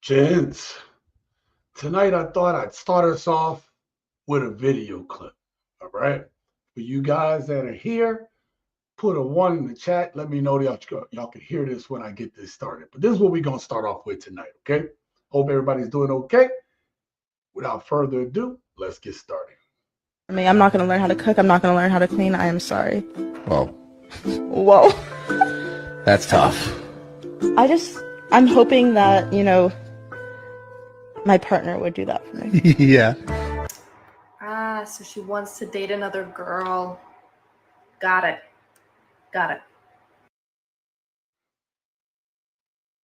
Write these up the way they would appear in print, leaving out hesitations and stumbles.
Gents, tonight I thought I'd start us off with a video clip. All right. For you guys that are here, put a one in the chat. Let me know that y'all can hear this when I get this started. But this is what we're going to start off with tonight. Okay. Hope everybody's doing okay. Without further ado, let's get started. I'm not going to learn how to cook. I'm not going to learn how to clean. I am sorry. Whoa. Whoa. That's tough. I'm hoping that, my partner would do that for me. Yeah. So she wants to date another girl. Got it.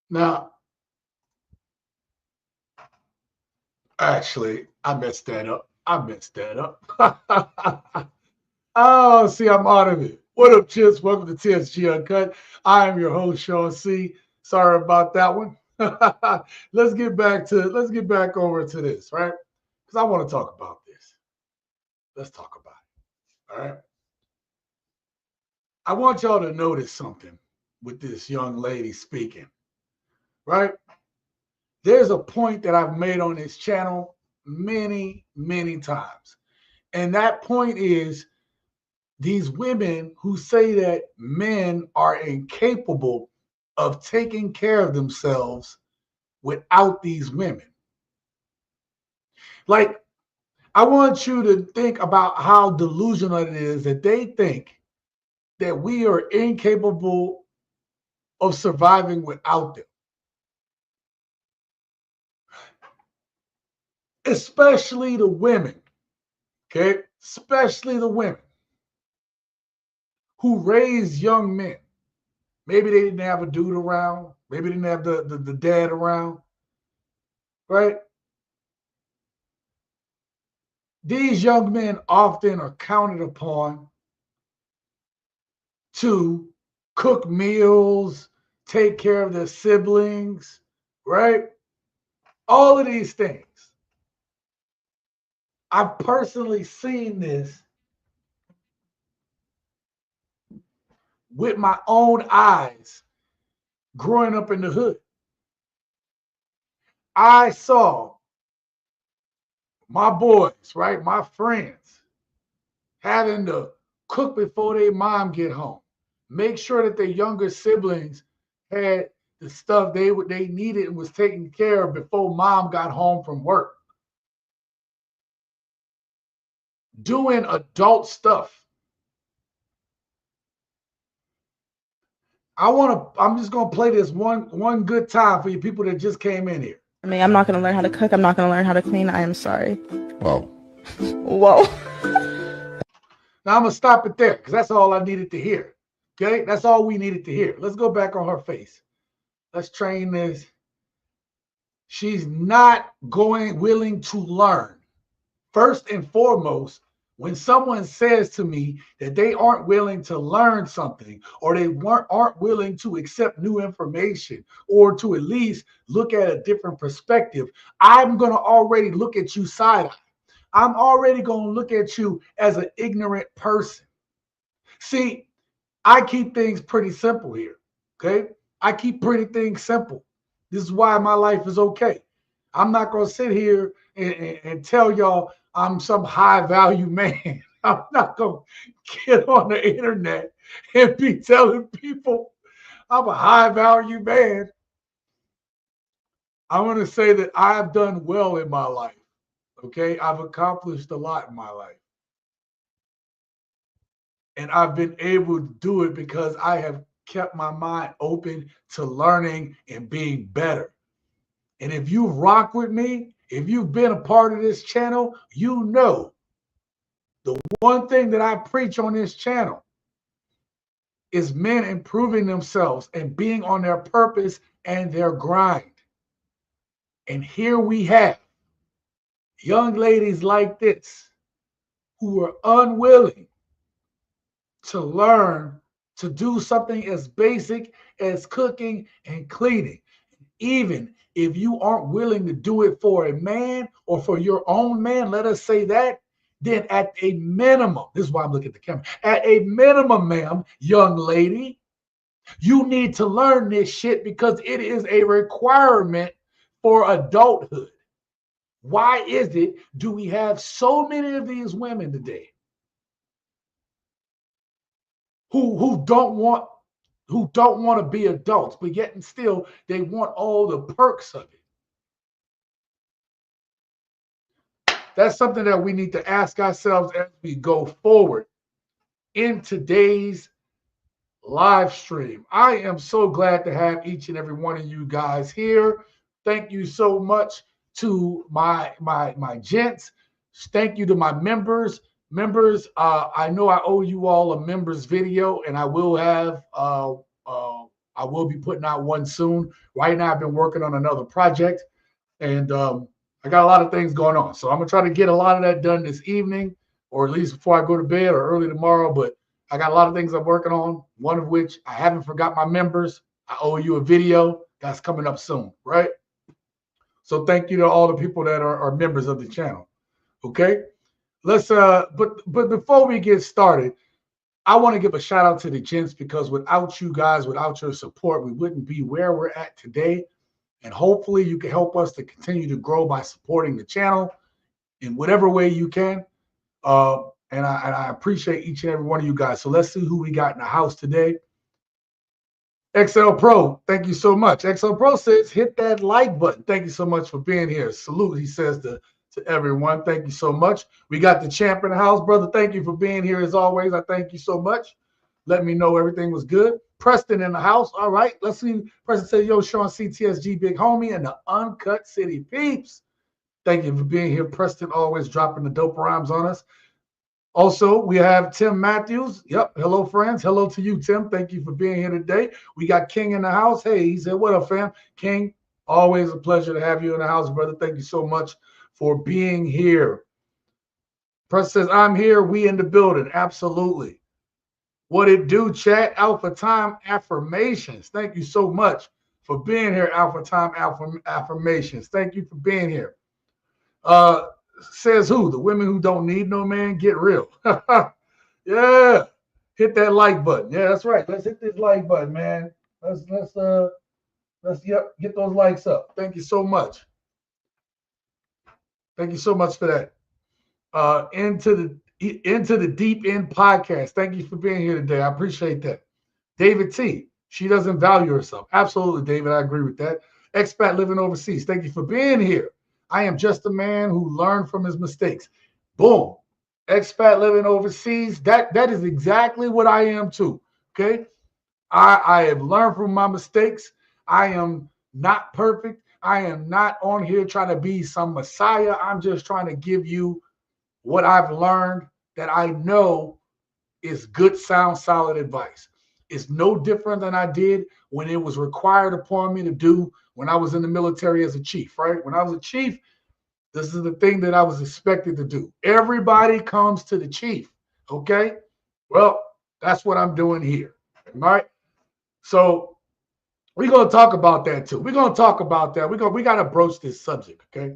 Now, actually, I messed that up. Oh, see, I'm out of it. What up, Chips? Welcome to TSG Uncut. I am your host, Sean C. Sorry about that one. Let's get back over to this, right? Because I want to talk about this. Let's talk about it. All right. I want y'all to notice something with this young lady speaking, right? There's a point that I've made on this channel many, many times. And that point is these women who say that men are incapable of taking care of themselves without these women. Like, I want you to think about how delusional it is that they think that we are incapable of surviving without them. Especially the women, okay? Especially the women who raise young men. Maybe they didn't have a dude around. Maybe they didn't have the dad around, right? These young men often are counted upon to cook meals, take care of their siblings, right? All of these things. I've personally seen this with my own eyes growing up in the hood. I saw my boys, right, my friends, having to cook before their mom get home, make sure that their younger siblings had the stuff they needed and was taken care of before mom got home from work. Doing adult stuff. I'm just gonna play this one good time for you people that just came in here. I'm not going to learn how to cook. I'm not going to learn how to clean. I am sorry. Whoa. Whoa. Now I'm gonna stop it there because that's all I needed to hear. Okay, that's all we needed to hear. Let's go back on her face. Let's train this. She's not willing to learn. First and foremost, when someone says to me that they aren't willing to learn something or they aren't willing to accept new information or to at least look at a different perspective, I'm going to already look at you side-eye. I'm already going to look at you as an ignorant person. See, I keep things pretty simple here, okay? I keep pretty things simple. This is why my life is okay. I'm not going to sit here and tell y'all I'm some high value man. I'm not going to get on the internet and be telling people I'm a high value man. I want to say that I've done well in my life. Okay. I've accomplished a lot in my life. And I've been able to do it because I have kept my mind open to learning and being better. And if you rock with me, if you've been a part of this channel, you know the one thing that I preach on this channel is men improving themselves and being on their purpose and their grind. And here we have young ladies like this who are unwilling to learn to do something as basic as cooking and cleaning. Even if you aren't willing to do it for a man or for your own man, let us say that, then at a minimum, this is why I'm looking at the camera, at a minimum, ma'am, young lady, you need to learn this shit because it is a requirement for adulthood. Why is it do we have so many of these women today who don't want to be adults, but yet and still they want all the perks of it? That's something that we need to ask ourselves as we go forward in today's live stream. I am so glad to have each and every one of you guys here. Thank you so much to my gents. Thank you to my members. I know I owe you all a members video, and I will be putting out one soon. Right now, I've been working on another project, and I got a lot of things going on. So I'm gonna try to get a lot of that done this evening, or at least before I go to bed or early tomorrow. But I got a lot of things I'm working on, one of which I haven't forgot my members. I owe you a video that's coming up soon, right? So thank you to all the people that are members of the channel. Okay, let's but before we get started, I want to give a shout out to the gents, because without you guys, without your support, we wouldn't be where we're at today. And hopefully you can help us to continue to grow by supporting the channel in whatever way you can. And I appreciate each and every one of you guys. So let's see who we got in the house today. XL Pro, thank you so much. XL Pro says, hit that like button. Thank you so much for being here. Salute, he says to everyone. Thank you so much. We got the champ in the house, brother. Thank you for being here as always. I thank you so much. Let me know everything was good. Preston in the house. All right, let's see. Preston said, yo, Sean CTSG, big homie, and the Uncut City peeps. Thank you for being here. Preston always dropping the dope rhymes on us. Also, we have Tim Matthews. Yep. Hello, friends. Hello to you, Tim. Thank you for being here today. We got King in the house. Hey, he said, what up, fam? King, always a pleasure to have you in the house, brother. Thank you so much for being here. Press says, I'm here. We in the building. Absolutely. What it do, chat? Alpha Time Affirmations. Thank you so much for being here, Alpha Time Affirmations. Thank you for being here. Says who? The women who don't need no man, get real. Yeah. Hit that like button. Yeah, that's right. Let's hit this like button, man. Let's get those likes up. Thank you so much. Thank you so much for that. Into the Deep End podcast. Thank you for being here today. I appreciate that. David T. She doesn't value herself. Absolutely, David. I agree with that. Expat living overseas. Thank you for being here. I am just a man who learned from his mistakes. Boom. Expat living overseas. That is exactly what I am too. Okay. I have learned from my mistakes. I am not perfect. I am not on here trying to be some messiah. I'm just trying to give you what I've learned that I know is good, sound, solid advice. It's no different than I did when it was required upon me to do when I was in the military as a chief, right? When I was a chief, this is the thing that I was expected to do. Everybody comes to the chief, okay? Well, that's what I'm doing here, all right? So we're going to talk about that too. We're going to talk about that. We got to broach this subject, okay?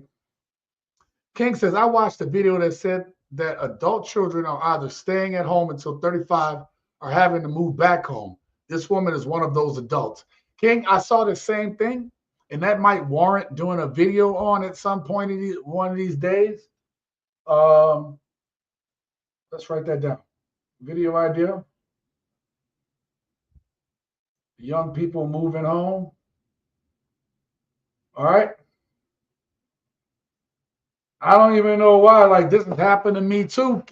King says, I watched a video that said that adult children are either staying at home until 35 or having to move back home. This woman is one of those adults. King, I saw the same thing, and that might warrant doing a video on at some point in one of these days. Let's write that down. Video idea. Young people moving home. All right. I don't even know why. Like, this has happened to me too,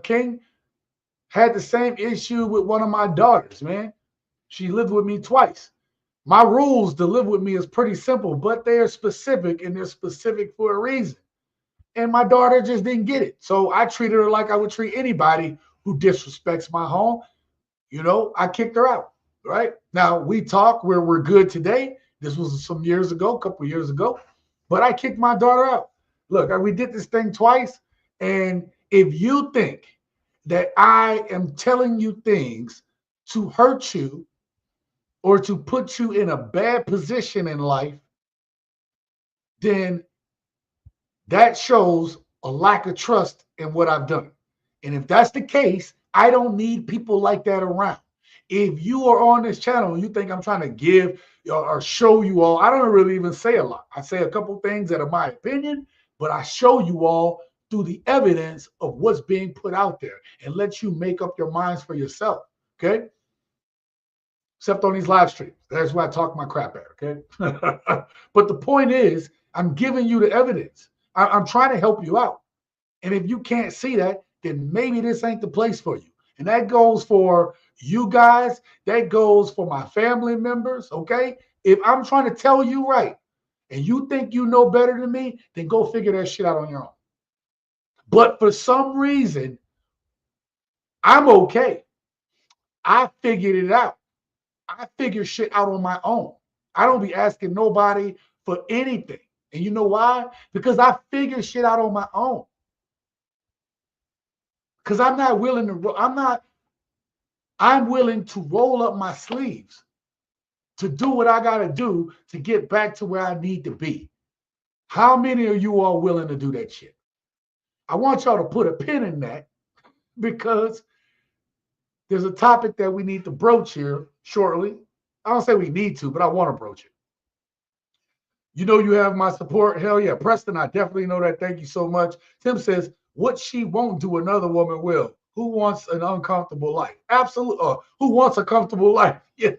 King. Had the same issue with one of my daughters, man. She lived with me twice. My rules to live with me is pretty simple, but they are specific, and they're specific for a reason. And my daughter just didn't get it. So I treated her like I would treat anybody who disrespects my home. You know, I kicked her out, right? Now, we talk where we're good today. This was some years ago, a couple of years ago. But I kicked my daughter out. Look, we did this thing twice. And if you think that I am telling you things to hurt you or to put you in a bad position in life, then that shows a lack of trust in what I've done. And if that's the case, I don't need people like that around. If you are on this channel and you think I'm trying to give or show you all, I don't really even say a lot. I say a couple things that are my opinion, but I show you all through the evidence of what's being put out there and let you make up your minds for yourself, okay? Except on these live streams. That's why I talk my crap at, okay? But the point is, I'm giving you the evidence. I'm trying to help you out. And if you can't see that, then maybe this ain't the place for you. And that goes for you guys. That goes for my family members, okay? If I'm trying to tell you right and you think you know better than me, then go figure that shit out on your own. But for some reason, I'm okay. I figured it out. I figure shit out on my own. I don't be asking nobody for anything. And you know why? Because I figure shit out on my own. Because I'm willing to roll up my sleeves to do what I got to do to get back to where I need to be. How many of you are willing to do that shit? I want y'all to put a pin in that because there's a topic that we need to broach here shortly. I don't say we need to, but I want to broach it. You know you have my support. Hell yeah. Preston, I definitely know that. Thank you so much. Tim says, what she won't do, another woman will. Who wants an uncomfortable life? Absolutely. Who wants a comfortable life? Yeah.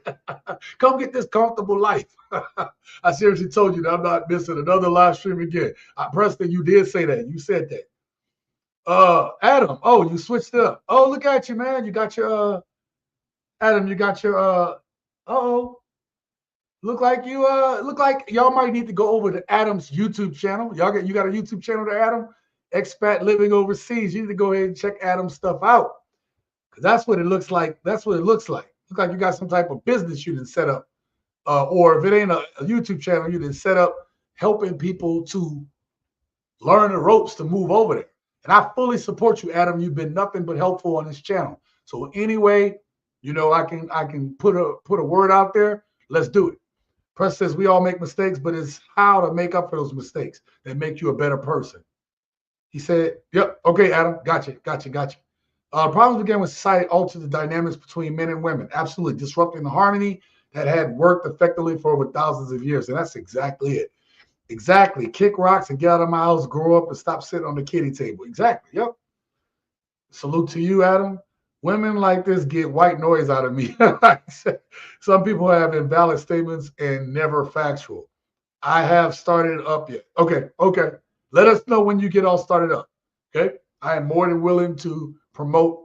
Come get this comfortable life. I seriously told you that I'm not missing another live stream again. Preston, you did say that. You said that. Adam, oh, you switched it up. Oh, look at you, man. You got your Adam, you got your look like y'all might need to go over to Adam's YouTube channel. You got a YouTube channel to Adam? Expat living overseas. You need to go ahead and check Adam's stuff out. Because that's what it looks like. That's what it looks like. Looks like you got some type of business you didn't set up. Or if it ain't a YouTube channel, you didn't set up helping people to learn the ropes to move over there. And I fully support you, Adam. You've been nothing but helpful on this channel. So anyway, you know, I can put a word out there. Let's do it. Press says we all make mistakes, but it's how to make up for those mistakes that make you a better person. He said, yep, okay, Adam, gotcha. Problems began when society altered the dynamics between men and women. Absolutely. Disrupting the harmony that had worked effectively for over thousands of years. And that's exactly it. Exactly. Kick rocks and get out of my house, grow up and stop sitting on the kiddie table. Exactly. Yep. Salute to you, Adam. Women like this get white noise out of me. Some people have invalid statements and never factual. I have started up yet. Okay. Let us know when you get all started up. Okay. I am more than willing to promote.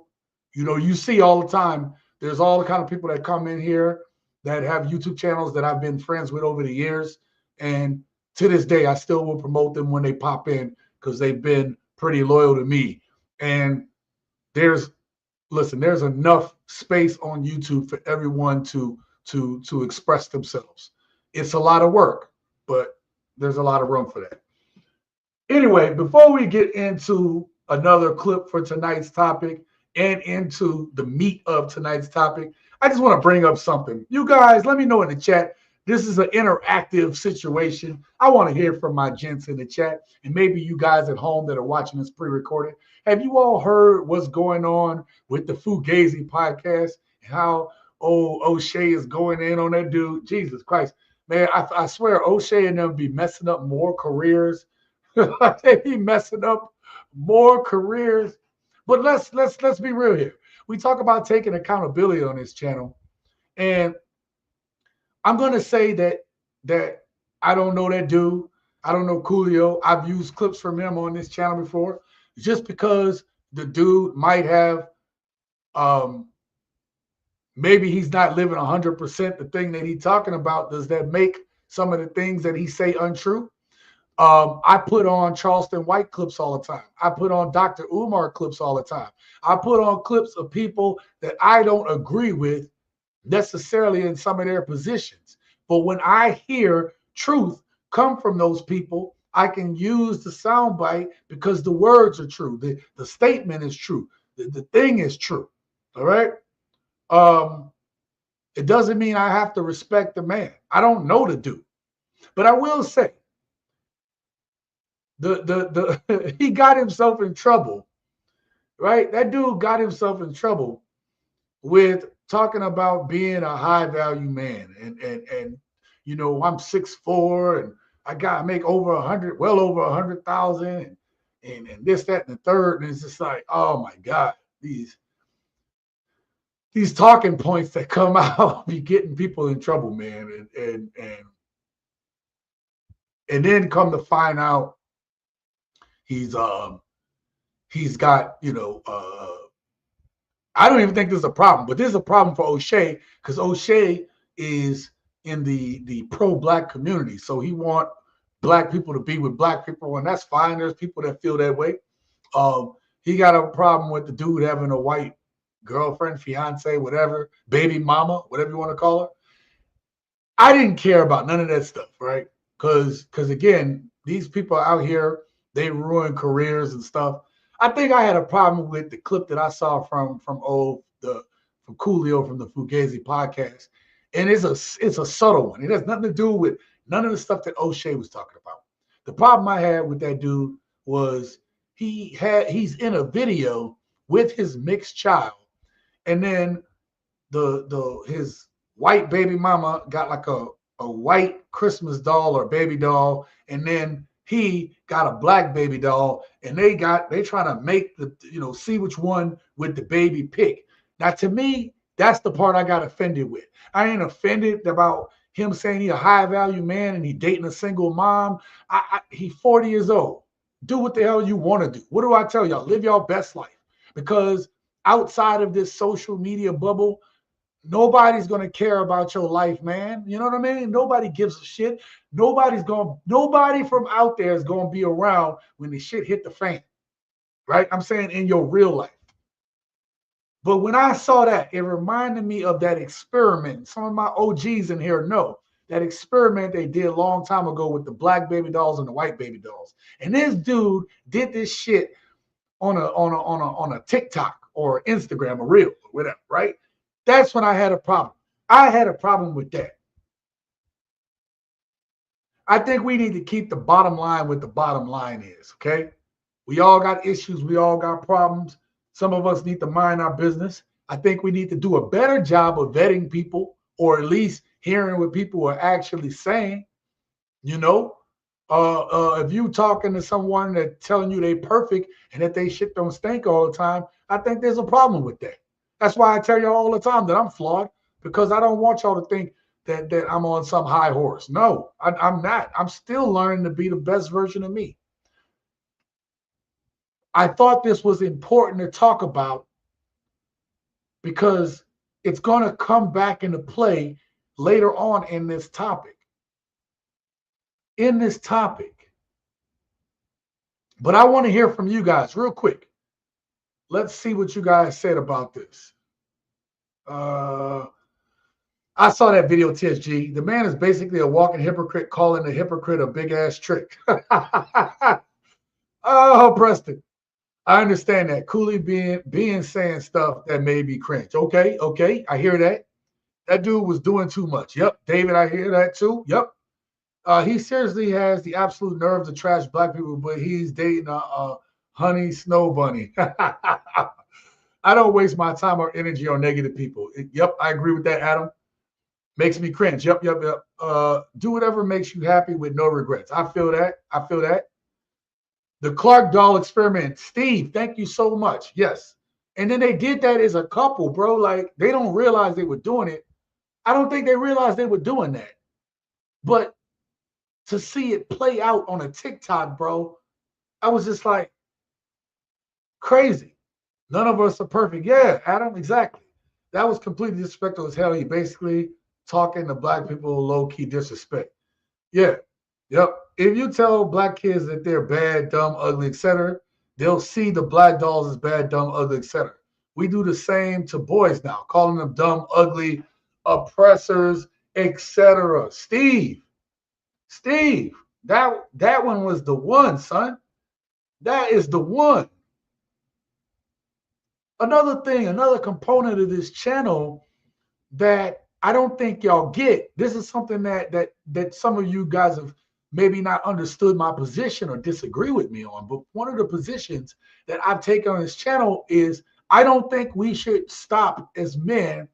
You know, you see all the time, there's all the kind of people that come in here that have YouTube channels that I've been friends with over the years. And to this day, I still will promote them when they pop in because they've been pretty loyal to me. And there's enough space on YouTube for everyone to express themselves. It's a lot of work, but there's a lot of room for that. Anyway, before we get into another clip for tonight's topic and into the meat of tonight's topic, I just want to bring up something. You guys, let me know in the chat. This is an interactive situation. I want to hear from my gents in the chat, and maybe you guys at home that are watching this pre-recorded. Have you all heard what's going on with the Fugazi podcast and how O'Shea is going in on that dude? Jesus Christ, man! I swear O'Shea and them be messing up more careers. They be messing up more careers. But let's be real here. We talk about taking accountability on this channel, and I'm gonna say that I don't know that dude. I don't know Coolio. I've used clips from him on this channel before. Just because the dude might have, maybe he's not living 100% the thing that he's talking about. Does that make some of the things that he say untrue? I put on Charleston White clips all the time. I put on Dr. Umar clips all the time. I put on clips of people that I don't agree with necessarily in some of their positions. But when I hear truth come from those people, I can use the soundbite because the words are true. The statement is true. The thing is true. All right. It doesn't mean I have to respect the man. I don't know the dude. But I will say he got himself in trouble, right? That dude got himself in trouble with talking about being a high value man, and you know, I'm 6'4" and I make over 100, well over 100,000, and this, that, and the third, and it's just like, oh my God, these talking points that come out be getting people in trouble, man, and then come to find out he's got, you know, I don't even think this is a problem, but this is a problem for O'Shea because O'Shea is in the pro-black community, so he want black people to be with black people, and that's fine. There's people that feel that way. He got a problem with the dude having a white girlfriend, fiance, whatever, baby mama, whatever you want to call her. I didn't care about none of that stuff, right? Because again, these people out here, they ruin careers and stuff. I think I had a problem with the clip that I saw from Coolio from the Fugazi podcast, and it's a subtle one. It has nothing to do with none of the stuff that O'Shea was talking about. The problem I had with that dude was he's in a video with his mixed child, and then his white baby mama got like a white Christmas doll or baby doll, and then he got a black baby doll, and they trying to make the, you know, see which one would the baby pick. Now, to me, that's the part I got offended with. I ain't offended about him saying he a high value man and he dating a single mom. He 40 years old. Do what the hell you want to do. What do I tell y'all? Live your best life, because outside of this social media bubble, nobody's going to care about your life, man. You know what I mean? Nobody gives a shit. Nobody from out there is going to be around when the shit hit the fan, right? I'm saying in your real life. But when I saw that, it reminded me of that experiment. Some of my OGs in here know that experiment they did a long time ago with the black baby dolls and the white baby dolls. And this dude did this shit on a TikTok or Instagram or Reel or whatever, right? That's when I had a problem. I had a problem with that. I think we need to keep the bottom line what the bottom line is, okay? We all got issues. We all got problems. Some of us need to mind our business. I think we need to do a better job of vetting people, or at least hearing what people are actually saying. You know, if you talking to someone that's telling you they perfect and that they shit don't stink all the time, I think there's a problem with that. That's why I tell you all the time that I'm flawed, because I don't want y'all to think that I'm on some high horse. No, I'm not. I'm still learning to be the best version of me. I thought this was important to talk about because it's going to come back into play later on in this topic. But I want to hear from you guys real quick. Let's see what you guys said about this. I saw that video, TSG. The man is basically a walking hypocrite, calling the hypocrite a big ass trick. Oh, Preston. I understand that. Cooley being saying stuff that may be cringe. Okay. I hear that. That dude was doing too much. Yep. David, I hear that too. Yep. He seriously has the absolute nerve to trash black people, but he's dating a honey snow bunny. I don't waste my time or energy on negative people. Yep, I agree with that, Adam. Makes me cringe. Yep. Do whatever makes you happy with no regrets. I feel that. The Clark doll experiment. Steve, thank you so much. Yes. And then they did that as a couple, bro. Like, they don't realize they were doing it. I don't think they realized they were doing that. But to see it play out on a TikTok, bro, I was just like, crazy. None of us are perfect. Yeah, Adam, exactly. That was completely disrespectful as hell. He basically talking to black people low-key disrespect. Yeah. Yep. If you tell black kids that they're bad, dumb, ugly, etc., they'll see the black dolls as bad, dumb, ugly, etc. We do the same to boys now, calling them dumb, ugly, oppressors, etc. Steve, that one was the one, son. That is the one. Another thing, another component of this channel that I don't think y'all get. This is something that some of you guys have maybe not understood my position or disagree with me on. But one of the positions that I've taken on this channel is I don't think we should stop as men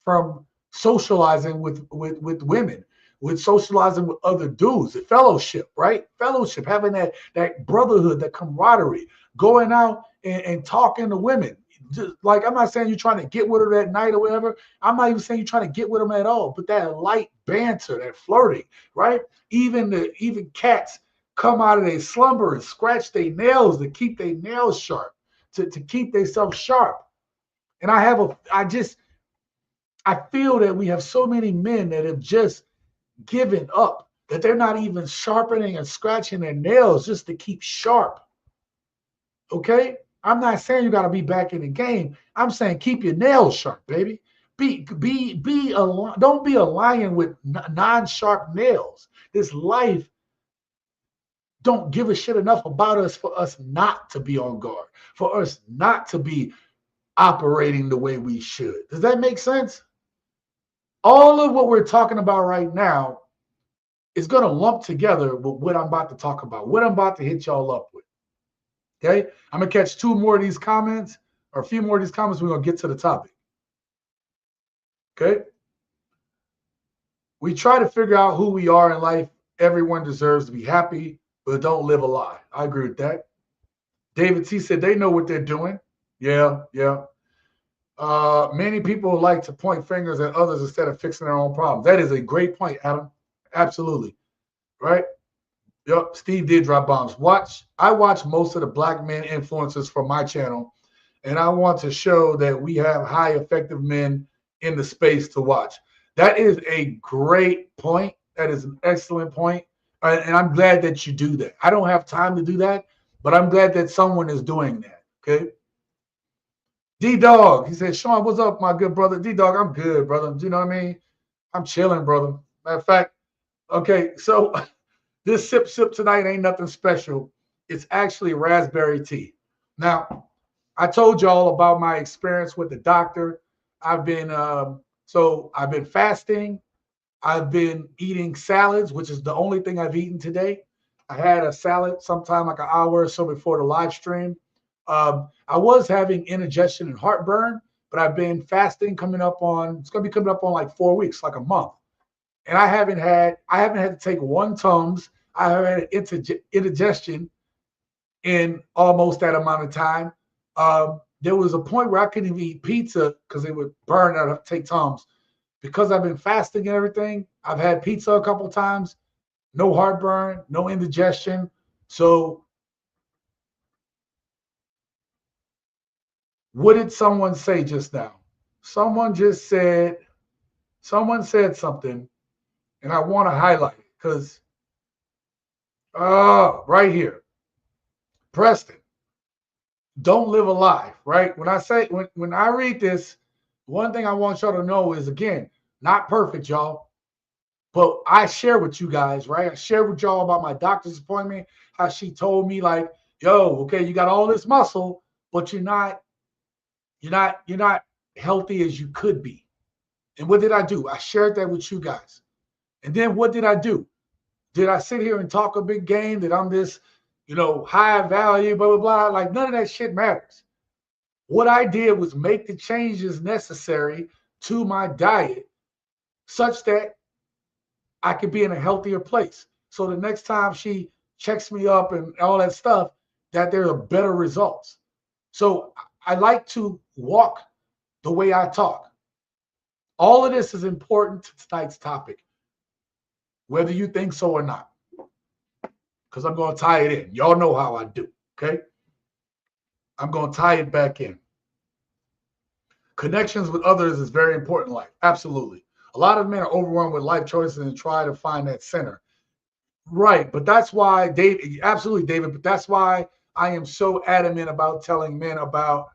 from socializing with women, with socializing with other dudes, the fellowship, right? Fellowship, having that brotherhood, that camaraderie, going out and talking to women. Just like, I'm not saying you're trying to get with her that night or whatever. I'm not even saying you're trying to get with them at all, but that light banter, that flirting, right? Even cats come out of their slumber and scratch their nails to keep their nails sharp, to keep themselves sharp. And I feel that we have so many men that have just given up, that they're not even sharpening and scratching their nails just to keep sharp. Okay? I'm not saying you got to be back in the game. I'm saying keep your nails sharp, baby. Don't be a lion with non-sharp nails. This life don't give a shit enough about us for us not to be on guard, for us not to be operating the way we should. Does that make sense? All of what we're talking about right now is going to lump together with what I'm about to talk about, what I'm about to hit y'all up with. Okay? I'm going to catch two more of these comments, or a few more of these comments. We're going to get to the topic. Okay? We try to figure out who we are in life. Everyone deserves to be happy, but don't live a lie. I agree with that. David T said they know what they're doing. Yeah. Many people like to point fingers at others instead of fixing their own problems. That is a great point, Adam. Absolutely. Right? Yep. Steve did drop bombs. I watch most of the black men influencers for my channel, and I want to show that we have high effective men in the space to watch. That is a great point. That is an excellent point. And I'm glad that you do that. I don't have time to do that, but I'm glad that someone is doing that. Okay. D-Dog, he said, Sean, what's up, my good brother? D-Dog, I'm good, brother. Do you know what I mean? I'm chilling, brother. Matter of fact, okay, so this sip tonight ain't nothing special. It's actually raspberry tea. Now, I told y'all about my experience with the doctor. I've been fasting. I've been eating salads, which is the only thing I've eaten today. I had a salad sometime like an hour or so before the live stream. I was having indigestion and heartburn, but I've been fasting it's going to be coming up on like 4 weeks, like a month. And I haven't had to take one Tums. I haven't had indigestion in almost that amount of time. There was a point where I couldn't even eat pizza because it would burn out to take Tums. Because I've been fasting and everything, I've had pizza a couple times, no heartburn, no indigestion. So what did someone say just now? Someone said something, and I want to highlight it because right here, Preston, don't live a lie, right? When I read this, one thing I want y'all to know is, again, not perfect, y'all, but I share with you guys, right? I share with y'all about my doctor's appointment, how she told me like, yo, okay, you got all this muscle, but you're not healthy as you could be. And what did I do? I shared that with you guys. And then what did I do? Did I sit here and talk a big game that I'm this, high value, blah, blah, blah? Like, none of that shit matters. What I did was make the changes necessary to my diet such that I could be in a healthier place. So the next time she checks me up and all that stuff, that there are better results. So I like to walk the way I talk. All of this is important to tonight's topic, whether you think so or not, because I'm going to tie it in. Y'all know how I do, okay? I'm going to tie it back in. Connections with others is very important in life. Absolutely. A lot of men are overwhelmed with life choices and try to find that center. Right. But that's why, absolutely, David, but that's why I am so adamant about telling men about,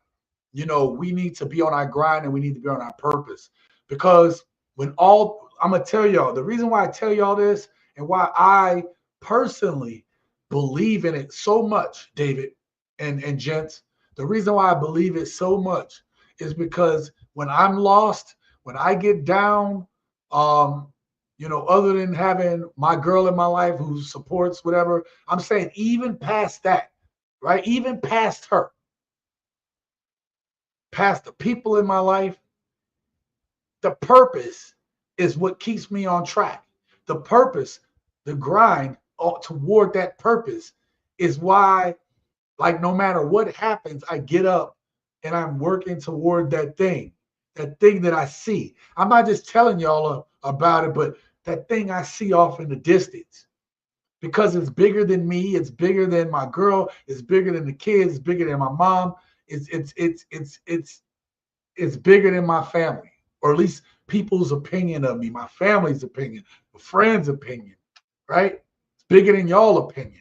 we need to be on our grind and we need to be on our purpose. Because I'm going to tell y'all, the reason why I tell y'all this and why I personally believe in it so much, David and gents, the reason why I believe it so much is because when I'm lost, when I get down, other than having my girl in my life who supports whatever, I'm saying even past that, right? Even past her, past the people in my life, the purpose is what keeps me on track. The purpose, the grind toward that purpose is why, like, no matter what happens, I get up and I'm working toward that thing that I see. I'm not just telling y'all about it, but that thing I see off in the distance, because it's bigger than me. It's bigger than my girl. It's bigger than the kids. It's bigger than my mom. It's bigger than my family, or at least people's opinion of me, my family's opinion, my friends' opinion, right? It's bigger than y'all opinion.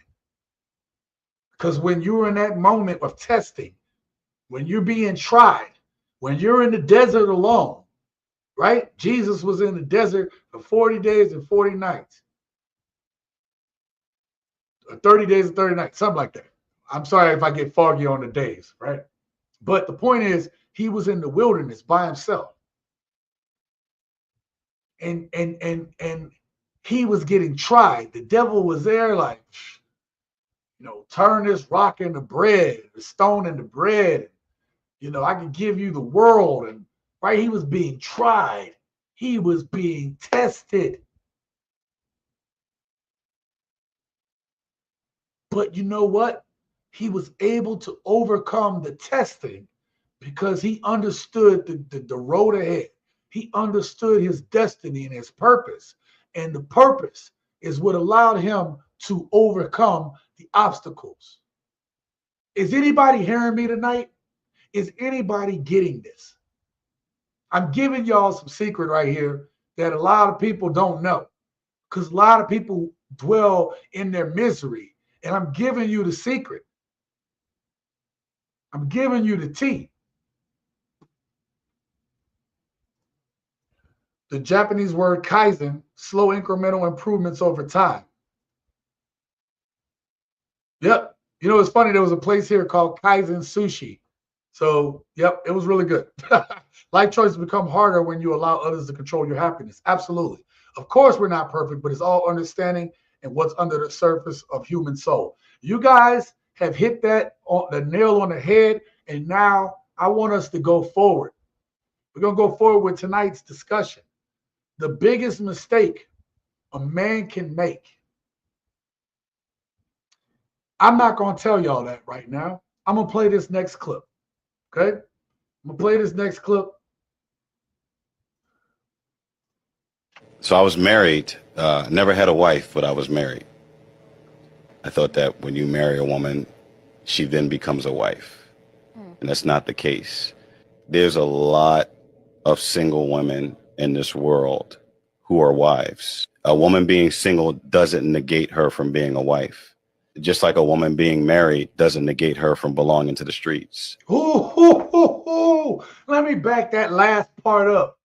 Because when you're in that moment of testing, when you're being tried, when you're in the desert alone, right? Jesus was in the desert for 40 days and 40 nights. Or 30 days and 30 nights, something like that. I'm sorry if I get foggy on the days, right? But the point is, he was in the wilderness by himself. And he was getting tried. The devil was there like, turn this rock into bread, the stone into bread. I can give you the world. And right, he was being tried. He was being tested. But you know what? He was able to overcome the testing because he understood the road ahead. He understood his destiny and his purpose. And the purpose is what allowed him to overcome the obstacles. Is anybody hearing me tonight? Is anybody getting this? I'm giving y'all some secret right here that a lot of people don't know, because a lot of people dwell in their misery. And I'm giving you the secret. I'm giving you the tea. The Japanese word kaizen, slow incremental improvements over time. Yep. It's funny. There was a place here called Kaizen Sushi. So, yep, it was really good. Life choices become harder when you allow others to control your happiness. Absolutely. Of course, we're not perfect, but it's all understanding and what's under the surface of human soul. You guys have hit the nail on the head, and now I want us to go forward. We're going to go forward with tonight's discussion. The biggest mistake a man can make. I'm not going to tell y'all that right now. I'm going to play this next clip. Okay? I'm going to play this next clip. So I was married, never had a wife, but I was married. I thought that when you marry a woman, she then becomes a wife. And that's not the case. There's a lot of single women in this world who are wives. A woman being single doesn't negate her from being a wife. Just like a woman being married doesn't negate her from belonging to the streets. Ooh. Let me back that last part up.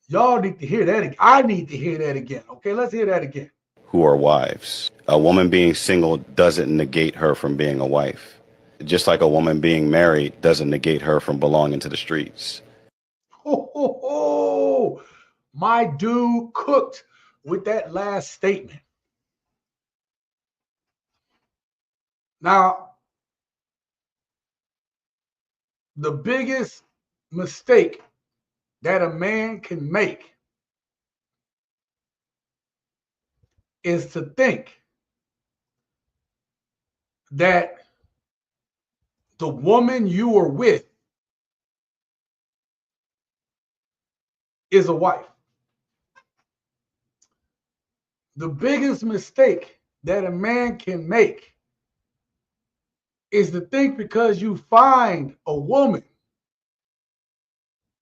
Y'all need to hear that. I need to hear that again. Okay, let's hear that again. Who are wives. A woman being single doesn't negate her from being a wife. Just like a woman being married doesn't negate her from belonging to the streets. My dude cooked with that last statement. Now, the biggest mistake that a man can make is to think that the woman you are with is a wife. The biggest mistake that a man can make is to think because you find a woman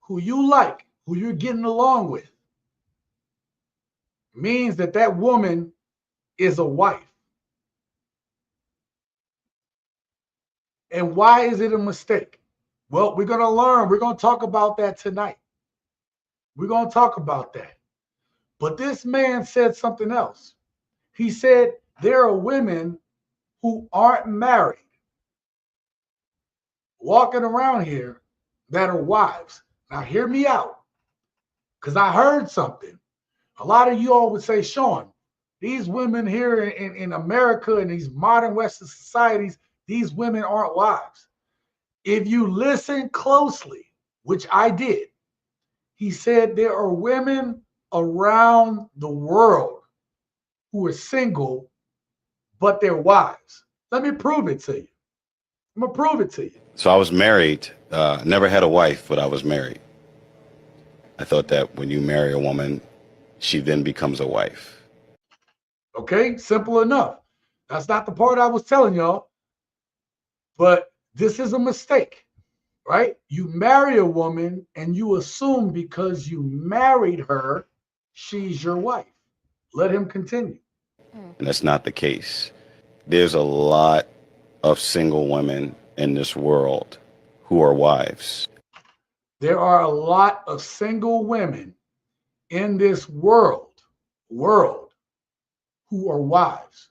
who you like, who you're getting along with, means that that woman is a wife. And why is it a mistake? Well, we're going to learn. We're going to talk about that tonight. We're going to talk about that. But this man said something else. He said there are women who aren't married walking around here that are wives. Now, hear me out, because I heard something. A lot of you all would say, Sean, these women here in America, in these modern Western societies, these women aren't wives. If you listen closely, which I did, He said there are women around the world who are single, but they're wives. Let me prove it to you. I'm going to prove it to you. So I was married, never had a wife, but I was married. I thought that when you marry a woman, she then becomes a wife. Okay, simple enough. That's not the part I was telling y'all, but this is a mistake, right? You marry a woman and you assume because you married her, she's your wife. Let him continue. And that's not the case. There's a lot of single women in this world who are wives. There are a lot of single women in this world who are wives.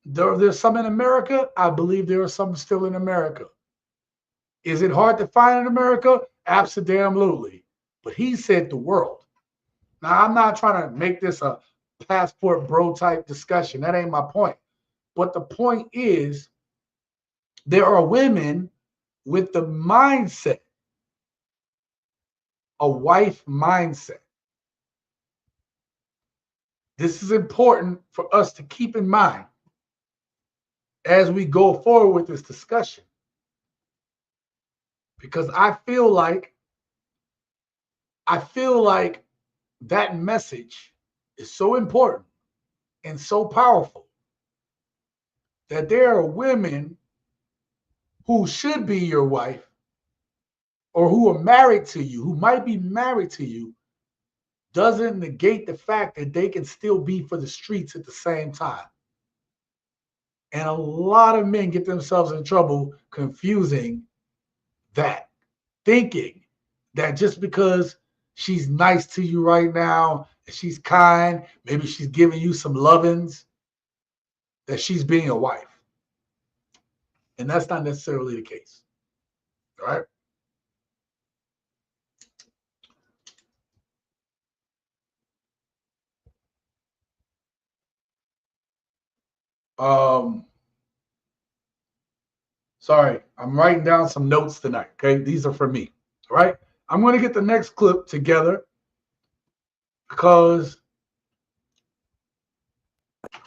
There's some in America. I believe there are some still in America. Is it hard to find in America? Absolutely. But he said the world. Now, I'm not trying to make this a passport bro type discussion. That ain't my point. But the point is, there are women with the mindset, a wife mindset. This is important for us to keep in mind as we go forward with this discussion. Because I feel like that message is so important and so powerful that there are women who should be your wife or who are married to you, who might be married to you, doesn't negate the fact that they can still be for the streets at the same time. And a lot of men get themselves in trouble confusing that, thinking that just because she's nice to you right now, and she's kind, maybe she's giving you some lovings, that she's being a wife. And that's not necessarily the case. All right? Sorry, I'm writing down some notes tonight. Okay, these are for me. All right, I'm going to get the next clip together because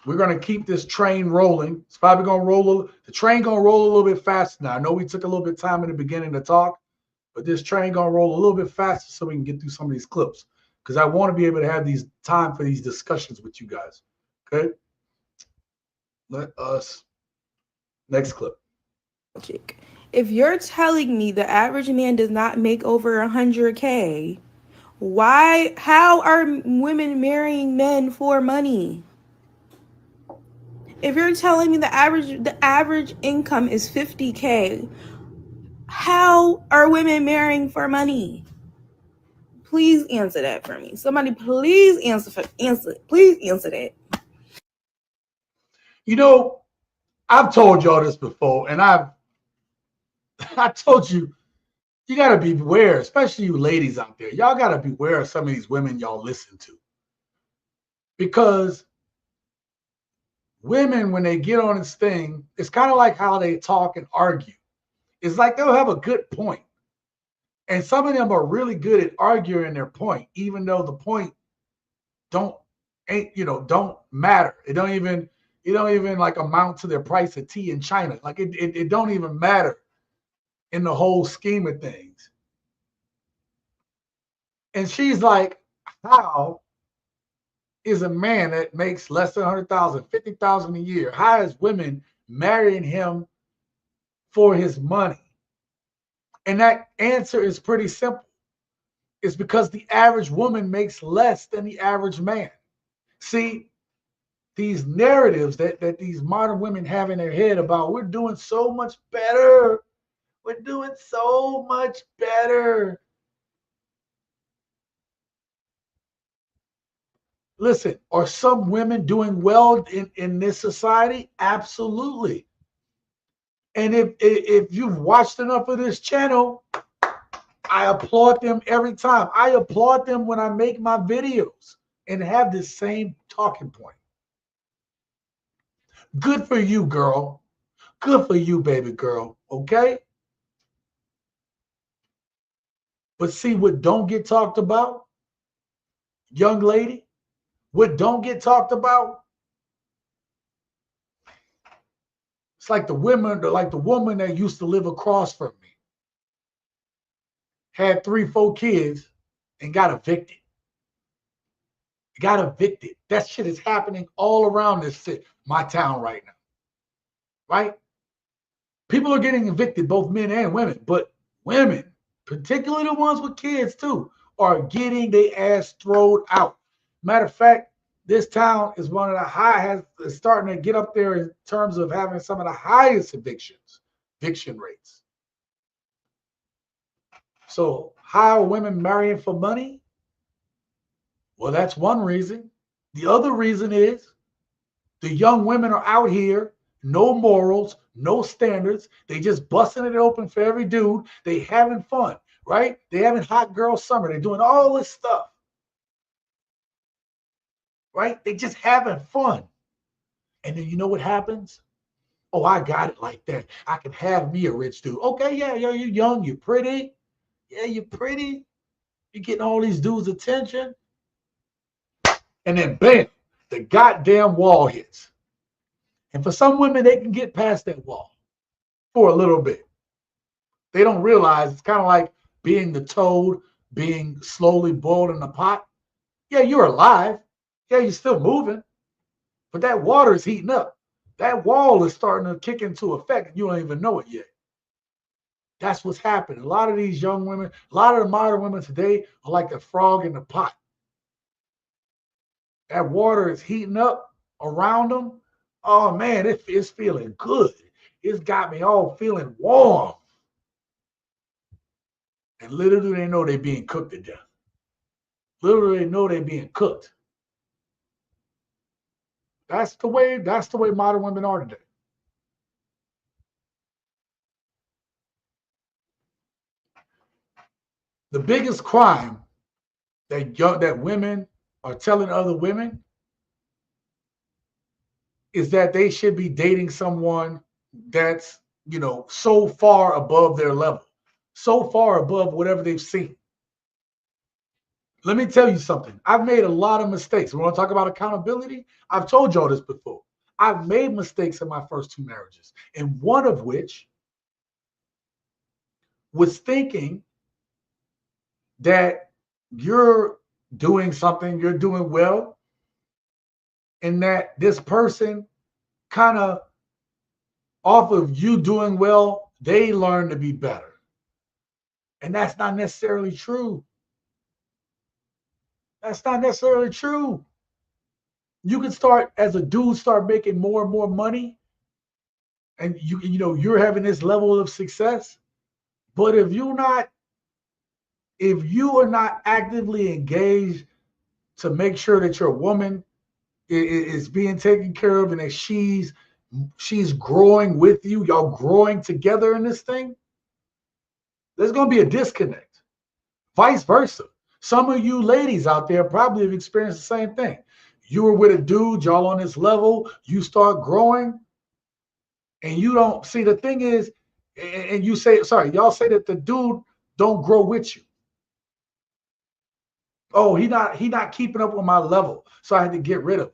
we're going to keep this train rolling. It's probably going to roll. The train going to roll a little bit faster now. I know we took a little bit of time in the beginning to talk, but this train going to roll a little bit faster so we can get through some of these clips because I want to be able to have these time for these discussions with you guys. Okay, let us next clip. If you're telling me the average man does not make over 100K, how are women marrying men for money? If you're telling me the average income is 50K, how are women marrying for money? Please answer that for me. Somebody please answer that. You know, I've told y'all this before, and I told you, you got to beware, especially you ladies out there. Y'all got to beware of some of these women y'all listen to. Because women, when they get on this thing, it's kind of like how they talk and argue. It's like they'll have a good point. And some of them are really good at arguing their point, even though the point don't matter. It don't even like amount to their price of tea in China. Like it don't even matter in the whole scheme of things. And she's like, how is a man that makes less than 100,000, 50,000 a year, how is women marrying him for his money? And that answer is pretty simple. It's because the average woman makes less than the average man. See, these narratives that these modern women have in their head about we're doing so much better. We're doing so much better. Listen, are some women doing well in this society? Absolutely. And if you've watched enough of this channel, I applaud them every time. I applaud them when I make my videos and have this same talking point. Good for you, girl. Good for you, baby girl. Okay? But see what don't get talked about, young lady, what don't get talked about, it's like the women, like the woman that used to live across from me, had 3, 4 kids and got evicted. Got evicted. That shit is happening all around this city, my town right now. Right? People are getting evicted, both men and women, but women, particularly the ones with kids too, are getting their ass thrown out. Matter of fact, this town is one of the highest, starting to get up there in terms of having some of the highest eviction rates. So how are women marrying for money? Well, that's one reason. The other reason is the young women are out here, no morals, no standards. They just busting it open for every dude. They having fun, right? They having hot girl summer. They're doing all this stuff, right? They just having fun. And then you know what happens? Oh, I got it like that. I can have me a rich dude. Okay, yeah, you're young, you're pretty. Yeah, you're pretty. You're getting all these dudes' attention. And then bam, the goddamn wall hits. And for some women, they can get past that wall for a little bit. They don't realize it's kind of like being the toad being slowly boiled in the pot. Yeah, you're alive. Yeah, you're still moving. But that water is heating up. That wall is starting to kick into effect. You don't even know it yet. That's what's happening. A lot of these young women, a lot of the modern women today are like the frog in the pot. That water is heating up around them. Oh man, it's feeling good. It's got me all feeling warm. And little do they know they're being cooked to death. Little do they know they're being cooked. That's the way modern women are today. The biggest crime that women are telling other women is that they should be dating someone that's, so far above their level, so far above whatever they've seen. Let me tell you something. I've made a lot of mistakes. We want to talk about accountability? I've told y'all this before. I've made mistakes in my first 2 marriages, and one of which was thinking that you're doing something, you're doing well, and that this person kind of, off of you doing well, they learn to be better. And that's not necessarily true. That's not necessarily true. You can start as a dude, start making more and more money, and you're having this level of success. But if you are not actively engaged to make sure that your woman is being taken care of and that she's growing with you, y'all growing together in this thing, there's going to be a disconnect. Vice versa. Some of you ladies out there probably have experienced the same thing. You were with a dude, y'all on this level, you start growing, and you don't see, the thing is, and you say, sorry, y'all say that the dude don't grow with you. Oh, he not keeping up with my level, so I had to get rid of him.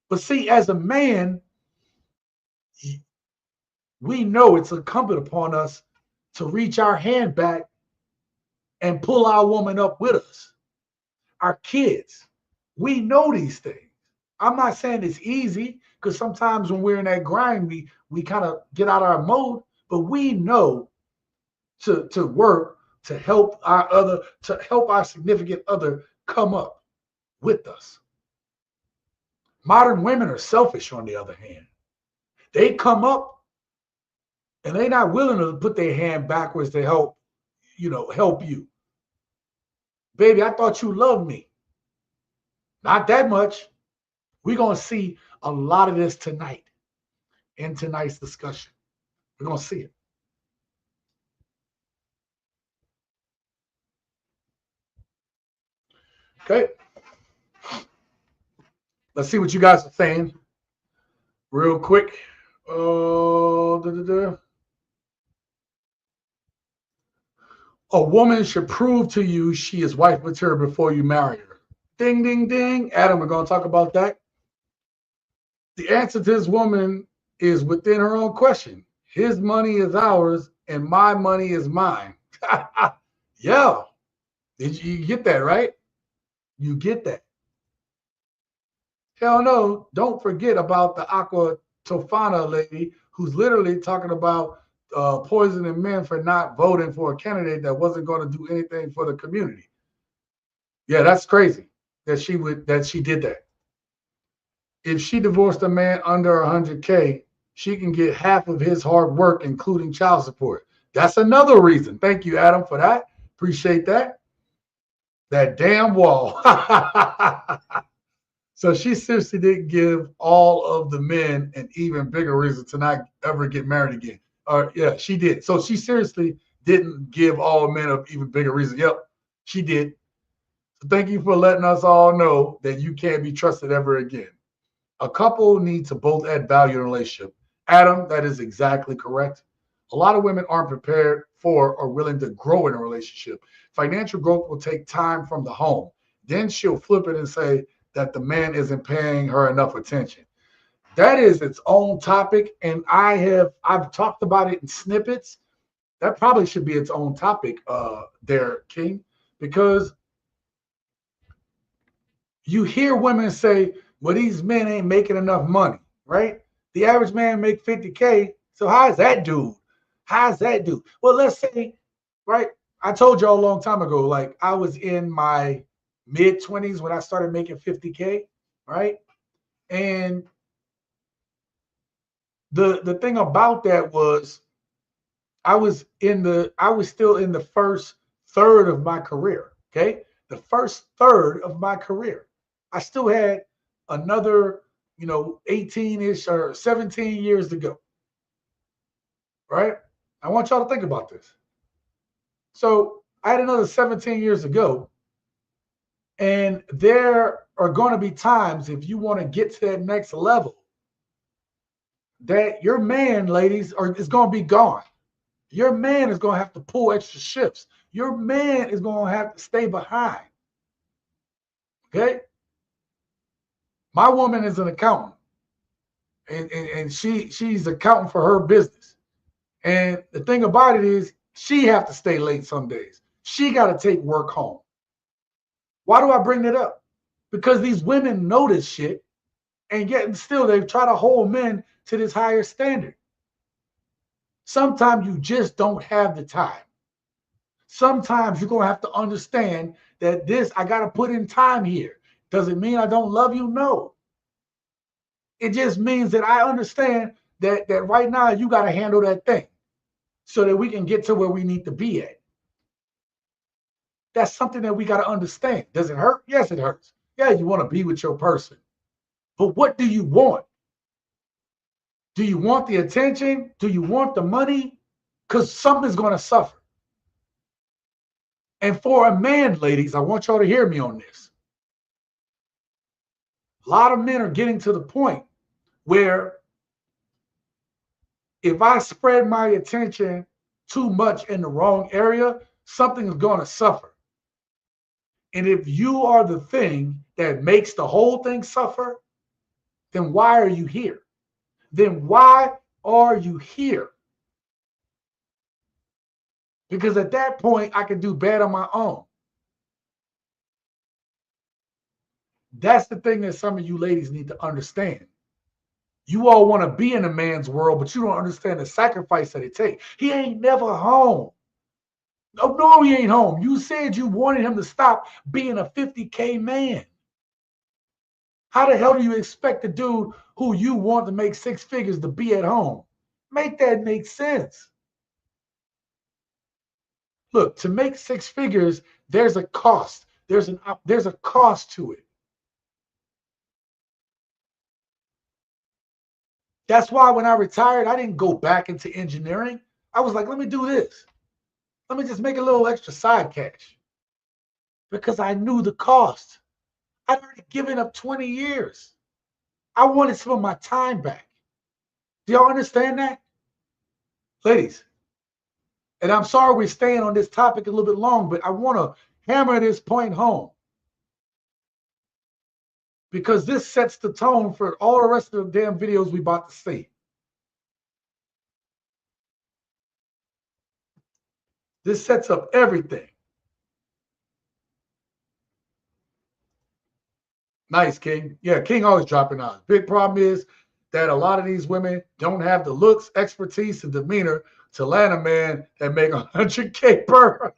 But see, as a man, we know it's incumbent upon us to reach our hand back and pull our woman up with us. Our kids, we know these things. I'm not saying it's easy, because sometimes when we're in that grind, we kind of get out of our mode, but we know to work to help our significant other come up with us. Modern women are selfish, on the other hand. They come up and they're not willing to put their hand backwards to help you. Baby, I thought you loved me. Not that much. We're going to see a lot of this tonight in tonight's discussion. We're going to see it. Okay. Let's see what you guys are saying real quick. A woman should prove to you she is wife material before you marry her. Ding, ding, ding. Adam, we're going to talk about that. The answer to this woman is within her own question. His money is ours and my money is mine. Yeah. Did you get that, right? You get that. Hell no, don't forget about the Aqua Tofana lady who's literally talking about poisoning men for not voting for a candidate that wasn't going to do anything for the community. Yeah, that's crazy that she did that. If she divorced a man under 100K, she can get half of his hard work, including child support. That's another reason. Thank you, Adam, for that. Appreciate that. That damn wall. So she seriously didn't give all of the men an even bigger reason to not ever get married again. Yeah, she did. So she seriously didn't give all men an even bigger reason. Yep, she did. So thank you for letting us all know that you can't be trusted ever again. A couple needs to both add value in a relationship. Adam, that is exactly correct. A lot of women aren't prepared for or willing to grow in a relationship. Financial growth will take time from the home. Then she'll flip it and say that the man isn't paying her enough attention. That is its own topic, and I've talked about it in snippets. That probably should be its own topic, there, King, because you hear women say, well, these men ain't making enough money, right? The average man make 50K. So how's that dude? How's that dude? Well, let's say, right? I told y'all a long time ago, like I was in my mid-20s when I started making 50K, right? And the thing about that was I was still in the first third of my career, okay? The first third of my career. I still had another, 18-ish or 17 years to go. Right? I want y'all to think about this. So I had another 17 years to go. And there are going to be times if you want to get to that next level that your man, ladies, is going to be gone. Your man is going to have to pull extra shifts. Your man is going to have to stay behind. Okay? My woman is an accountant. And she's accounting for her business. And the thing about it is she have to stay late some days. She got to take work home. Why do I bring that up? Because these women know this shit, and yet still they try to hold men to this higher standard. Sometimes you just don't have the time. Sometimes you're going to have to understand that I got to put in time here. Does it mean I don't love you? No. It just means that I understand that right now you got to handle that thing so that we can get to where we need to be at. That's something that we got to understand. Does it hurt? Yes, it hurts. Yeah, you want to be with your person. But what do you want? Do you want the attention? Do you want the money? Because something's going to suffer. And for a man, ladies, I want y'all to hear me on this. A lot of men are getting to the point where if I spread my attention too much in the wrong area, something is going to suffer. And if you are the thing that makes the whole thing suffer, then why are you here? Then why are you here? Because at that point, I can do bad on my own. That's the thing that some of you ladies need to understand. You all want to be in a man's world, but you don't understand the sacrifice that it takes. He ain't never home. No, he ain't home. You said you wanted him to stop being a 50K man. How the hell do you expect a dude who you want to make 6 figures to be at home? Make that make sense. Look, to make 6 figures, there's a cost. There's a cost to it. That's why when I retired, I didn't go back into engineering. I was like, let me do this. Let me just make a little extra side cash. Because I knew the cost. I'd already given up 20 years. I wanted some of my time back. Do y'all understand that? Ladies, And I'm sorry we're staying on this topic a little bit long, but I want to hammer this point home because this sets the tone for all the rest of the damn videos we about to see. This sets up everything. Nice, King. Yeah, King always dropping out. Big problem is that a lot of these women don't have the looks, expertise, and demeanor to land a man that make 100K per.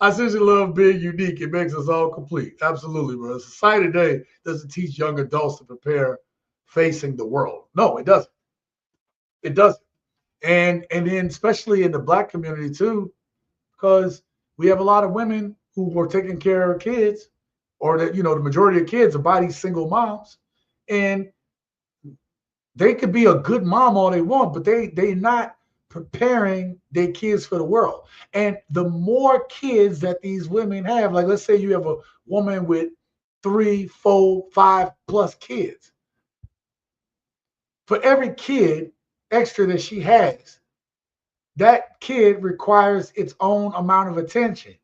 I seriously love being unique. It makes us all complete. Absolutely, bro. Society today doesn't teach young adults to prepare facing the world. No, it doesn't. It doesn't. And then especially in the black community too, because we have a lot of women who are taking care of kids, or that the majority of kids are by these single moms, and they could be a good mom all they want, but they not preparing their kids for the world. And the more kids that these women have, like let's say you have a woman with 3, 4, 5+ kids. For every kid extra that she has, that kid requires its own amount of attention.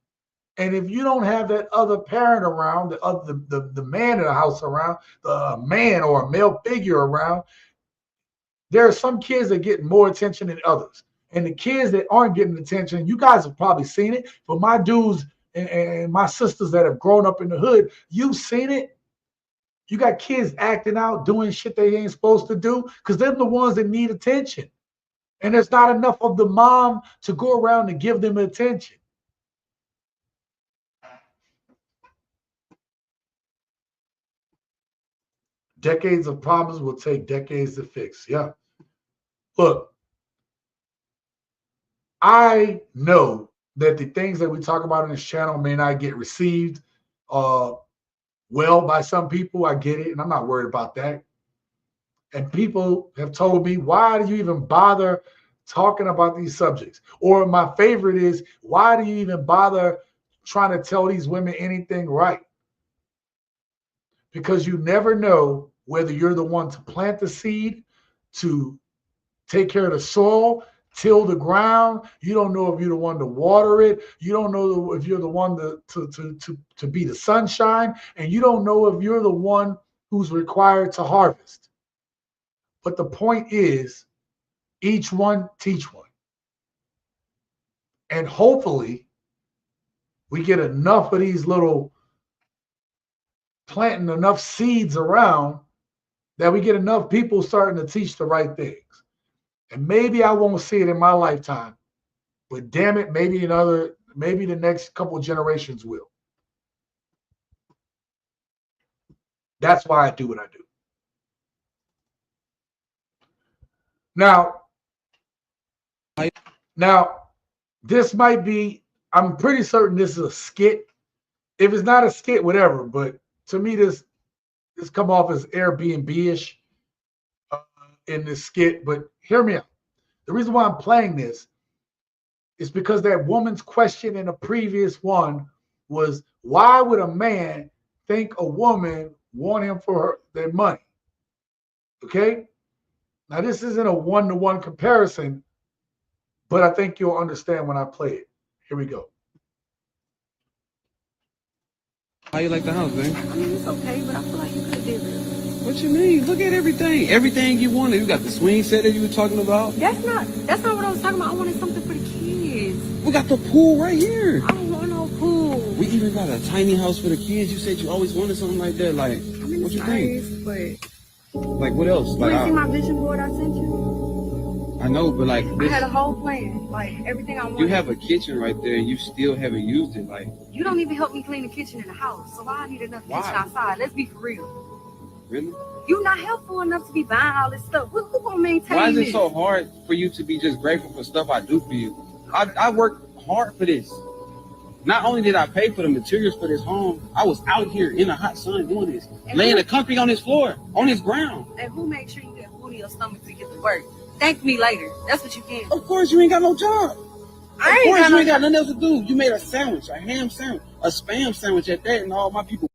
And if you don't have that other parent around, the man in the house around, the man or a male figure around, there are some kids that get more attention than others. And the kids that aren't getting attention, you guys have probably seen it, but my dudes and my sisters that have grown up in the hood, you've seen it. You got kids acting out, doing shit they ain't supposed to do, because they're the ones that need attention. And there's not enough of the mom to go around and give them attention. Decades of problems will take decades to fix. Yeah. Look, I know that the things that we talk about on this channel may not get received well by some people. I get it, and I'm not worried about that. And people have told me, why do you even bother talking about these subjects? Or my favorite is, why do you even bother trying to tell these women anything right? Because you never know whether you're the one to plant the seed, to take care of the soil, till the ground. You don't know if you're the one to water it. You don't know if you're the one to be the sunshine. And you don't know if you're the one who's required to harvest. But the point is, each one teach one. And hopefully we get enough of these little planting enough seeds around that we get enough people starting to teach the right things. And maybe I won't see it in my lifetime, but damn it, maybe the next couple of generations will. That's why I do what I do. Now, this might be, I'm pretty certain this is a skit. If it's not a skit, whatever, but to me, this come off as Airbnb-ish in this skit, but hear me out. The reason why I'm playing this is because that woman's question in the previous one was, why would a man think a woman want him for their money? Okay? Now, this isn't a one-to-one comparison, but I think you'll understand when I play it. Here we go. How you like the house, man? I mean, it's okay, but I feel like you could have did this. What you mean? Look at everything. Everything you wanted. You got the swing set that you were talking about. That's not what I was talking about. I wanted something for the kids. We got the pool right here. I don't want no pool. We even got a tiny house for the kids. You said you always wanted something like that. Like, I mean, what it's you nice, think? but Like, what else? you Like, ain't see my vision board I sent you? I know, but like, I had a whole plan, like everything I wanted. you have a kitchen right there, and you still haven't used it. Like, You don't even help me clean the kitchen in the house, so why I need another Why? kitchen outside? Let's be for real. really? You not helpful enough to be buying all this stuff. Who gonna maintain Why is this? it so hard for you to be just grateful for stuff I do for you? I worked hard for this. Not only did I pay for the materials for this home, I was out here in the hot sun doing this, And laying who- the concrete on this floor, on this ground. And who made sure you get food in your stomach to get to work? Thank me later. That's what you can. Of course, you ain't got no job. I Of course, you ain't got no. nothing else to do. You made a sandwich, a ham sandwich, a spam sandwich at that, and all my people.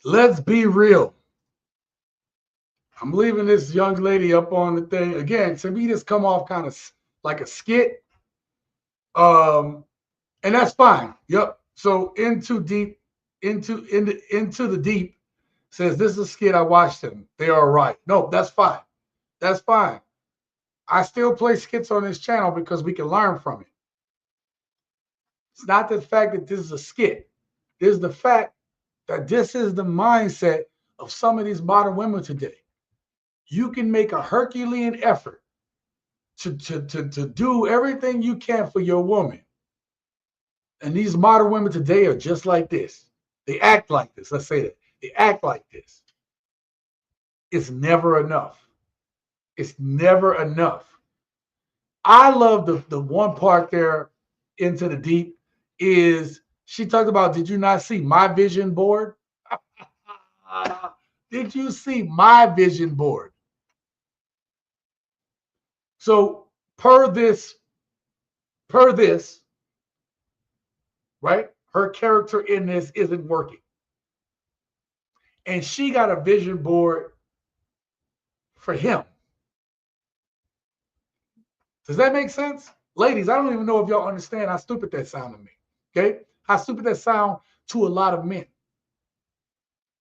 let's be real. I'm leaving this young lady up on the thing. Again, to me, this come off kind of like a skit. And that's fine. Yep. So into the deep says this is a skit. I watched them. They are right. No, that's fine. That's fine. I still play skits on this channel because we can learn from it. It's not the fact that this is a skit. It's the fact that this is the mindset of some of these modern women today. You can make a Herculean effort to do everything you can for your woman. And these modern women today are just like this. They act like this. Let's say that. They act like this. It's never enough. It's never enough. I love the one part there into the deep is she talked about, did you not see my vision board? Did you see my vision board? So per this, right? Her character in this isn't working. And she got a vision board for him. Does that make sense? Ladies, I don't even know if y'all understand how stupid that sounded to me. Okay? How stupid that sound to a lot of men.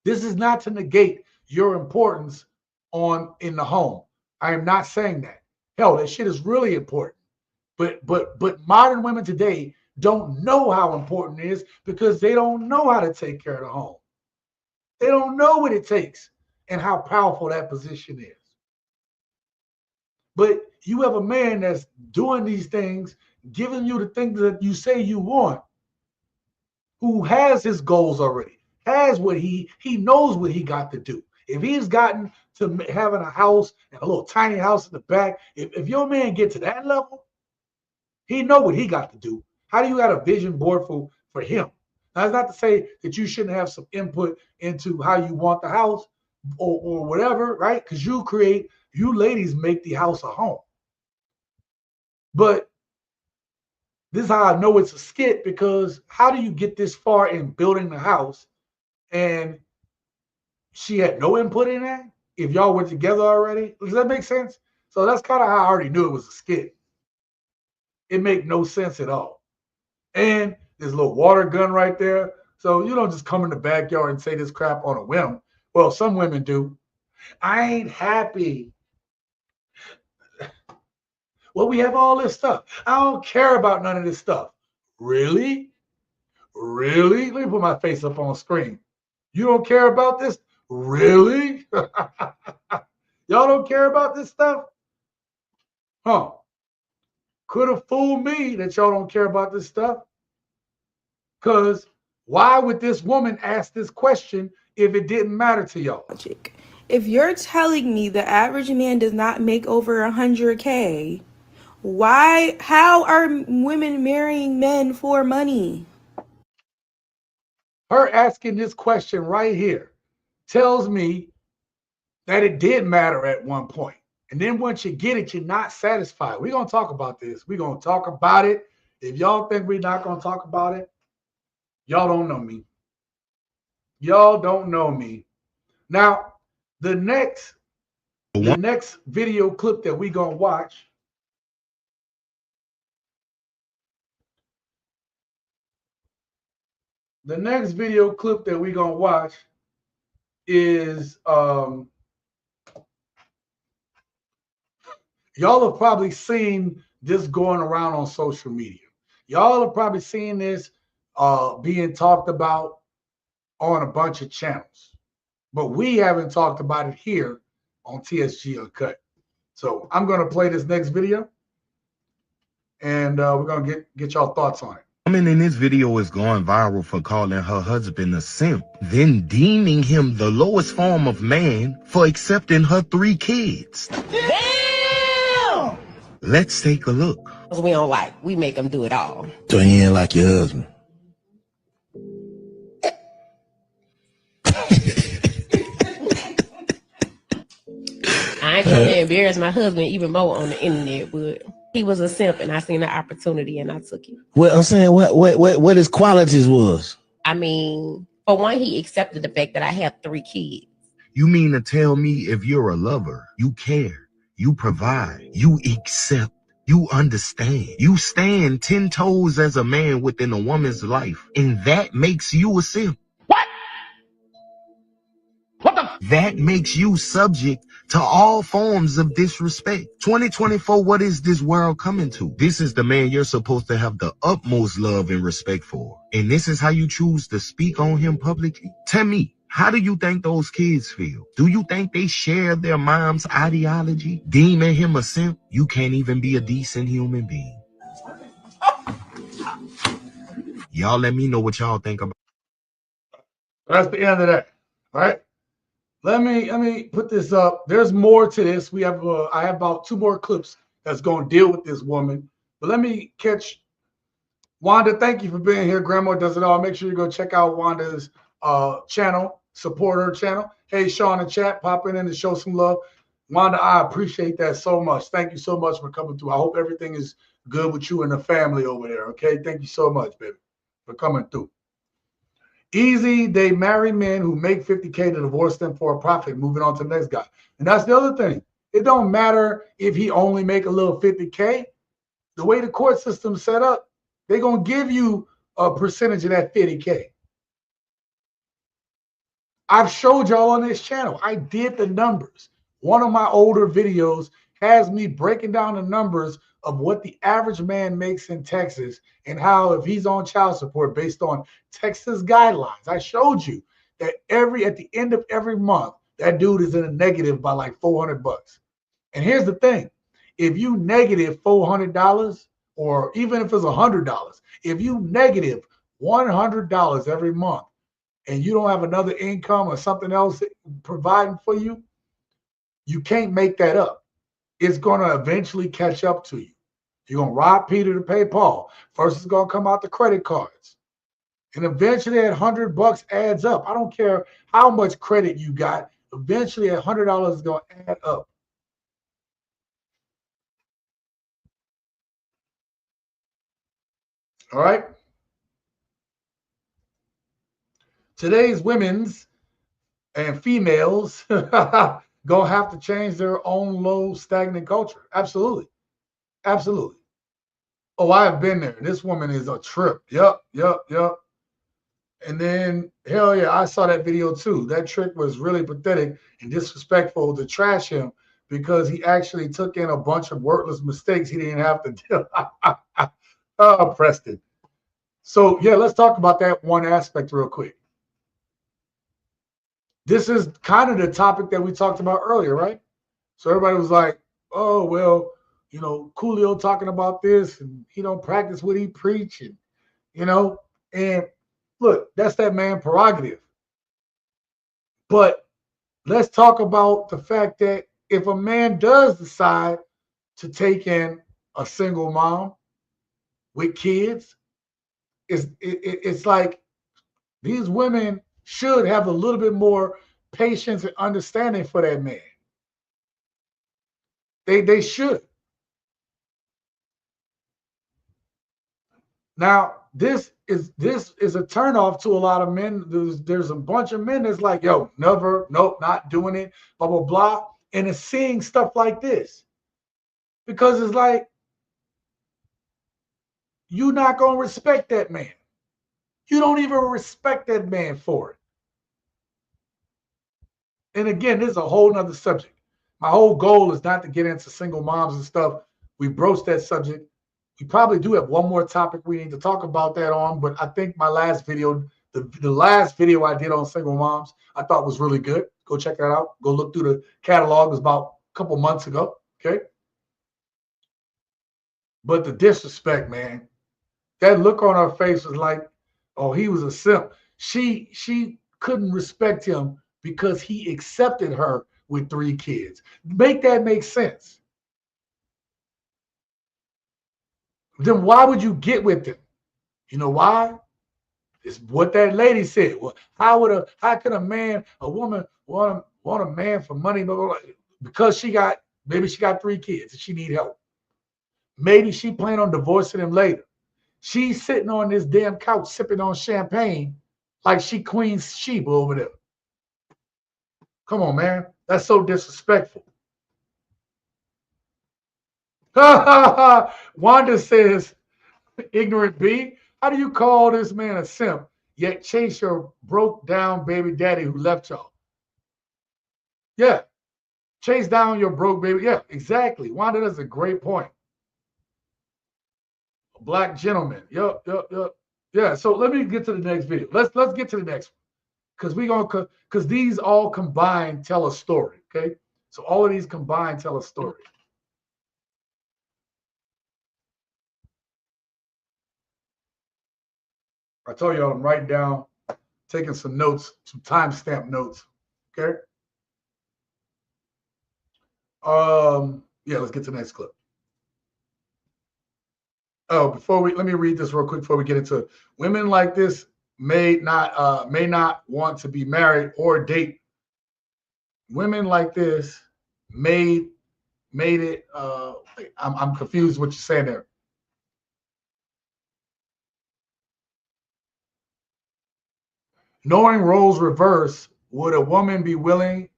This is not to negate your importance in the home. I am not saying that. Hell, that shit is really important. But modern women today don't know how important it is because they don't know how to take care of the home. They don't know what it takes and how powerful that position is. But you have a man that's doing these things, giving you the things that you say you want, who has his goals already, has what he knows what he got to do. If he's gotten to having a house and a little tiny house in the back, if your man gets to that level, he know what he got to do. How do you got a vision board for him? Now, it's not to say that you shouldn't have some input into how you want the house or whatever, right? Because you ladies make the house a home. But this is how I know it's a skit, because how do you get this far in building the house and she had no input in that if y'all were together already? Does that make sense? So that's kind of how I already knew it was a skit. It made no sense at all. And there's a little water gun right there. So you don't just come in the backyard and say this crap on a whim. Well, some women do. I ain't happy. Well, we have all this stuff. I don't care about none of this stuff. Really? Really? Let me put my face up on screen. You don't care about this? Really? Y'all don't care about this stuff? Huh. Could have fooled me that y'all don't care about this stuff. Because why would this woman ask this question if it didn't matter to y'all? If you're telling me the average man does not make over 100K, how are women marrying men for money? Her asking this question right here tells me that it did matter at one point. And then once you get it, you're not satisfied. We're going to talk about this. We're going to talk about it. If y'all think we're not going to talk about it, y'all don't know me. Y'all don't know me. Now, the next video clip that we're going to watch is y'all have probably seen this going around on social media. Y'all have probably seen this being talked about on a bunch of channels, but we haven't talked about it here on TSG Uncut. So I'm going to play this next video, and we're going to get y'all thoughts on it. Woman in this video is going viral for calling her husband a simp, then deeming him the lowest form of man for accepting her 3 kids. Damn! Let's take a look. We don't like, we make them do it all. So he ain't like your husband. I ain't gonna embarrass my husband even more on the internet, but he was a simp and I seen the opportunity and I took it. Well, I'm saying what his qualities was. I mean, For one, he accepted the fact that I have 3 kids. You mean to tell me if you're a lover, you care, you provide, you accept, you understand, you stand 10 toes as a man within a woman's life, and that makes you a simp? That makes you subject to all forms of disrespect. 2024, what is this world coming to? This is the man you're supposed to have the utmost love and respect for. And this is how you choose to speak on him publicly? Tell me, how do you think those kids feel? Do you think they share their mom's ideology? Deeming him a simp? You can't even be a decent human being. Y'all let me know what y'all think about. That's the end of that. All right. Let me put this up. There's more to this. We have I have about 2 more clips that's going to deal with this woman. But let me catch Wanda. Thank you for being here. Grandma Does It All. Make sure you go check out Wanda's channel, support her channel. Hey, Sean in chat, pop in and show some love. Wanda, I appreciate that so much. Thank you so much for coming through. I hope everything is good with you and the family over there. Okay, thank you so much, baby, for coming through. Easy, they marry men who make 50K to divorce them for a profit, moving on to the next guy. And that's the other thing. It don't matter if he only make a little 50K. The way the court system's set up, they're going to give you a percentage of that 50K. I've showed y'all on this channel. I did the numbers. One of my older videos has me breaking down the numbers of what the average man makes in Texas and how if he's on child support based on Texas guidelines. I showed you that at the end of every month, that dude is in a negative by like $400. And here's the thing. If you negative $400 or even if it's $100, if you negative $100 every month and you don't have another income or something else providing for you, you can't make that up. It's going to eventually catch up to you. You're going to rob Peter to pay Paul. First, it's going to come out the credit cards. And eventually, that $100 adds up. I don't care how much credit you got. Eventually, that $100 is going to add up. All right? Today's women's and females going to have to change their own low, stagnant culture. Absolutely. Absolutely. Oh, I have been there. This woman is a trip. Yup. And then, hell yeah, I saw that video too. That trick was really pathetic and disrespectful to trash him because he actually took in a bunch of worthless mistakes he didn't have to do. Oh, Preston. So, yeah, let's talk about that one aspect real quick. This is kind of the topic that we talked about earlier, right? So everybody was like, oh, well, you know, Coolio talking about this and he don't practice what he preach and, you know, and look, that's that man prerogative. But let's talk about the fact that if a man does decide to take in a single mom with kids, it's like these women should have a little bit more patience and understanding for that man. They should. Now, this is a turnoff to a lot of men. There's a bunch of men that's like, yo, never, nope, not doing it, blah, blah, blah. And it's seeing stuff like this. Because it's like, you're not going to respect that man. You don't even respect that man for it. And again, this is a whole nother subject. My whole goal is not to get into single moms and stuff. We broached that subject. We probably do have one more topic we need to talk about that on, but I think my last video, the last video I did on single moms, I thought was really good. Go check that out. Go look through the catalog. It was about a couple months ago, okay? But the disrespect, man, that look on her face was like, oh, he was a simp. She couldn't respect him because he accepted her with 3 kids. Make that make sense. Then why would you get with him? You know why? It's what that lady said. Well, how can a woman want a man for money? Blah, blah, blah, because maybe she got 3 kids and she need help. Maybe she plan on divorcing him later. She's sitting on this damn couch sipping on champagne like she Queen Sheba over there. Come on, man. That's so disrespectful. Wanda says, ignorant B, how do you call this man a simp, yet chase your broke down baby daddy who left y'all? Yeah. Chase down your broke baby. Yeah, exactly. Wanda, that's a great point. A black gentleman. Yup. Yeah. So let me get to the next video. Let's get to the next one. Because these all combined tell a story. Okay. So all of these combined tell a story. I told y'all I'm writing down, taking some notes, some timestamp notes. Okay. Yeah, let's get to the next clip. Oh, let me read this real quick before we get into it. Women like this may not want to be married or date. Women like this made it. I'm confused what you're saying there. Knowing roles reverse, would a woman be willing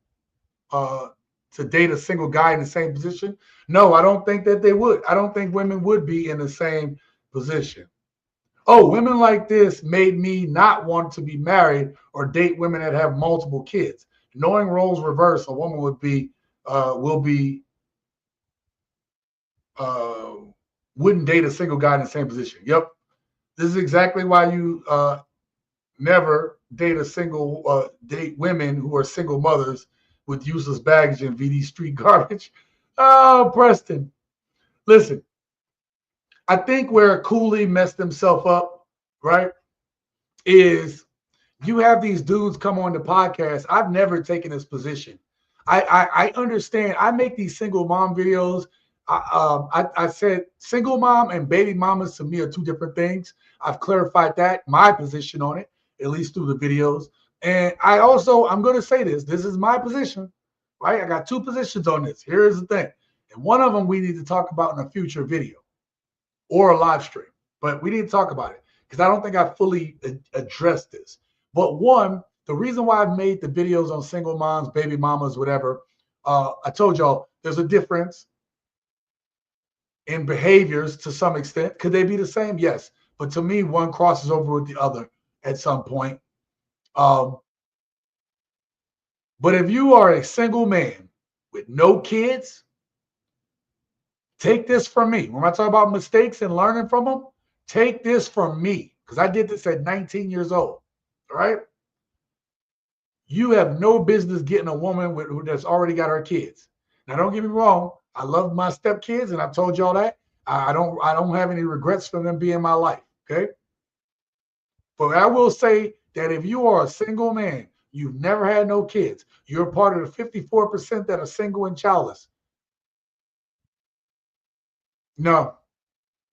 to date a single guy in the same position? No, I don't think that they would. I don't think women would be in the same position. Oh, women like this made me not want to be married or date women that have multiple kids. Knowing roles reverse, a woman wouldn't date a single guy in the same position. Yep. This is exactly why you never date women who are single mothers with useless baggage and VD street garbage. Oh, Preston. Listen, I think where Cooley messed himself up, right, is you have these dudes come on the podcast. I've never taken this position. I understand. I make these single mom videos. I said single mom and baby mamas to me are two different things. I've clarified that, my position on it, at least through the videos. And I'm going to say this. This is my position, right? I got two positions on this. Here's the thing. And one of them we need to talk about in a future video or a live stream. But we need to talk about it because I don't think I fully addressed this. But one, the reason why I've made the videos on single moms, baby mamas, whatever, I told y'all there's a difference in behaviors to some extent. Could they be the same? Yes. But to me, one crosses over with the other at some point. But if you are a single man with no kids, take this from me. When I talk about mistakes and learning from them, take this from me because I did this at 19 years old. All right? You have no business getting a woman that's already got her kids. Now, don't get me wrong. I love my stepkids, and I've told y'all that. I don't have any regrets for them being in my life. Okay? But I will say that if you are a single man, you've never had no kids, you're part of the 54% that are single and childless. No,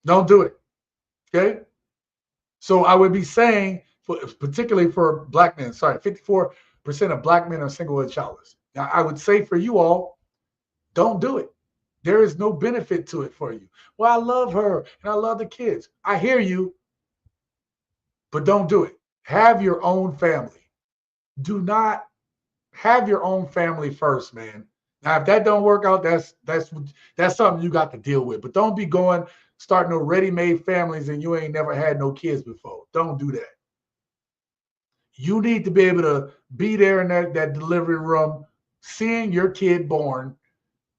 don't do it. Okay? So I would be saying, particularly for black men, 54% of black men are single and childless. Now, I would say for you all, don't do it. There is no benefit to it for you. Well, I love her and I love the kids. I hear you, but don't do it. Have your own family. Do not have your own family first, man. Now, if that don't work out, that's something you got to deal with. But don't be starting no ready-made families and you ain't never had no kids before. Don't do that. You need to be able to be there in that delivery room, seeing your kid born,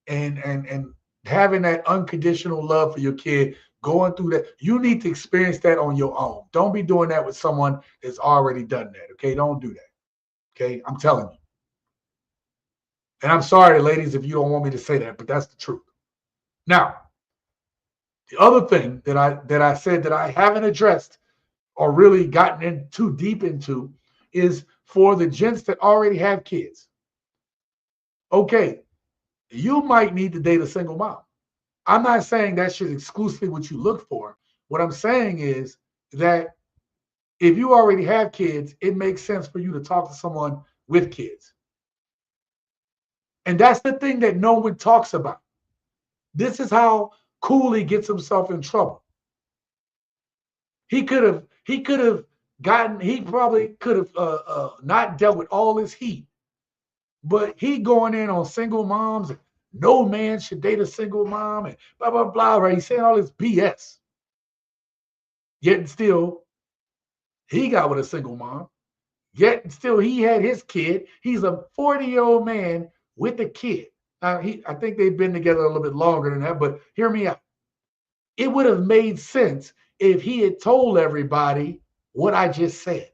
and having that unconditional love for your kid, going through that. You need to experience that on your own. Don't be doing that with someone that's already done that. Okay, don't do that. Okay, I'm telling you. And I'm sorry, ladies, if you don't want me to say that, but that's the truth. Now, the other thing that I said that I haven't addressed or really gotten in too deep into is for the gents that already have kids. Okay, you might need to date a single mom. I'm not saying that should exclusively what you look for. What I'm saying is that if you already have kids, it makes sense for you to talk to someone with kids. And that's the thing that no one talks about. This is how Cooley gets himself in trouble. He could have he probably could have not dealt with all this heat, but he going in on single moms. And no man should date a single mom and blah, blah, blah, right? He's saying all this BS. Yet and still, he got with a single mom. Yet and still, he had his kid. He's a 40-year-old man with a kid. Now, I think they've been together a little bit longer than that, but hear me out. It would have made sense if he had told everybody what I just said.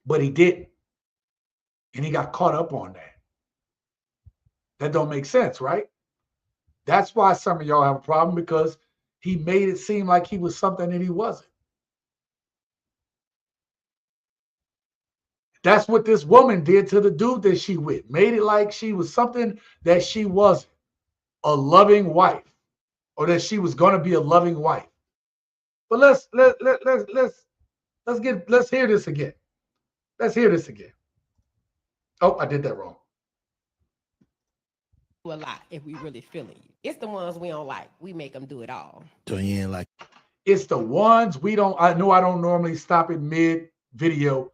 But he didn't. And he got caught up on that. That don't make sense, right? That's why some of y'all have a problem, because he made it seem like he was something that he wasn't. That's what this woman did to the dude that she with. Made it like she was something that she wasn't. A loving wife. Or that she was going to be a loving wife. But let's hear this again. Let's hear this again. Oh, I did that wrong. A lot if we really feeling you. It's the ones we don't like. We make them do it all. So you ain't like. It's the ones we don't. I know I don't normally stop it mid video,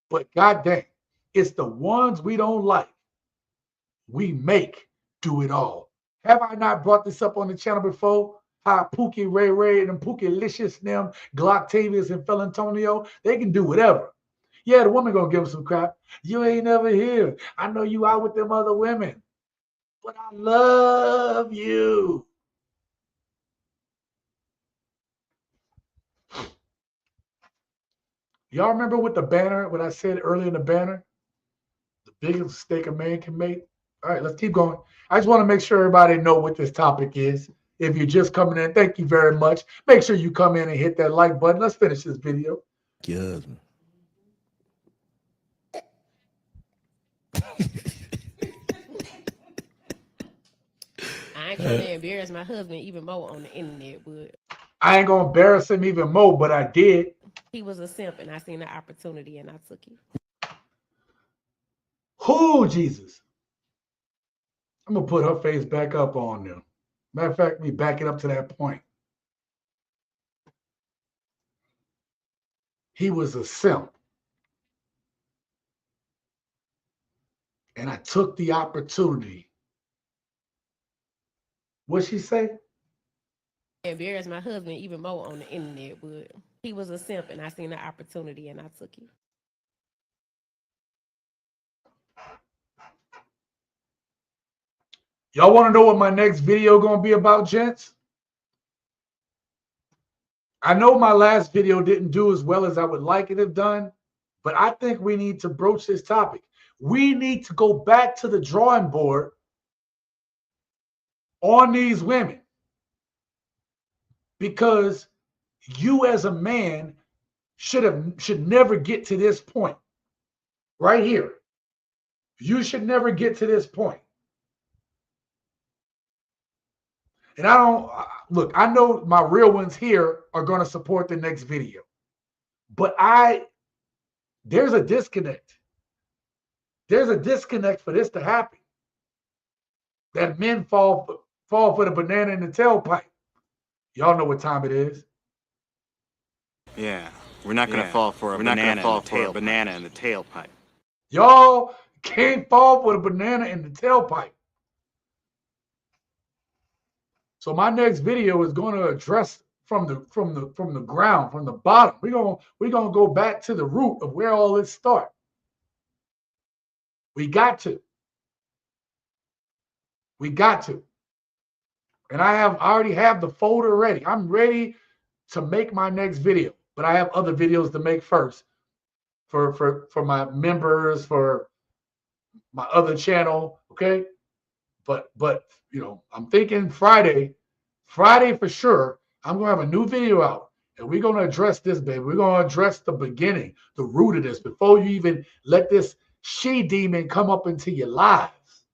but goddamn, it's the ones we don't like. We make do it all. Have I not brought this up on the channel before? How Pookie Ray Ray and Pookie Licious and them, Glocktavius and Phil Antonio, they can do whatever. Yeah, the woman gonna give them some crap. You ain't never here. I know you out with them other women, but I love you. Y'all remember with the banner, what I said earlier in the banner? The biggest mistake a man can make? All right, let's keep going. I just want to make sure everybody know what this topic is. If you're just coming in, thank you very much. Make sure you come in and hit that like button. Let's finish this video. Your husband. I ain't trying to embarrass my husband even more on the internet, but I ain't gonna embarrass him even more, but I did. he was a simp and I seen the opportunity and I took it. Who, Jesus? I'm gonna put her face back up on them. Matter of fact, we back it up to that point. He was a simp. And I took the opportunity. What'd she say? Embarrass my husband even more on the internet, but he was a simp and I seen the opportunity and I took it. Y'all want to know what my next video gonna be about, gents? I know my last video didn't do as well as I would like it to have done, but I think we need to broach this topic. We need to go back to the drawing board on these women, because you as a man should never get to this point right here. You should never get to this point. And I don't look, I know my real ones here are going to support the next video, but there's a disconnect. There's a disconnect for this to happen. That men fall for the banana in the tailpipe. Y'all know what time it is. Yeah, we're not going to fall for a banana in the tailpipe. Y'all can't fall for the banana in the tailpipe. So my next video is going to address from the ground, from the bottom. We're gonna go back to the root of where all this started. We got to. And I already have the folder ready. I'm ready to make my next video, but I have other videos to make first for my members, for my other channel. Okay. But you know, I'm thinking Friday for sure, I'm gonna have a new video out and we're gonna address this, baby. We're gonna address the beginning, the root of this, before you even let this she demon come up into your lives.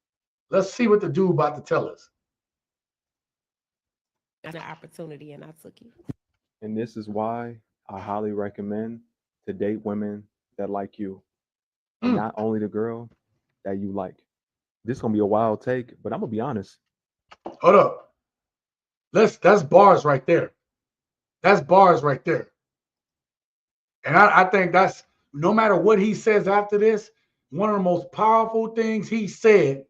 Let's see what the dude about to tell us. An opportunity and I took it. And this is why I highly recommend to date women that like you, and not only the girl that you like. This is gonna be a wild take, but I'm gonna be honest. Hold up. That's bars right there. That's bars right there. And I think that's, no matter what he says after this, one of the most powerful things he said,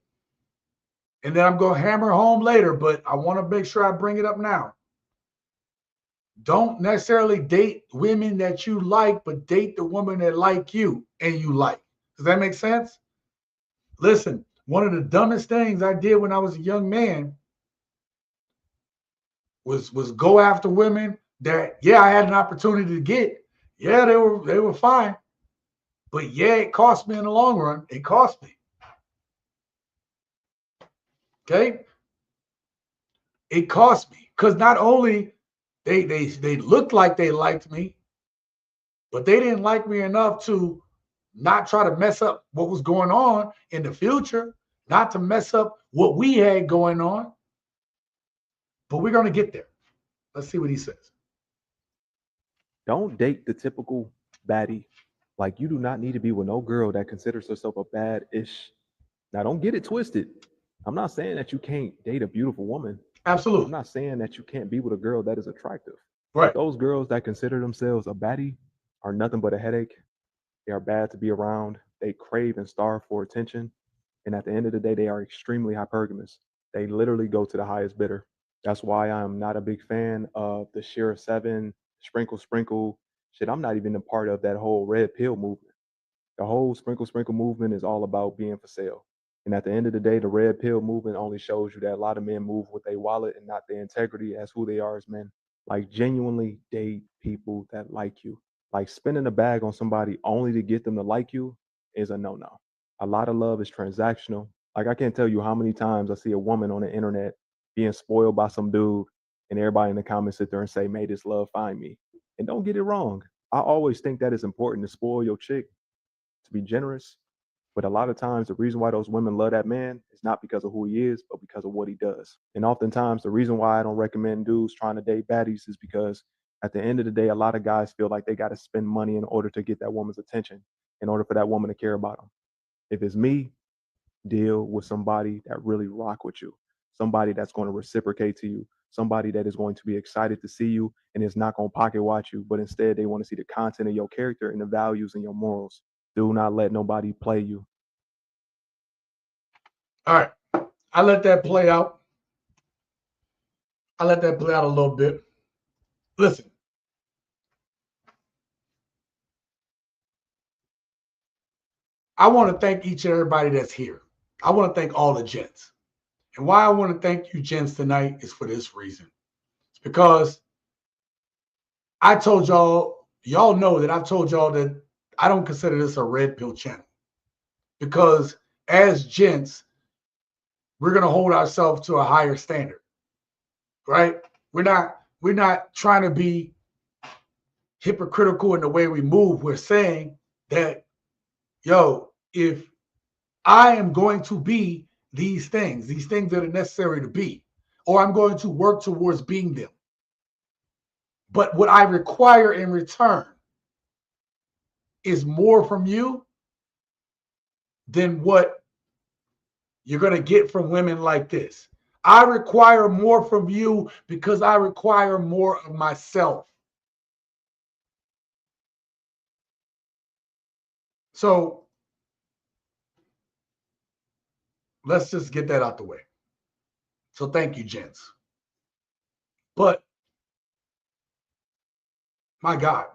and then I'm going to hammer home later, but I want to make sure I bring it up now. Don't necessarily date women that you like, but date the woman that like you and you like. Does that make sense? Listen, one of the dumbest things I did when I was a young man was go after women that, yeah, I had an opportunity to get. Yeah, they were fine. But yeah, it cost me in the long run. It cost me. Okay? It cost me. Because not only they looked like they liked me, but they didn't like me enough to not try to mess up what was going on in the future, not to mess up what we had going on. But we're going to get there. Let's see what he says. Don't date the typical baddie. Like, you do not need to be with no girl that considers herself a bad-ish. Now, don't get it twisted. I'm not saying that you can't date a beautiful woman. Absolutely. I'm not saying that you can't be with a girl that is attractive. Right. Those girls that consider themselves a baddie are nothing but a headache. They are bad to be around. They crave and starve for attention. And at the end of the day, they are extremely hypergamous. They literally go to the highest bidder. That's why I'm not a big fan of the Share 7, sprinkle, sprinkle shit. I'm not even a part of that whole red pill movement. The whole sprinkle, sprinkle movement is all about being for sale. And at the end of the day, the red pill movement only shows you that a lot of men move with their wallet and not their integrity as who they are as men. Like, genuinely date people that like you. Like, spending a bag on somebody only to get them to like you is a no-no. A lot of love is transactional. Like, I can't tell you how many times I see a woman on the internet being spoiled by some dude, and everybody in the comments sit there and say, "May this love find me." And don't get it wrong. I always think that it's important to spoil your chick, to be generous. But a lot of times, the reason why those women love that man is not because of who he is, but because of what he does. And oftentimes, the reason why I don't recommend dudes trying to date baddies is because at the end of the day, a lot of guys feel like they got to spend money in order to get that woman's attention, in order for that woman to care about them. If it's me, deal with somebody that really rock with you, somebody that's going to reciprocate to you, somebody that is going to be excited to see you and is not going to pocket watch you, but instead they want to see the content of your character and the values and your morals. Do not let nobody play you. All right. I let that play out. I let that play out a little bit. Listen. I want to thank each and everybody that's here. I want to thank all the gents. And why I want to thank you gents tonight is for this reason. It's because I told y'all know that I've told y'all that I don't consider this a red pill channel. Because as gents, we're going to hold ourselves to a higher standard. Right? We're not trying to be hypocritical in the way we move. We're saying that, yo, if I am going to be these things that are necessary to be, or I'm going to work towards being them. But what I require in return is more from you than what you're going to get from women like this. I require more from you because I require more of myself. So let's just get that out the way. So thank you, gents. But my God,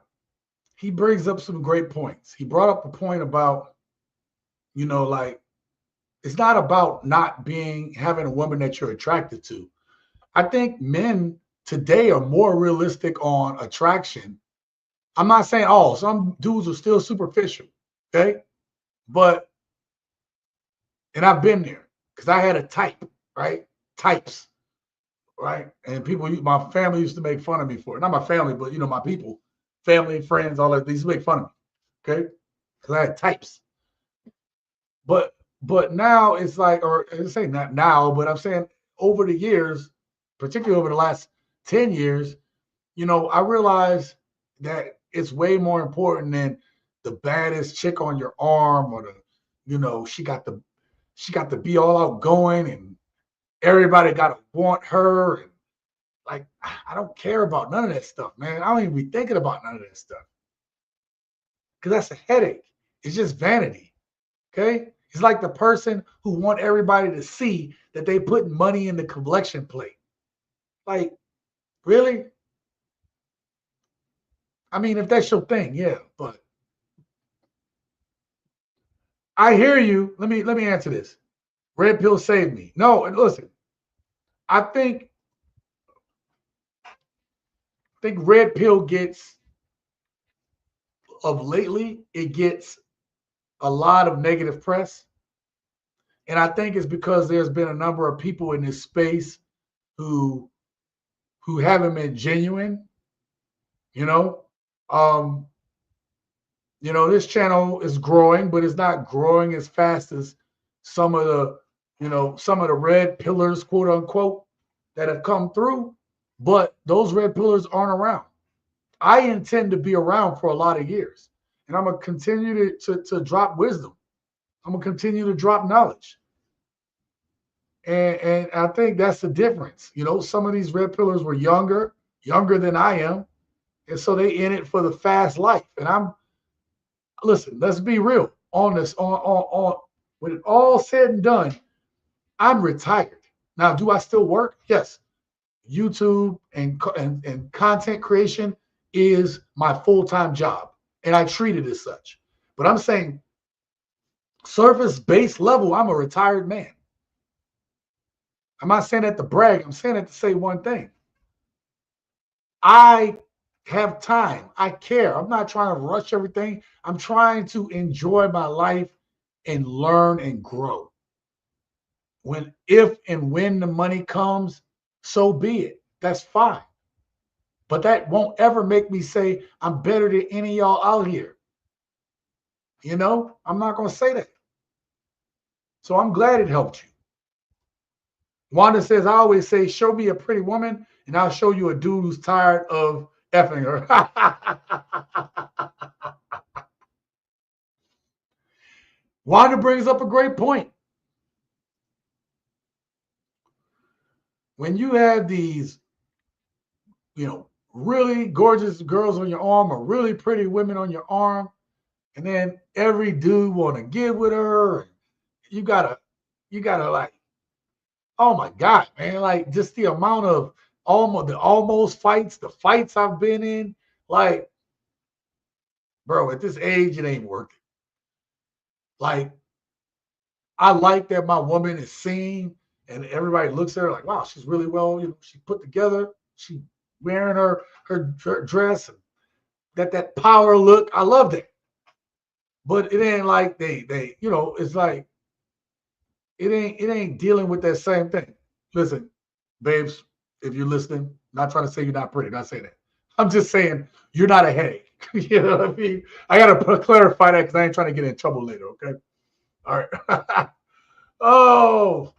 he brings up some great points. He brought up a point about, like, it's not about not having a woman that you're attracted to. I think men today are more realistic on attraction. I'm not saying all. Some dudes are still superficial, okay? And I've been there because I had a type, right? Types, right? And my family used to make fun of me for it. Not my family, but, my people, family, friends, all that. They used to make fun of me, okay? Because I had types. But now it's like, or I say not now, but I'm saying over the years, particularly over the last 10 years, I realized that it's way more important than the baddest chick on your arm or she got to be all outgoing and everybody got to want her. And like, I don't care about none of that stuff, man. I don't even be thinking about none of that stuff. because that's a headache. It's just vanity. Okay? It's like the person who want everybody to see that they put money in the collection plate. Like, really? I mean, if that's your thing, yeah, but I hear you. Let me answer this. Red pill saved me. No, and listen, I think red pill gets of lately, it gets a lot of negative press. And I think it's because there's been a number of people in this space who haven't been genuine, you know. Um, this channel is growing, but it's not growing as fast as some of the red pillars, quote unquote, that have come through. But those red pillars aren't around. I intend to be around for a lot of years, and I'm gonna continue to drop wisdom. I'm gonna continue to drop knowledge, and I think that's the difference. Some of these red pillars were younger than I am, and so they in it for the fast life. And listen, let's be real on this. On when it all said and done, I'm retired. Now, do I still work? Yes. YouTube and content creation is my full-time job, and I treat it as such. But I'm saying surface-based level, I'm a retired man. I'm not saying that to brag. I'm saying that to say one thing. I have time. I care. I'm not trying to rush everything. I'm trying to enjoy my life and learn and grow. If and when the money comes, so be it. That's fine. But that won't ever make me say I'm better than any of y'all out here. I'm not going to say that. So I'm glad it helped you. Wanda says, I always say, show me a pretty woman and I'll show you a dude who's tired of effing her. Wanda brings up a great point. When you have these, really gorgeous girls on your arm or really pretty women on your arm, and then every dude want to get with her, you gotta like, oh my God, man, like just the amount of almost fights, the fights I've been in, like, bro, at this age, it ain't worth it. Like, I like that my woman is seen and everybody looks at her like, wow, she's really well, she put together, she wearing her dress and that power look. I love that. But it ain't like they it's like it ain't dealing with that same thing. Listen, babes, if you're listening, not trying to say you're not pretty, not saying that. I'm just saying you're not a headache. You know what I mean? I gotta clarify that because I ain't trying to get in trouble later, okay? All right. Oh,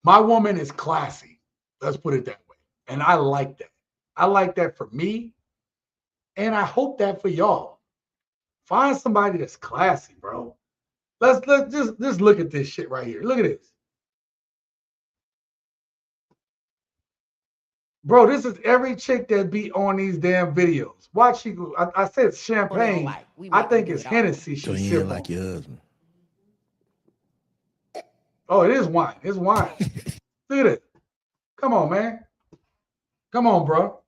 my woman is classy. Let's put it that way. And I like that. I like that for me. And I hope that for y'all. Find somebody that's classy, bro. Let's just look at this shit right here. Look at this. Bro, this is every chick that be on these damn videos. Watch she go. I said champagne. I think it's Hennessy she's sipping. Like your husband. Oh, it is wine. It's wine. Look at it. Come on, man. Come on, bro.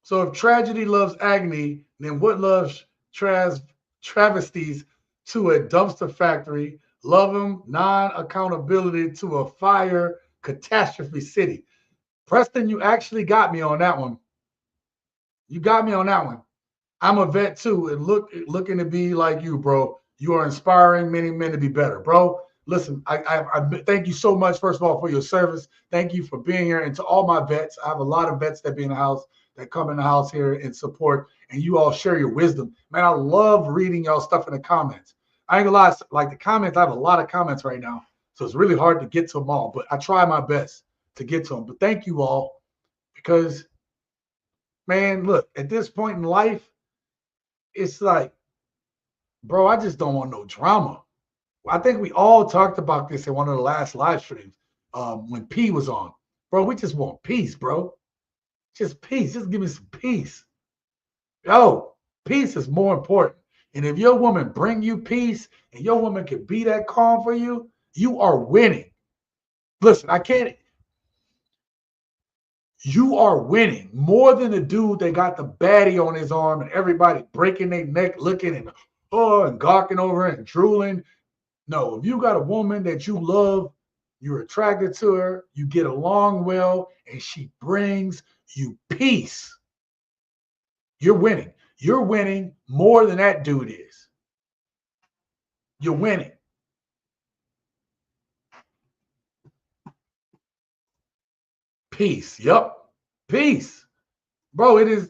So if tragedy loves agony, then what loves travesties to a dumpster factory? Love them, non-accountability to a fire catastrophe city. Preston, you actually got me on that one. You got me on that one. I'm a vet too, and looking to be like you, bro. You are inspiring many men to be better, bro. Listen, I thank you so much, first of all, for your service. Thank you for being here. And to all my vets, I have a lot of vets that be in the house, that come in the house here and support, and you all share your wisdom. Man, I love reading y'all stuff in the comments. I ain't gonna lie, like the comments, I have a lot of comments right now, so it's really hard to get to them all, but I try my best to get to them. But thank you all, because, man, look, at this point in life, it's like, bro, I just don't want no drama. I think we all talked about this in one of the last live streams when P was on. Bro, we just want peace, bro. Just peace. Just give me some peace. Yo, peace is more important. And if your woman bring you peace and your woman can be that calm for you, you are winning. Listen, I can't. You are winning more than the dude that got the baddie on his arm and everybody breaking their neck, looking and gawking over it and drooling. No, if you got a woman that you love, you're attracted to her, you get along well, and she brings you peace, you're winning. You're winning more than that dude is. You're winning. Peace. Yep. Peace. Bro,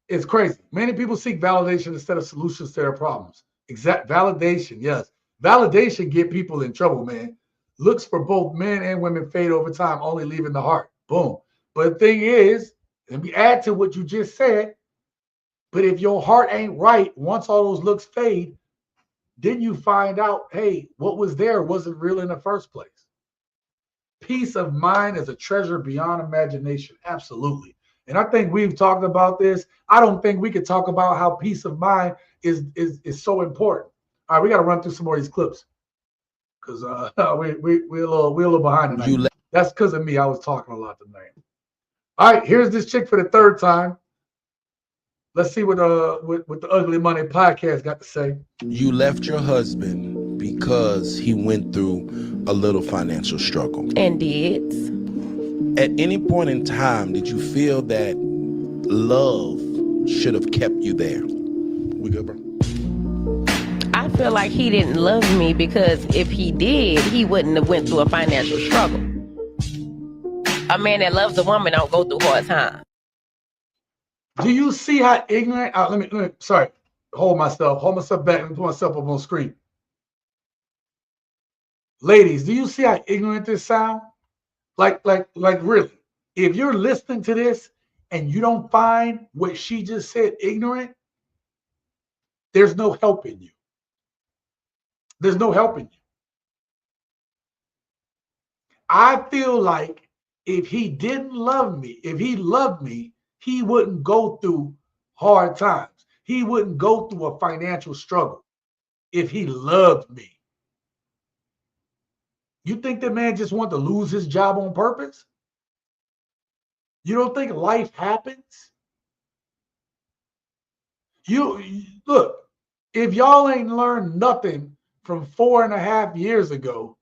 it's crazy. Many people seek validation instead of solutions to their problems. Exact validation, yes. Validation get people in trouble, man. Looks for both men and women fade over time, only leaving the heart. Boom. But the thing is, let me add to what you just said, but if your heart ain't right, once all those looks fade, then you find out, hey, what was there wasn't real in the first place. Peace of mind is a treasure beyond imagination. Absolutely. And I think we've talked about this. I don't think we could talk about how peace of mind is so important. All right, we got to run through some more of these clips because we're a little behind tonight. That's because of me. I was talking a lot tonight. All right, here's this chick for the third time. Let's see what the Ugly Money podcast got to say. You left your husband because he went through a little financial struggle. And did. At any point in time, did you feel that love should have kept you there? We good, bro? I feel like he didn't love me because if he did, he wouldn't have went through a financial struggle. A man that loves a woman don't go through hard times. Do you see how ignorant? Let me sorry. Hold myself back and put myself up on screen. Ladies, do you see how ignorant this sound? Like really. If you're listening to this and you don't find what she just said ignorant, there's no helping you. There's no helping you. I feel like if he didn't love me, if he loved me, he wouldn't go through hard times. He wouldn't go through a financial struggle if he loved me. You think that man just wanted to lose his job on purpose? You don't think life happens? You look, if y'all ain't learned nothing from 4.5 years ago,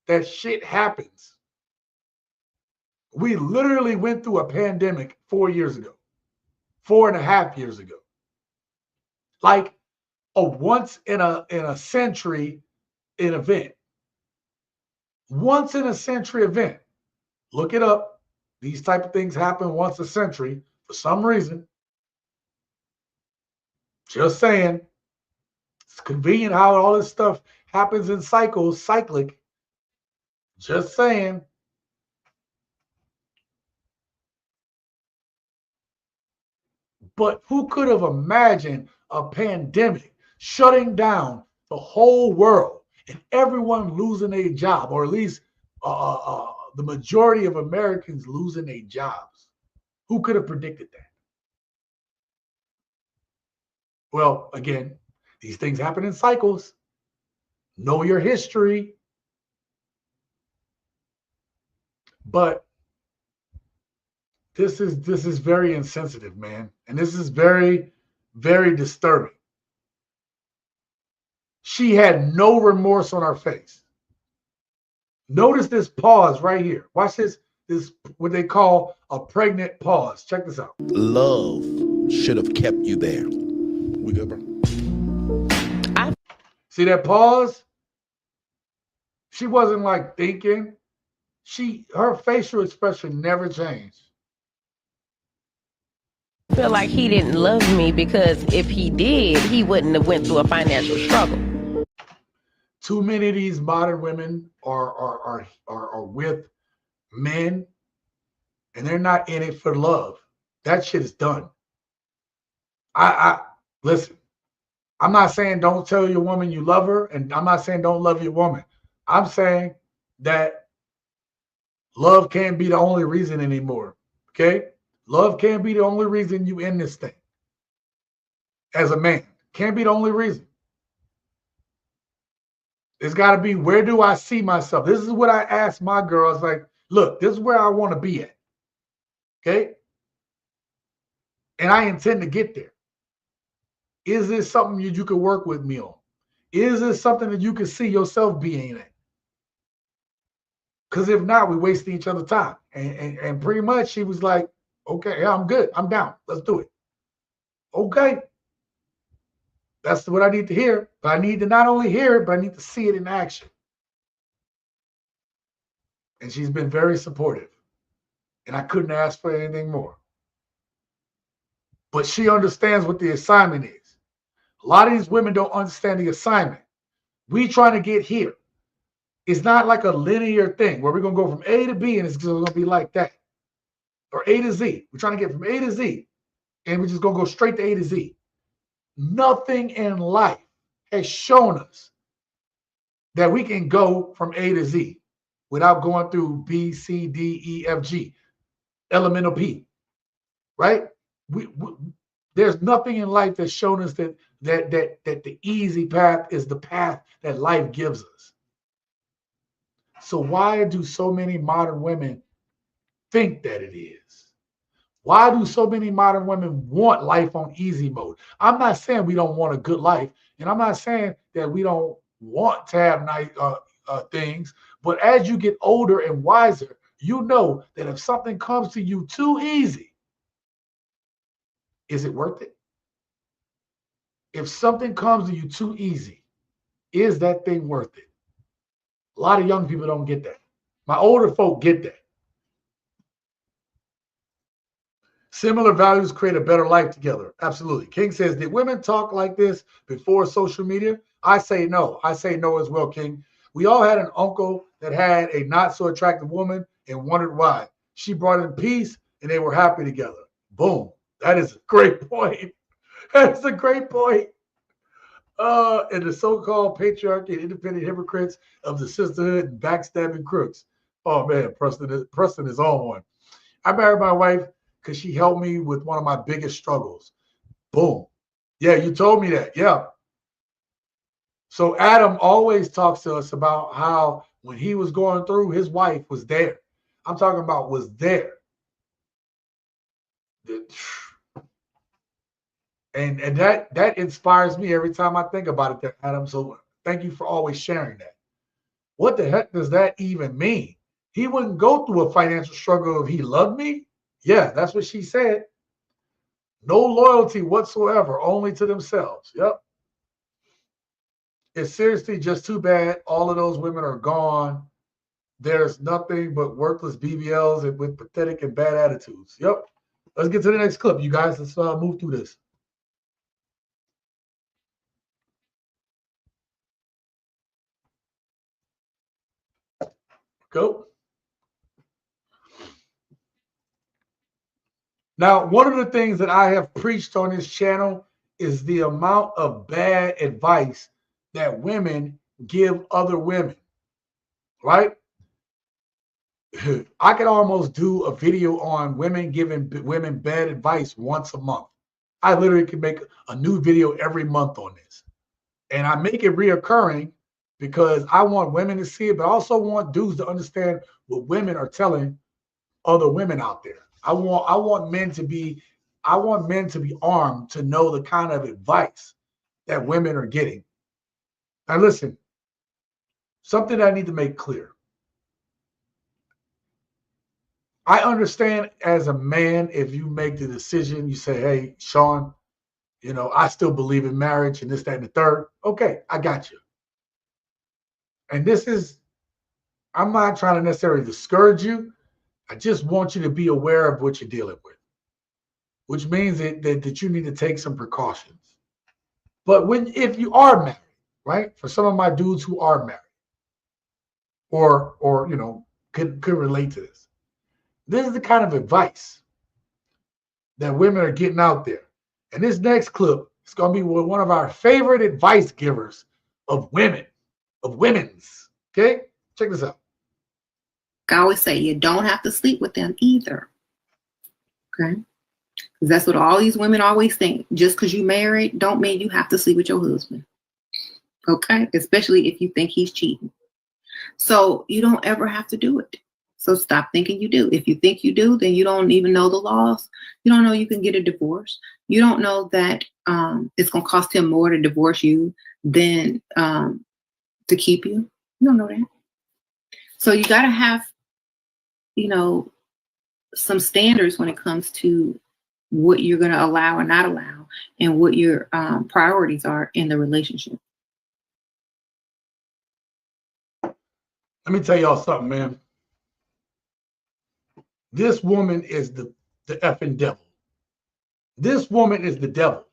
that shit happens. We literally went through a pandemic 4 years ago, 4.5 years ago. Like a once in a century event. Once in a century event. Look it up. These type of things happen once a century for some reason. Just saying. It's convenient how all this stuff happens in cycles, cyclic. Just saying. But who could have imagined a pandemic shutting down the whole world and everyone losing their job, or at least the majority of Americans losing their jobs? Who could have predicted that? Well, again, these things happen in cycles. Know your history. But this is very insensitive, man. And this is very, very disturbing. She had no remorse on her face. Notice this pause right here. Watch this what they call a pregnant pause. Check this out. Love should have kept you there. We good, bro? See that pause? She wasn't like thinking. Her facial expression never changed. I feel like he didn't love me because if he did, he wouldn't have went through a financial struggle. Too many of these modern women are with men, and they're not in it for love. That shit is done. I listen. I'm not saying don't tell your woman you love her, and I'm not saying don't love your woman. I'm saying that love can't be the only reason anymore. Okay? Love can't be the only reason you in this thing. As a man, can't be the only reason. It's got to be, where do I see myself? This is what I ask my girls. Like, look, this is where I want to be at. Okay? And I intend to get there. Is this something you could work with me on? Is this something that you could see yourself being in? Because if not, we're wasting each other's time. And pretty much she was like, okay, yeah, I'm good. I'm down. Let's do it. Okay. That's what I need to hear. But I need to not only hear it, but I need to see it in action. And she's been very supportive. And I couldn't ask for anything more. But she understands what the assignment is. A lot of these women don't understand the assignment. We trying to get here. It's not like a linear thing where we're going to go from A to B and it's going to be like that. Or A to Z. We're trying to get from A to Z and we're just going to go straight to A to Z. Nothing in life has shown us that we can go from A to Z without going through B, C, D, E, F, G, elemental P, right? There's nothing in life that's shown us that the easy path is the path that life gives us. So why do so many modern women think that it is? Why do so many modern women want life on easy mode? I'm not saying we don't want a good life, and I'm not saying that we don't want to have nice things, but as you get older and wiser, you know that if something comes to you too easy, is it worth it? If something comes to you too easy, is that thing worth it? A lot of young people don't get that. My older folk get that. Similar values create a better life together. Absolutely. King says, did women talk like this before social media? I say no. I say no as well, King. We all had an uncle that had a not so attractive woman and wondered why. She brought in peace and they were happy together. Boom. That is a great point. That's a great point. And the so-called patriarchy and independent hypocrites of the sisterhood and backstabbing crooks. Oh man, Preston is on one. I married my wife because she helped me with one of my biggest struggles. Boom. Yeah, you told me that. Yeah. So Adam always talks to us about how when he was going through, his wife was there. I'm talking about was there. And that inspires me every time I think about it there, Adam. So thank you for always sharing that. What the heck does that even mean? He wouldn't go through a financial struggle if he loved me? Yeah, that's what she said. No loyalty whatsoever, only to themselves. Yep. It's seriously just too bad all of those women are gone. There's nothing but worthless BBLs and with pathetic and bad attitudes. Yep. Let's get to the next clip, you guys. Let's move through this. Go. Now, one of the things that I have preached on this channel is the amount of bad advice that women give other women, right? I could almost do a video on women giving women bad advice once a month. I literally could make a new video every month on this. And I make it reoccurring because I want women to see it, but I also want dudes to understand what women are telling other women out there. I want men to be armed to know the kind of advice that women are getting. Now listen, something I need to make clear. I understand as a man, if you make the decision, you say, hey, Sean, you know, I still believe in marriage and this, that, and the third. Okay, I got you. And this is, I'm not trying to necessarily discourage you. I just want you to be aware of what you're dealing with, which means that you need to take some precautions. But if you are married, right? For some of my dudes who are married or you know, could relate to this. This is the kind of advice that women are getting out there. And this next clip is going to be one of our favorite advice givers of women, of women's. Okay? Check this out. I always say you don't have to sleep with them either. Okay. Because that's what all these women always think. Just because you married don't mean you have to sleep with your husband. Okay. Especially if you think he's cheating. So you don't ever have to do it. So stop thinking you do. If you think you do, then you don't even know the laws. You don't know you can get a divorce. You don't know that it's going to cost him more to divorce you than to keep you. You don't know that. So you got to have, you know, some standards when it comes to what you're going to allow or not allow and what your priorities are in the relationship. Let me tell y'all something, man. This woman is the effing devil. This woman is the devil.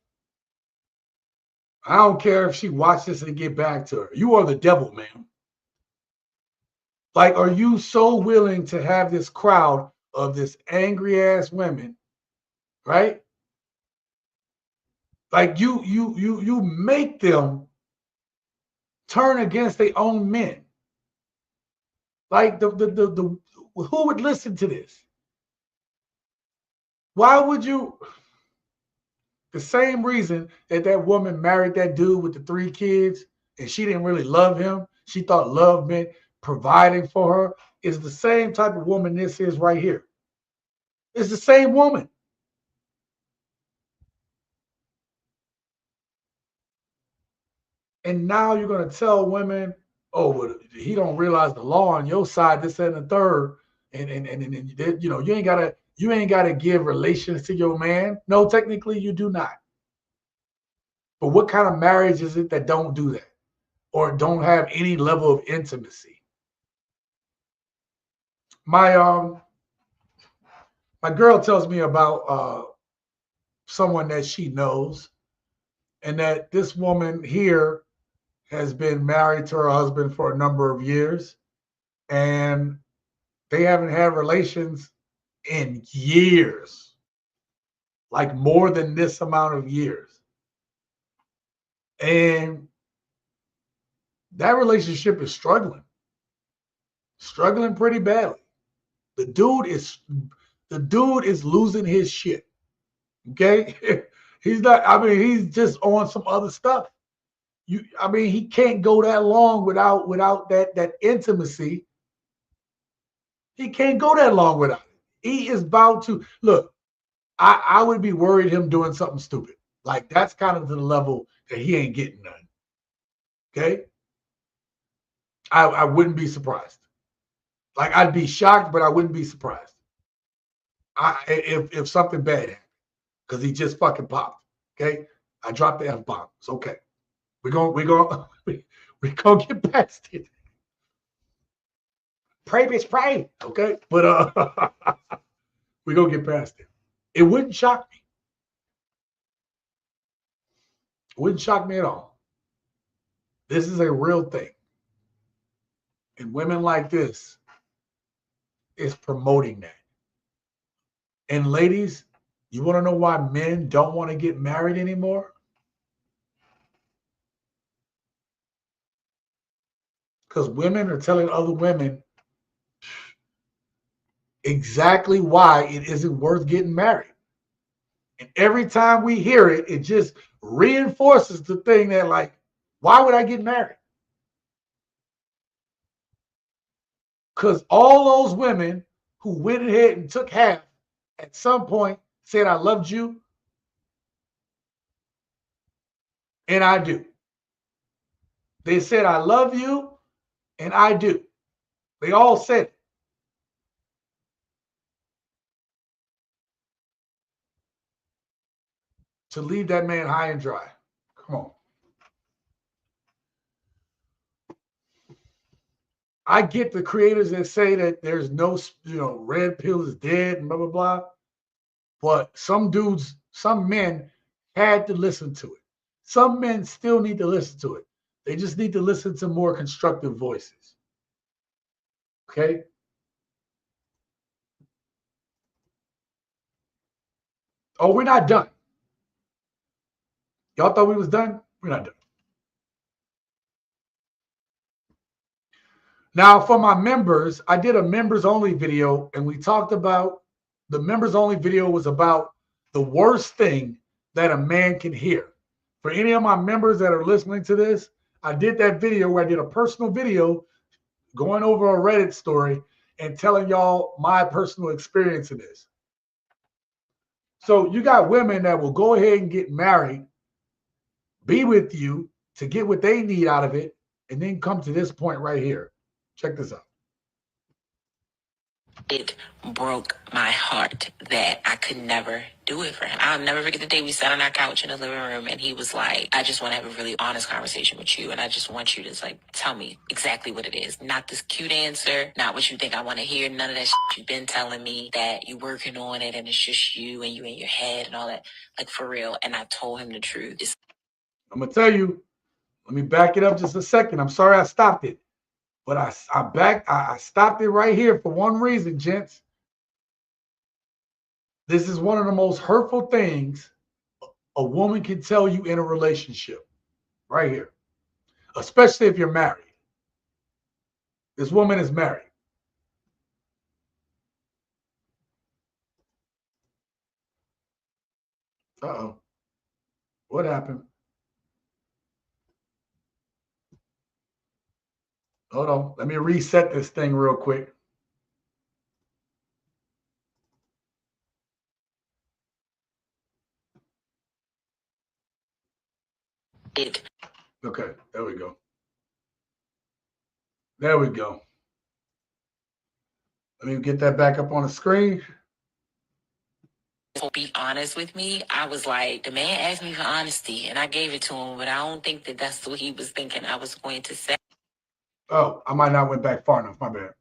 I don't care if she watches this and get back to her. You are the devil, man. Like, are you so willing to have this crowd of this angry ass women, right? Like you make them turn against their own men. Like the who would listen to this? Why would you? The same reason that woman married that dude with the 3 kids and she didn't really love him. She thought love meant providing for her. Is the same type of woman this is right here. It's the same woman. And now you're going to tell women, oh, but he don't realize the law on your side, this and the third. And you know, you ain't gotta give relations to your man. No, technically you do not. But what kind of marriage is it that don't do that or don't have any level of intimacy? My girl tells me about someone that she knows, and that this woman here has been married to her husband for a number of years, and they haven't had relations in years, like more than this amount of years. And that relationship is struggling pretty badly. The dude is losing his shit. Okay. He's not, I mean, he's just on some other stuff. He can't go that long without that intimacy. He can't go that long without it. He is about to look. I would be worried him doing something stupid. Like, that's kind of to the level that he ain't getting none. Okay. I wouldn't be surprised. Like, I'd be shocked, but I wouldn't be surprised. If something bad happened, because he just fucking popped. Okay. I dropped the F-bomb. It's okay. We're gonna get past it. Pray, bitch, pray. Okay. But we're gonna get past it. It wouldn't shock me. It wouldn't shock me at all. This is a real thing. And women like this is promoting that. And ladies, you want to know why men don't want to get married anymore? Because women are telling other women exactly why it isn't worth getting married. And every time we hear it, it just reinforces the thing that, like, why would I get married? Because all those women who went ahead and took half at some point said, I loved you. And I do. They said, I love you. And I do. They all said it. To leave that man high and dry. Come on. I get the creators that say that there's no, red pill is dead and blah, blah, blah. But some dudes, some men had to listen to it. Some men still need to listen to it. They just need to listen to more constructive voices. Okay? Oh, we're not done. Y'all thought we was done? We're not done. Now, for my members, I did a members only video and we talked about the members only video was about the worst thing that a man can hear. For any of my members that are listening to this, I did that video where I did a personal video going over a Reddit story and telling y'all my personal experience in this. So you got women that will go ahead and get married, be with you to get what they need out of it, and then come to this point right here. Check this out. It broke my heart that I could never do it for him. I'll never forget the day we sat on our couch in the living room and he was like, I just want to have a really honest conversation with you. And I just want you to tell me exactly what it is. Not this cute answer, not what you think I want to hear. None of that shit you've been telling me that you're working on it and it's just you and you in your head and all that. Like for real. And I told him the truth. I'm going to tell you, let me back it up just a second. I'm sorry I stopped it. But I stopped it right here for one reason, gents. This is one of the most hurtful things a woman can tell you in a relationship. Right here. Especially if you're married. This woman is married. Uh-oh. What happened? Hold on. Let me reset this thing real quick. Okay, there we go. There we go. Let me get that back up on the screen. Be honest with me. I was like, the man asked me for honesty and I gave it to him, but I don't think that that's what he was thinking I was going to say. Oh, I might not went back far enough. My bad.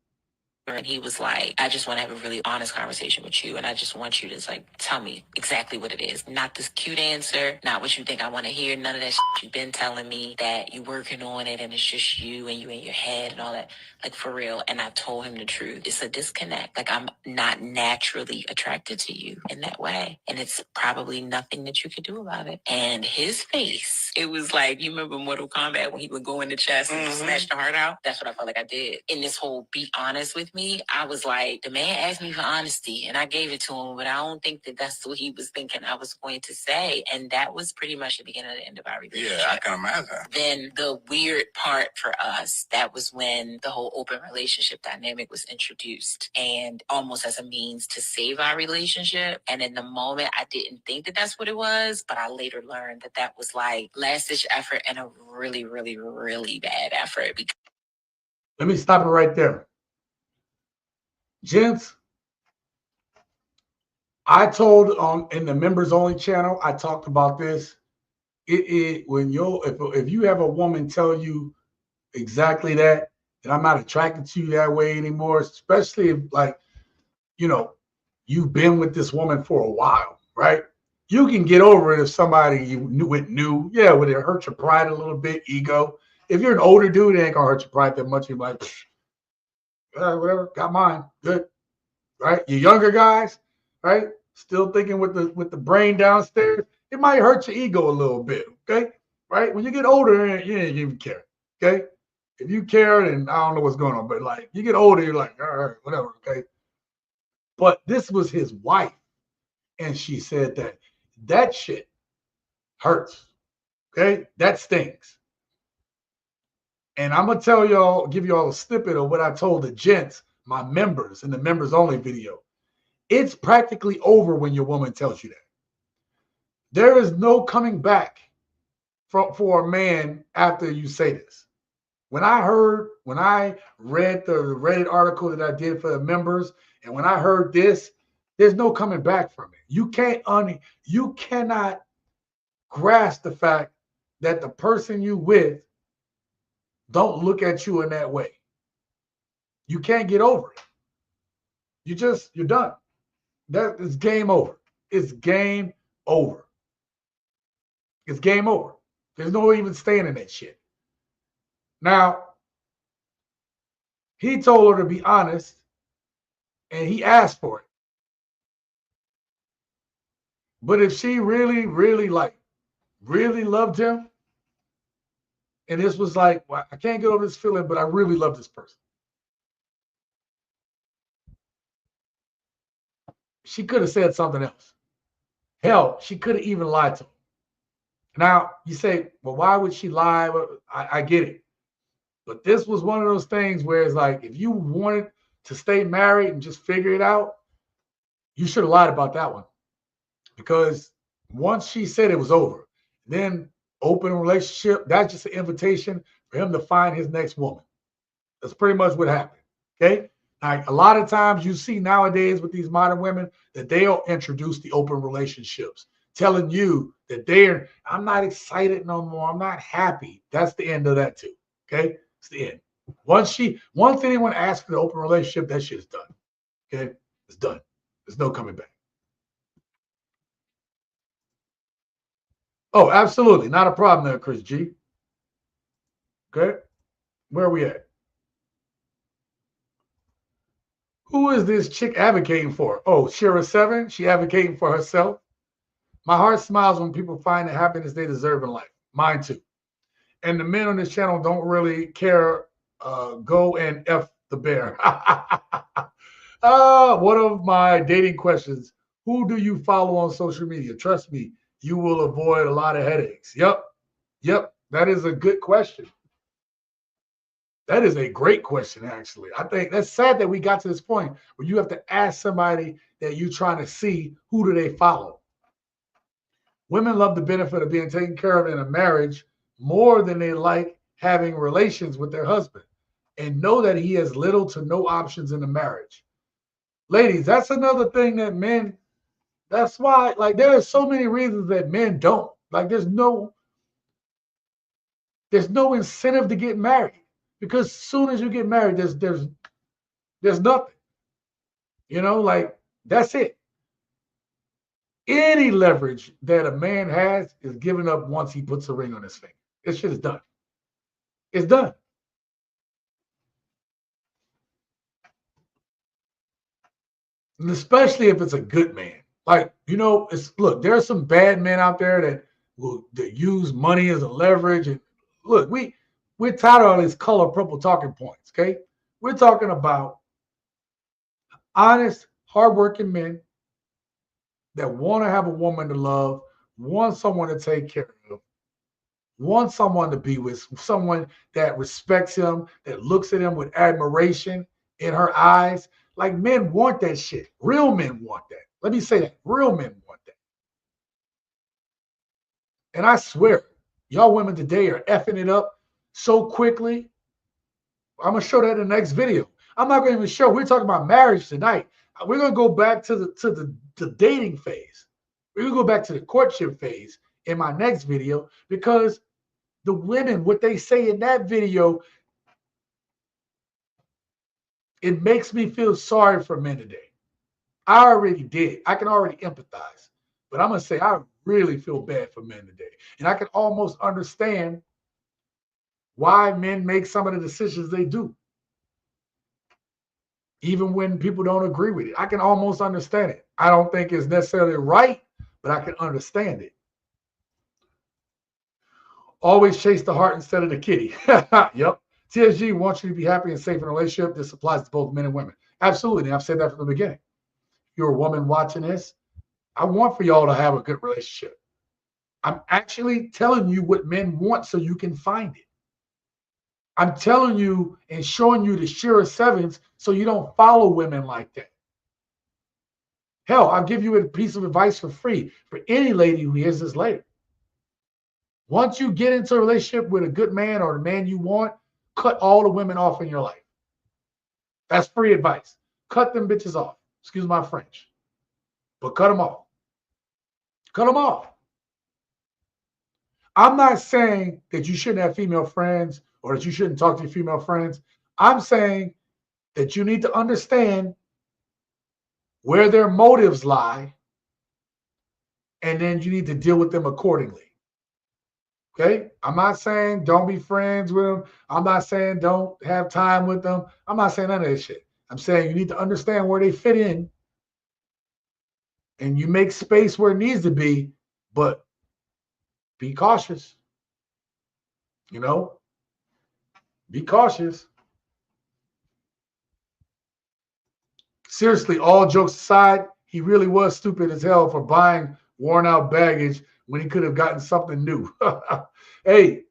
And he was like, I just want to have a really honest conversation with you. And I just want you to tell me exactly what it is. Not this cute answer, not what you think I want to hear. None of that shit you've been telling me that you're working on it and it's just you and you in your head and all that. Like for real. And I told him the truth. It's a disconnect. Like I'm not naturally attracted to you in that way. And it's probably nothing that you could do about it. And his face, it was like, you remember Mortal Kombat when he would go in the chest and smash the heart out? That's what I felt like I did. In this whole be honest with me, I was like, the man asked me for honesty and I gave it to him, but I don't think that that's what he was thinking I was going to say. And that was pretty much the beginning of the end of our relationship. Yeah, I can imagine. Then the weird part for us, that was when the whole open relationship dynamic was introduced and almost as a means to save our relationship. And in the moment, I didn't think that that's what it was, but I later learned that that was like last ditch effort and a really, really, really bad effort. Let me stop it right there. Gents, I told in the members only channel, I talked about this. When if you have a woman tell you exactly that I'm not attracted to you that way anymore, especially if you've been with this woman for a while, right? You can get over it if somebody you knew, yeah, would it hurt your pride a little bit, ego? If you're an older dude, it ain't gonna hurt your pride that much. You're like, whatever, got mine, good, right? You younger guys, right? Still thinking with the brain downstairs, it might hurt your ego a little bit, okay? Right? When you get older, you ain't even care, okay? If you care, then I don't know what's going on, but like you get older, you're like, all right, whatever, okay? But this was his wife, and she said that shit hurts, okay? That stings. And I'm gonna give y'all a snippet of what I told the gents, my members, in the members only video. It's practically over when your woman tells you that. There is no coming back for a man after you say this. When I read the Reddit article that I did for the members, and when I heard this, there's no coming back from it. You cannot grasp the fact that the person you with don't look at you in that way. You can't get over it. You're done. That is game over. It's game over. It's game over. There's no even staying in that shit. Now, he told her to be honest, and he asked for it. But if she really, really loved him, and this was like, well, I can't get over this feeling, but I really love this person. she could have said something else. Hell, she could have even lied to him. Now, you say, well, why would she lie? Well, I get it. But this was one of those things where it's like, if you wanted to stay married and just figure it out, you should have lied about that one. Because once she said it was over, then open relationship, that's just an invitation for him to find his next woman. That's pretty much what happened. Okay. Like a lot of times you see nowadays with these modern women that they'll introduce the open relationships, telling you that I'm not excited no more. I'm not happy. That's the end of that too. Okay. It's the end. Once anyone asks for the open relationship, that shit is done. Okay. It's done. There's no coming back. Oh, absolutely. Not a problem there, Chris G. Okay. Where are we at? Who is this chick advocating for? Oh, Shira 7. She advocating for herself. My heart smiles when people find the happiness they deserve in life. Mine too. And the men on this channel don't really care. Go and F the bear. One of my dating questions. Who do you follow on social media? Trust me, you will avoid a lot of headaches. Yep. That is a good question. That is a great question, actually. I think that's sad that we got to this point where you have to ask somebody that you're trying to see who do they follow. Women love the benefit of being taken care of in a marriage more than they like having relations with their husband and know that he has little to no options in the marriage. Ladies, that's another thing that men, that's why, like, there are so many reasons that men don't. Like, there's no incentive to get married. Because as soon as you get married, there's nothing. Like that's it. Any leverage that a man has is given up once he puts a ring on his finger. This shit is done. It's done. And especially if it's a good man. Like, look, there are some bad men out there that use money as a leverage. And look, we're tired of all these color purple talking points, okay? We're talking about honest, hardworking men that want to have a woman to love, want someone to take care of, want someone to be with, someone that respects him, that looks at him with admiration in her eyes. Like, men want that shit. Real men want that. Let me say that. Real men want that. And I swear, y'all women today are effing it up so quickly. I'm going to show that in the next video. I'm not going to even show. We're talking about marriage tonight. We're going to go back to the dating phase. We're going to go back to the courtship phase in my next video, because the women, what they say in that video, it makes me feel sorry for men today. I already did. I can already empathize. But I'm going to say I really feel bad for men today. And I can almost understand why men make some of the decisions they do. Even when people don't agree with it. I can almost understand it. I don't think it's necessarily right, but I can understand it. Always chase the heart instead of the kitty. Yep. TSG wants you to be happy and safe in a relationship. This applies to both men and women. Absolutely. And I've said that from the beginning. If you're a woman watching this, I want for y'all to have a good relationship. I'm actually telling you what men want so you can find it. I'm telling you and showing you the Shira 7s so you don't follow women like that. Hell, I'll give you a piece of advice for free for any lady who hears this later. Once you get into a relationship with a good man or the man you want, cut all the women off in your life. That's free advice. Cut them bitches off. Excuse my French. But cut them off. Cut them off. I'm not saying that you shouldn't have female friends or that you shouldn't talk to your female friends. I'm saying that you need to understand where their motives lie, and then you need to deal with them accordingly. Okay? I'm not saying don't be friends with them. I'm not saying don't have time with them. I'm not saying none of that shit. I'm saying you need to understand where they fit in, and you make space where it needs to be, but be cautious. Be cautious. Seriously, all jokes aside, he really was stupid as hell for buying worn out baggage when he could have gotten something new. Hey,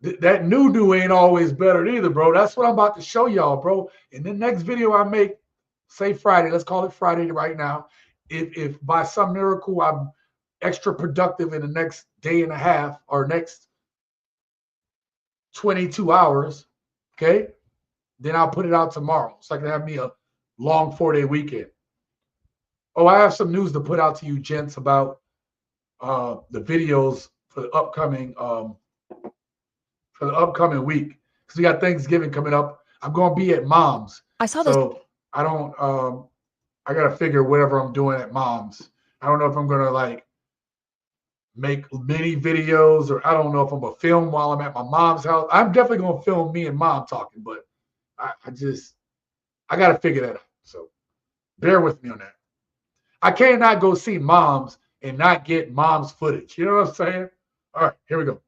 that new ain't always better either, bro. That's what I'm about to show y'all, bro. In the next video I make, say Friday, let's call it Friday right now. If by some miracle I'm extra productive in the next day and a half or next 22 hours, okay, then I'll put it out tomorrow. So I can have me a long 4-day weekend. Oh, I have some news to put out to you, gents, about the videos for the upcoming week. Because we got Thanksgiving coming up. I'm going to be at Mom's. I saw this. So I don't, I got to figure whatever I'm doing at Mom's. I don't know if I'm going to like make mini videos, or I don't know if I'm going to film while I'm at my mom's house. I'm definitely going to film me and Mom talking, but I got to figure that out. So bear with me on that. I cannot go see Mom's and not get Mom's footage. You know what I'm saying? All right, here we go.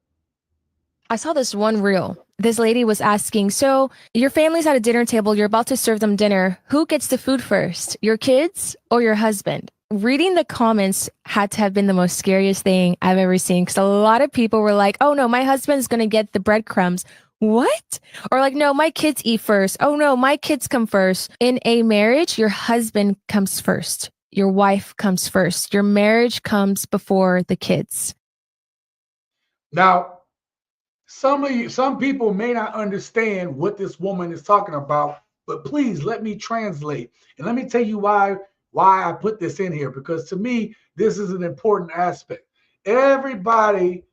I saw this one reel. This lady was asking, so your family's at a dinner table, you're about to serve them dinner. Who gets the food first, your kids or your husband? Reading the comments had to have been the most scariest thing I've ever seen, because a lot of people were like, oh no, my husband's going to get the breadcrumbs. What? Or like, no, my kids eat first. Oh no, my kids come first. In a marriage, your husband comes first. Your wife comes first. Your marriage comes before the kids. Now, some people may not understand what this woman is talking about, but please let me translate. And let me tell you why I put this in here, because to me, this is an important aspect. Everybody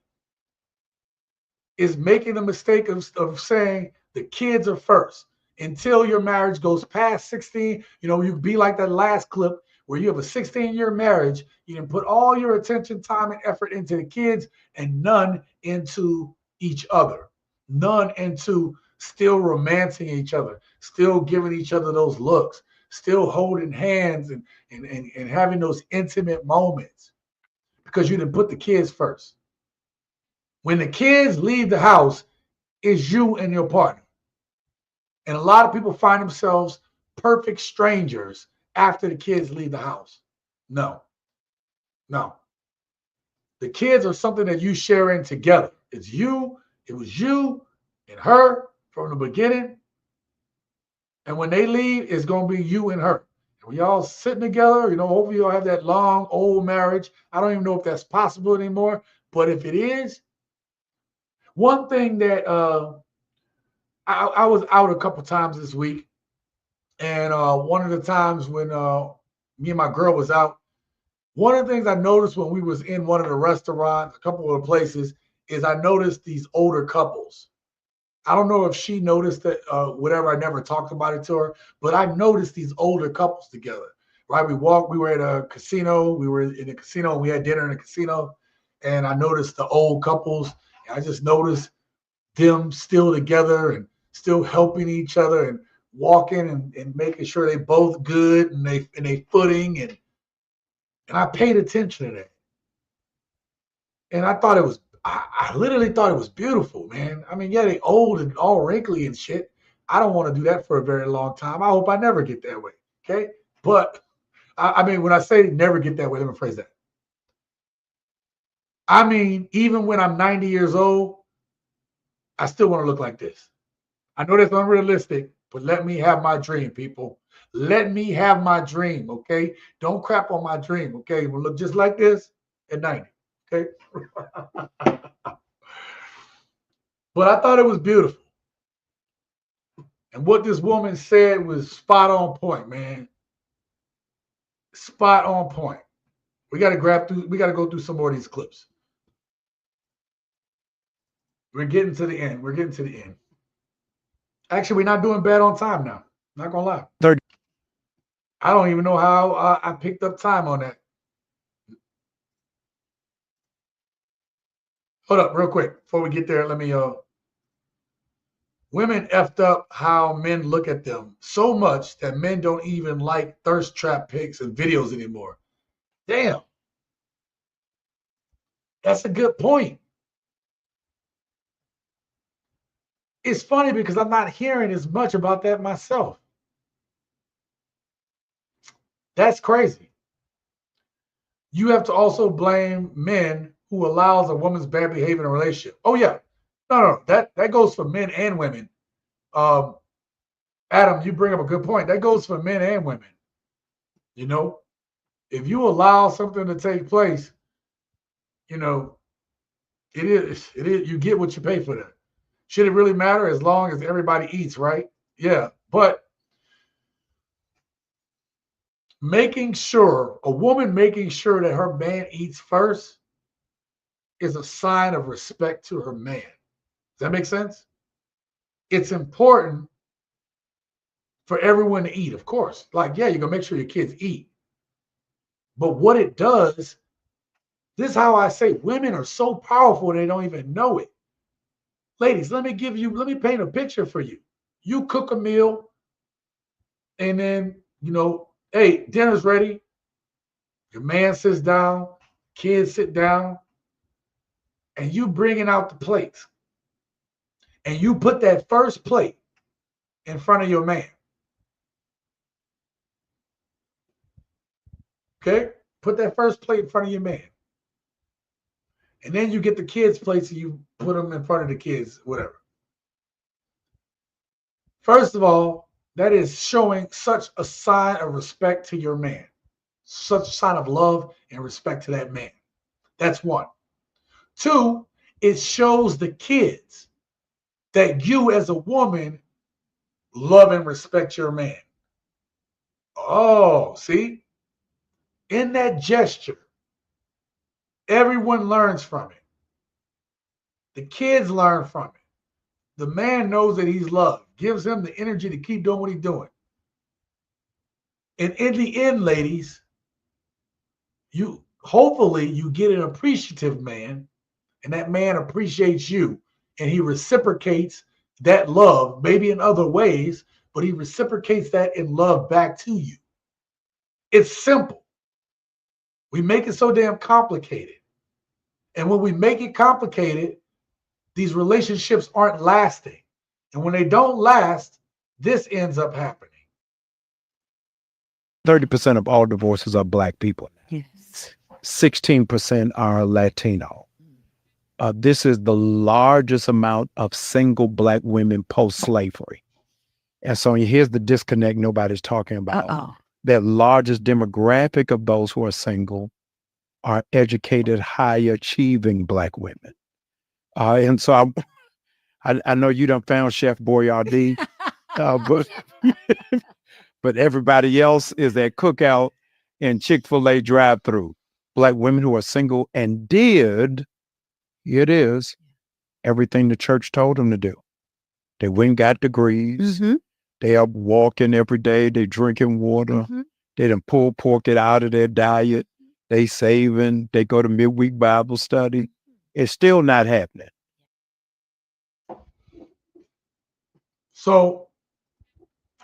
is making the mistake of saying the kids are first until your marriage goes past 16. You know, you be like that last clip where you have a 16-year marriage. You can put all your attention, time, and effort into the kids and none into each other, none into still romancing each other, still giving each other those looks, still holding hands and having those intimate moments, because you didn't put the kids first. When the kids leave the house, it's you and your partner. And a lot of people find themselves perfect strangers after the kids leave the house. No. The kids are something that you share in together. It was you and her from the beginning. And when they leave, it's going to be you and her. And we all sitting together, you know, hopefully you'll have that long, old marriage. I don't even know if that's possible anymore. But if it is, one thing that I was out a couple times this week. And one of the times when me and my girl was out, one of the things I noticed when we was in one of the restaurants, a couple of the places, is I noticed these older couples. I don't know if she noticed that, whatever. I never talked about it to her, but I noticed these older couples together, right? We were at a casino. We were in a casino and we had dinner in a casino. And I noticed the old couples. And I just noticed them still together and still helping each other and walking and making sure they both good and they footing. And I paid attention to that. And I thought it was, I literally thought it was beautiful, man. I mean, yeah, they old and all wrinkly and shit. I don't want to do that for a very long time. I hope I never get that way, okay? But, I mean, when I say never get that way, let me phrase that. I mean, even when I'm 90 years old, I still want to look like this. I know that's unrealistic, but let me have my dream, people. Let me have my dream, okay? Don't crap on my dream, okay? We'll look just like this at 90, okay? But I thought it was beautiful. And what this woman said was spot on point, man. Spot on point. We got to go through some more of these clips. We're getting to the end. Actually, we're not doing bad on time now. Not gonna lie. 30. I don't even know how I picked up time on that. Hold up real quick. Before we get there, let me women effed up how men look at them so much that men don't even like thirst trap pics and videos anymore. Damn. That's a good point. It's funny because I'm not hearing as much about that myself. That's crazy. you have to also blame men who allows a woman's bad behavior in a relationship. Oh yeah, no, that goes for men and women. Adam, you bring up a good point. That goes for men and women. You know, if you allow something to take place, you know, it is. You get what you pay for that. Should it really matter as long as everybody eats, right? Yeah, but a woman making sure that her man eats first is a sign of respect to her man. Does that make sense? It's important for everyone to eat, of course. Like, yeah, you're gonna make sure your kids eat. But what it does, this is how I say women are so powerful they don't even know it. Ladies, let me paint a picture for you. You cook a meal, and then, hey, dinner's ready. Your man sits down, kids sit down, and you bringing out the plates. And you put that first plate in front of your man. Okay? Put that first plate in front of your man. And then you get the kids' plates and you put them in front of the kids, whatever. First of all, that is showing such a sign of respect to your man. Such a sign of love and respect to that man. That's one. Two, it shows the kids that you as a woman love and respect your man. Oh, see? In that gesture, everyone learns from it. The kids learn from it. The man knows that he's loved, gives him the energy to keep doing what he's doing. And in the end, ladies, hopefully you get an appreciative man, and that man appreciates you, and he reciprocates that love, maybe in other ways, but he reciprocates that in love back to you. It's simple. We make it so damn complicated. And when we make it complicated, these relationships aren't lasting. And when they don't last, this ends up happening. 30% of all divorces are Black people. Yes. 16% are Latino. This is the largest amount of single Black women post-slavery. And so here's the disconnect nobody's talking about. The largest demographic of those who are single are educated, high-achieving Black women. And so I know you done found Chef Boyardee, but everybody else is at cookout and Chick-fil-A drive-through. Black women who are single and did, here it is, everything the church told them to do. They went and got degrees. Mm-hmm. They are walking every day. They drinking water. Mm-hmm. They done pull pork it out of their diet. They saving. They go to midweek Bible study. It's still not happening. So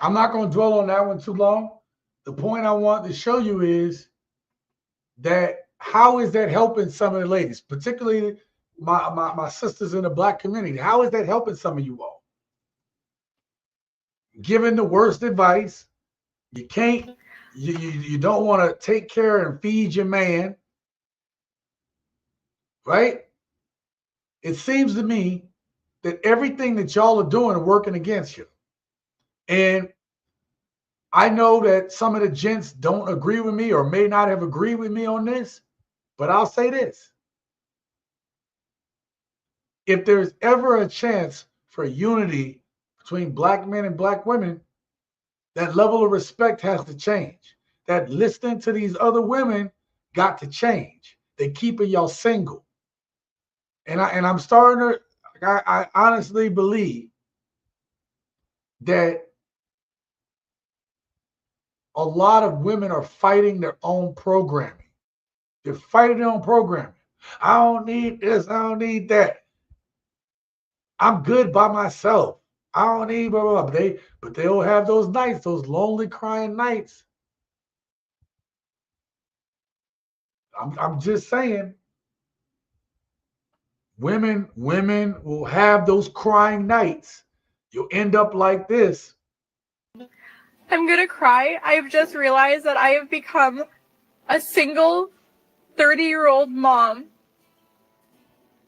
I'm not going to dwell on that one too long. The point I want to show you is that how is that helping some of the ladies, particularly my sisters in the Black community? How is that helping some of you all? Giving the worst advice. You can't, you don't want to take care and feed your man, right? It seems to me that everything that y'all are doing are working against you. And I know that some of the gents don't agree with me or may not have agreed with me on this, but I'll say this. If there's ever a chance for unity between Black men and Black women, that level of respect has to change. That listening to these other women got to change. They keeping y'all single. And I'm starting to, I honestly believe that a lot of women are fighting their own programming. They're fighting their own programming. I don't need this. I don't need that. I'm good by myself. I don't need blah, blah, blah. But they'll have those nights, those lonely crying nights. I'm just saying, women will have those crying nights. You'll end up like this. I'm gonna cry. I've just realized that I have become a single 30-year-old mom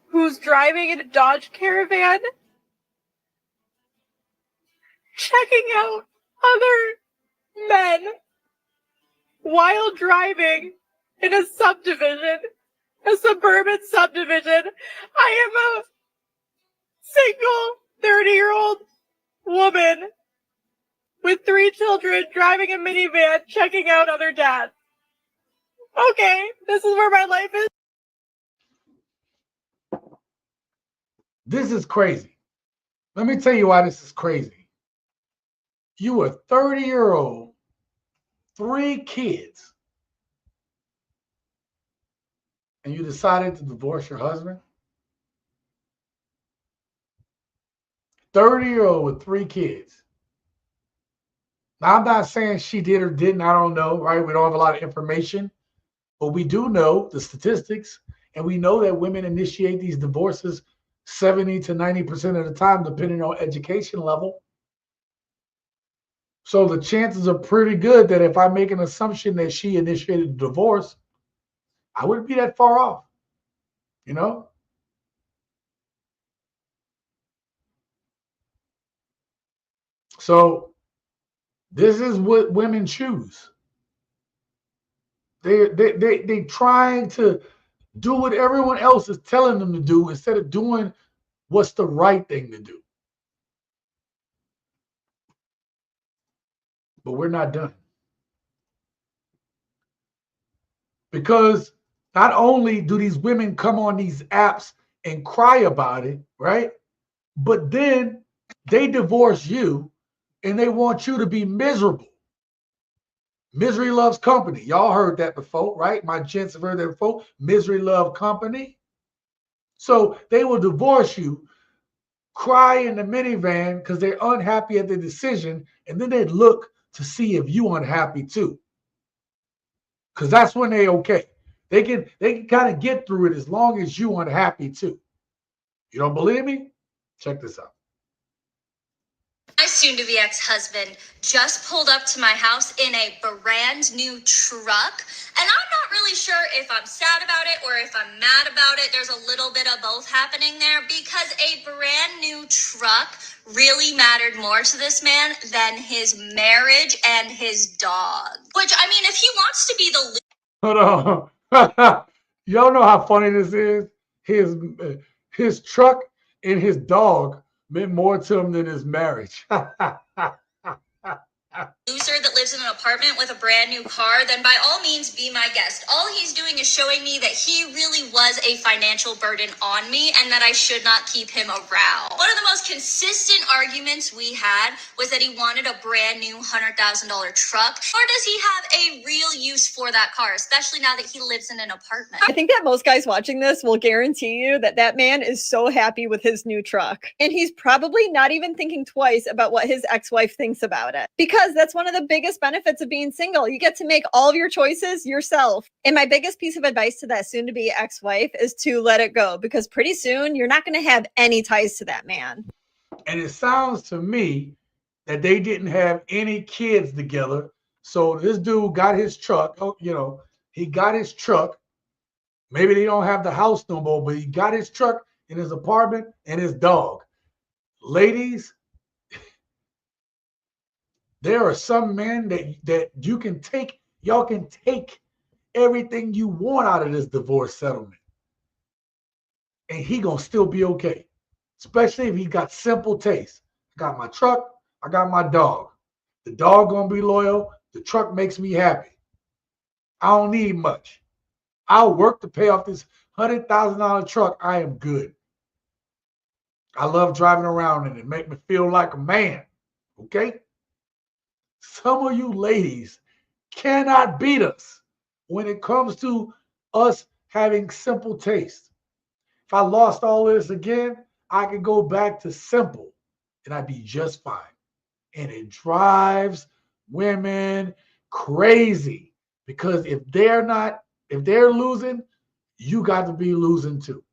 who's driving in a Dodge Caravan, checking out other men while driving in a subdivision, a suburban subdivision. I am a single 30-year-old woman with 3 children driving a minivan, checking out other dads. Okay, this is where my life is. This is crazy. Let me tell you why this is crazy. You a 30-year-old, 3 kids, and you decided to divorce your husband? 30-year-old with 3 kids. Now, I'm not saying she did or didn't. I don't know, right? We don't have a lot of information. But we do know the statistics, and we know that women initiate these divorces 70 to 90% of the time, depending on education level. So the chances are pretty good that if I make an assumption that she initiated the divorce, I wouldn't be that far off, you know? So this is what women choose. They trying to do what everyone else is telling them to do instead of doing what's the right thing to do. But we're not done. Because not only do these women come on these apps and cry about it, right? But then they divorce you and they want you to be miserable. Misery loves company. Y'all heard that before, right? My gents have heard that before. Misery loves company. So they will divorce you, cry in the minivan because they're unhappy at the decision, and then they look to see if you unhappy too. Because that's when they okay. They can kind of get through it as long as you unhappy too. You don't believe me? Check this out. My soon-to-be ex-husband just pulled up to my house in a brand new truck, and I'm not really sure if I'm sad about it or if I'm mad about it. There's a little bit of both happening there because a brand new truck really mattered more to this man than his marriage and his dog. Which, I mean, if he wants to be the Hold on. Y'all know how funny this is? His truck and his dog meant more to him than his marriage. loser that lives in an apartment with a brand new car, then by all means be my guest. All he's doing is showing me that he really was a financial burden on me and that I should not keep him around. One of the most consistent arguments we had was that he wanted a brand new $100,000 truck. Or does he have a real use for that car, especially now that he lives in an apartment? I think that most guys watching this will guarantee you that that man is so happy with his new truck. And he's probably not even thinking twice about what his ex-wife thinks about it. Because that's one of the biggest benefits of being single. You get to make all of your choices yourself. And my biggest piece of advice to that soon-to-be ex-wife is to let it go. Because pretty soon, you're not going to have any ties to that man. And it sounds to me that they didn't have any kids together. So this dude got his truck. He got his truck. Maybe they don't have the house no more, but he got his truck in his apartment and his dog. Ladies, there are some men that you can take, y'all can take everything you want out of this divorce settlement. And he gonna still be okay. Especially if he got simple taste. I got my truck, I got my dog. The dog gonna be loyal, the truck makes me happy. I don't need much. I'll work to pay off this $100,000 truck. I am good. I love driving around in it. Make me feel like a man. Okay? Some of you ladies cannot beat us when it comes to us having simple taste. If I lost all this again, I could go back to simple and I'd be just fine. And it drives women crazy because if they're losing, you got to be losing too.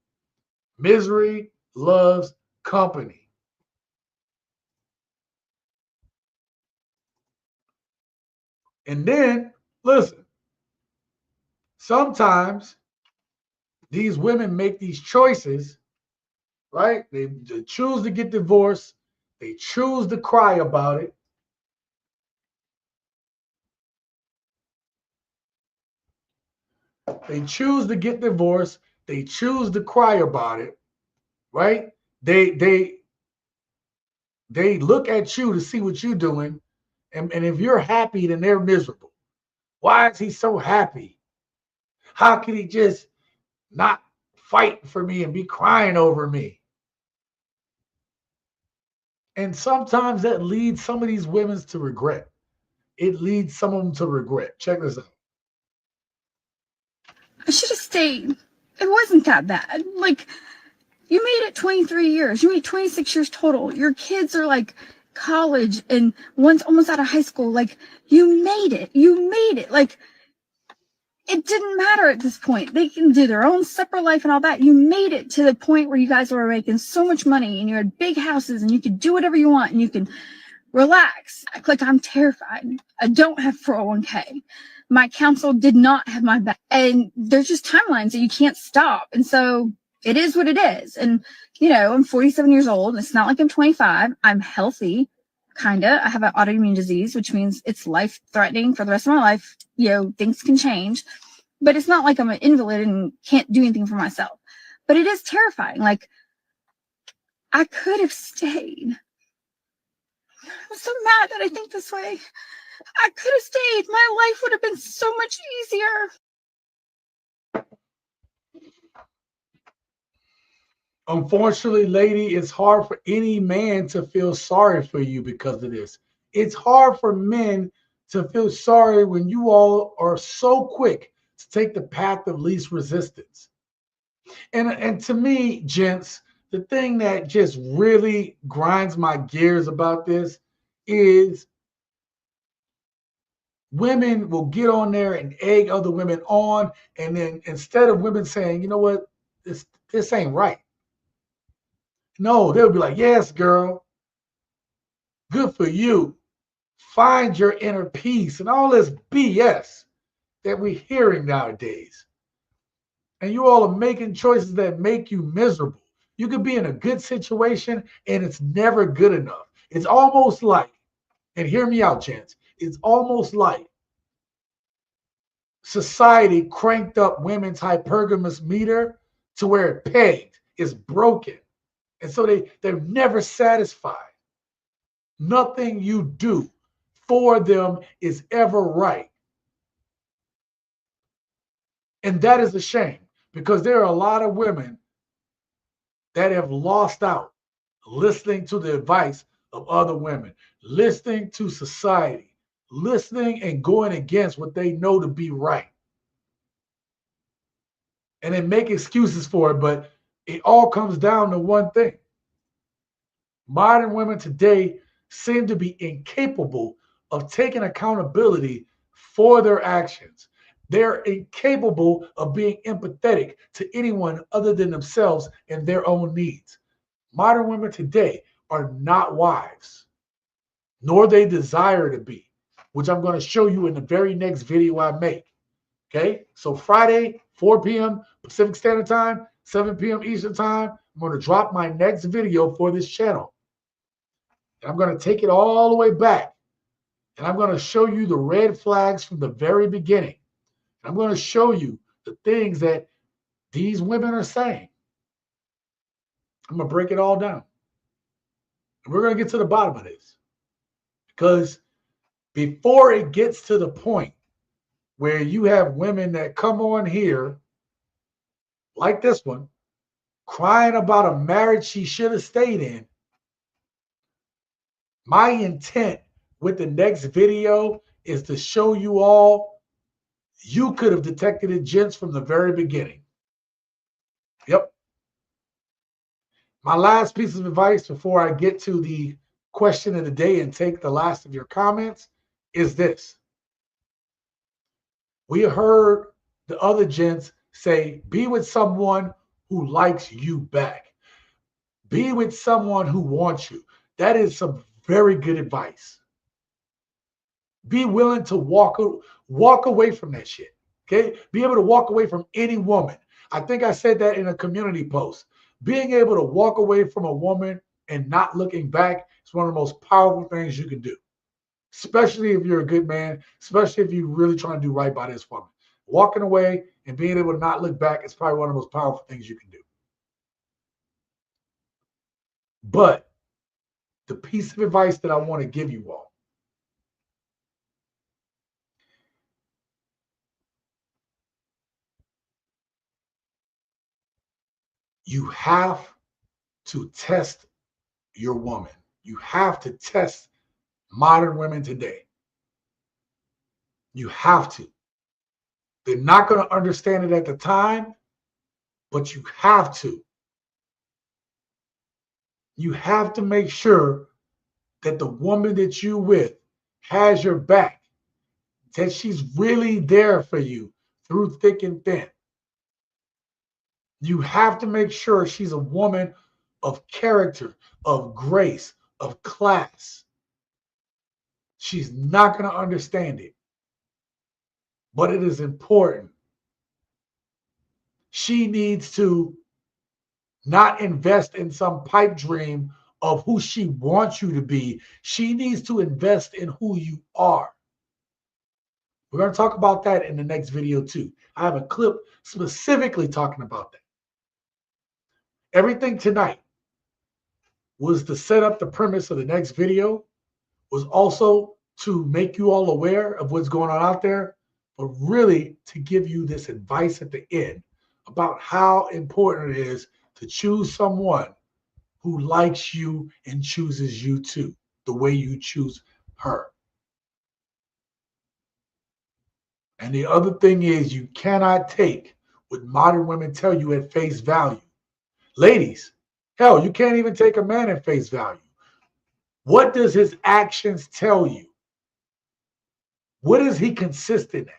Misery loves company. And then, listen, sometimes these women make these choices, right? They choose to get divorced. They choose to cry about it. They choose to get divorced. They choose to cry about it, right? They look at you to see what you're doing, and if you're happy, then they're miserable. Why is he so happy? How can he just not fight for me and be crying over me? And sometimes that leads some of these women to regret. It leads some of them to regret. Check this out. I should have stayed. It wasn't that bad. Like, you made it 23 years. You made 26 years total. Your kids are like college and one's almost out of high school. Like, you made it. You made it. Like, it didn't matter at this point. They can do their own separate life and all that. You made it to the point where you guys were making so much money and you had big houses and you could do whatever you want and you can relax. Act like I'm terrified. I don't have 401k. My counsel did not have my back. And there's just timelines that you can't stop. And so it is what it is. And, you know, I'm 47 years old. It's not like I'm 25. I'm healthy, kind of. I have an autoimmune disease, which means it's life-threatening for the rest of my life. You know, things can change. But it's not like I'm an invalid and can't do anything for myself. But it is terrifying. Like, I could have stayed. I'm so mad that I think this way. I could have stayed. My life would have been so much easier. Unfortunately, lady, it's hard for any man to feel sorry for you because of this. It's hard for men to feel sorry when you all are so quick to take the path of least resistance. And to me, gents, the thing that just really grinds my gears about this is women will get on there and egg other women on, and then instead of women saying, you know what, this ain't right. No, they'll be like, yes, girl, good for you. Find your inner peace and all this BS that we're hearing nowadays. And you all are making choices that make you miserable. You could be in a good situation and it's never good enough. It's almost like, and hear me out, gents, it's almost like society cranked up women's hypergamous meter to where it pegged, is broken. And so they're never satisfied. Nothing you do for them is ever right. And that is a shame because there are a lot of women that have lost out listening to the advice of other women, listening to society, listening and going against what they know to be right. And they make excuses for it, but it all comes down to one thing. Modern women today seem to be incapable of taking accountability for their actions. They're incapable of being empathetic to anyone other than themselves and their own needs. Modern women today are not wives, nor they desire to be, which I'm going to show you in the very next video I make. Okay, so Friday, 4 p.m. Pacific Standard Time, 7 p.m. Eastern Time, I'm going to drop my next video for this channel. And I'm going to take it all the way back. And I'm going to show you the red flags from the very beginning. I'm going to show you the things that these women are saying. I'm going to break it all down. And we're going to get to the bottom of this. Because before it gets to the point where you have women that come on here, like this one, crying about a marriage she should have stayed in, my intent with the next video is to show you all you could have detected it, gents, from the very beginning. Yep. My last piece of advice before I get to the question of the day and take the last of your comments is this. We heard the other gents say, be with someone who likes you back. Be with someone who wants you. That is some very good advice. Be willing to walk away from that shit. Okay? Be able to walk away from any woman. I think I said that in a community post. Being able to walk away from a woman and not looking back is one of the most powerful things you can do, especially if you're a good man, especially if you're really trying to do right by this woman. Walking away and being able to not look back is probably one of the most powerful things you can do. But the piece of advice that I want to give you all, you have to test your woman. You have to test modern women today. You have to. They're not going to understand it at the time, but you have to. You have to make sure that the woman that you're with has your back, that she's really there for you through thick and thin. You have to make sure she's a woman of character, of grace, of class. She's not going to understand it, but it is important. She needs to not invest in some pipe dream of who she wants you to be. She needs to invest in who you are. We're going to talk about that in the next video too. I have a clip specifically talking about that. Everything tonight was to set up the premise of the next video, was also to make you all aware of what's going on out there, but really to give you this advice at the end about how important it is to choose someone who likes you and chooses you too, the way you choose her. And the other thing is, you cannot take what modern women tell you at face value. Ladies, hell, you can't even take a man at face value. What does his actions tell you? What is he consistent at?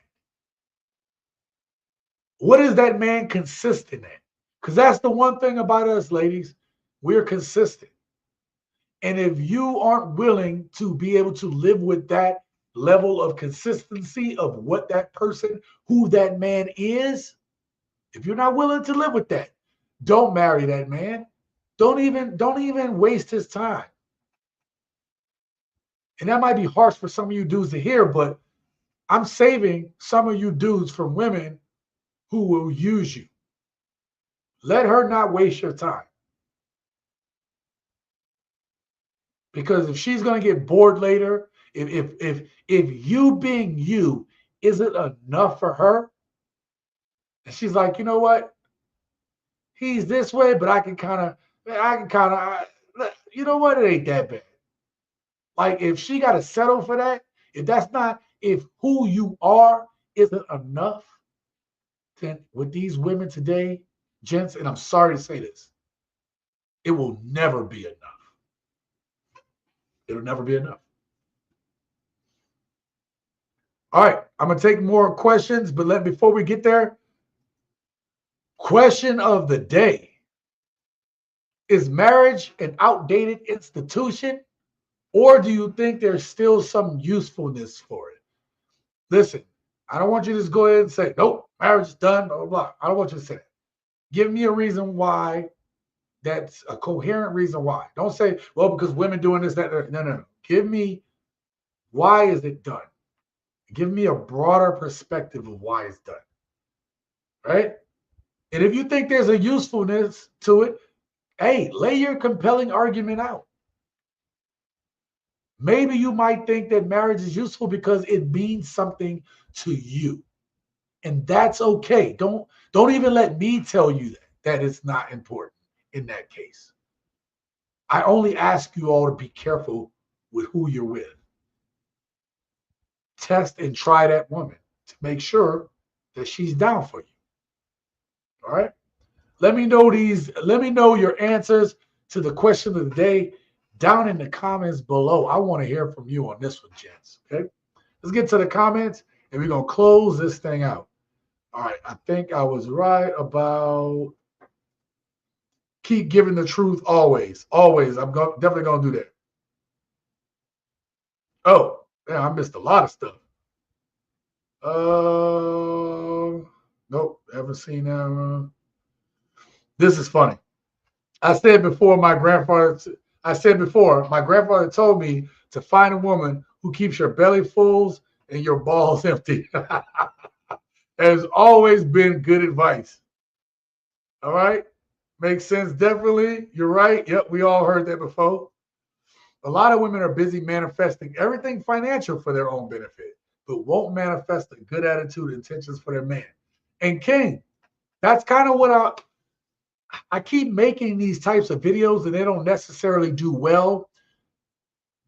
What is that man consistent at? Because that's the one thing about us, ladies. We're consistent. And if you aren't willing to be able to live with that level of consistency of what that person, who that man is, if you're not willing to live with that, don't marry that man. Don't even waste his time. And that might be harsh for some of you dudes to hear, but I'm saving some of you dudes from women who will use you. Let her not waste your time. Because if she's going to get bored later, if you being you isn't enough for her, and she's like, you know what? He's this way, but I can kind of, you know what? It ain't that bad. Like, if she got to settle for that, if who you are isn't enough, then with these women today, gents, and I'm sorry to say this, it will never be enough. It'll never be enough. All right, I'm going to take more questions, but before we get there, question of the day. Is marriage an outdated institution, or do you think there's still some usefulness for it? Listen, I don't want you to just go ahead and say, nope, marriage is done, blah, blah, blah. I don't want you to say that. Give me a reason why. That's a coherent reason why. Don't say, well, because women doing this, that. No. Give me, why is it done? Give me a broader perspective of why it's done. Right? And if you think there's a usefulness to it, hey, lay your compelling argument out. Maybe you might think that marriage is useful because it means something to you. And that's okay. Don't even let me tell you that it's not important in that case. I only ask you all to be careful with who you're with. Test and try that woman to make sure that she's down for you. All right? Let me know your answers to the question of the day down in the comments below. I want to hear from you on this one, gents. Okay? Let's get to the comments and we're going to close this thing out. All right. I think I was right about keep giving the truth always. Always. I'm definitely going to do that. Oh, yeah, I missed a lot of stuff. Nope, haven't seen that one. This is funny. I said before, my grandfather told me to find a woman who keeps your belly full and your balls empty. Has always been good advice. All right? Makes sense, definitely. You're right. Yep, we all heard that before. A lot of women are busy manifesting everything financial for their own benefit, but won't manifest a good attitude and intentions for their man. And King, that's kind of what I keep making these types of videos, and they don't necessarily do well,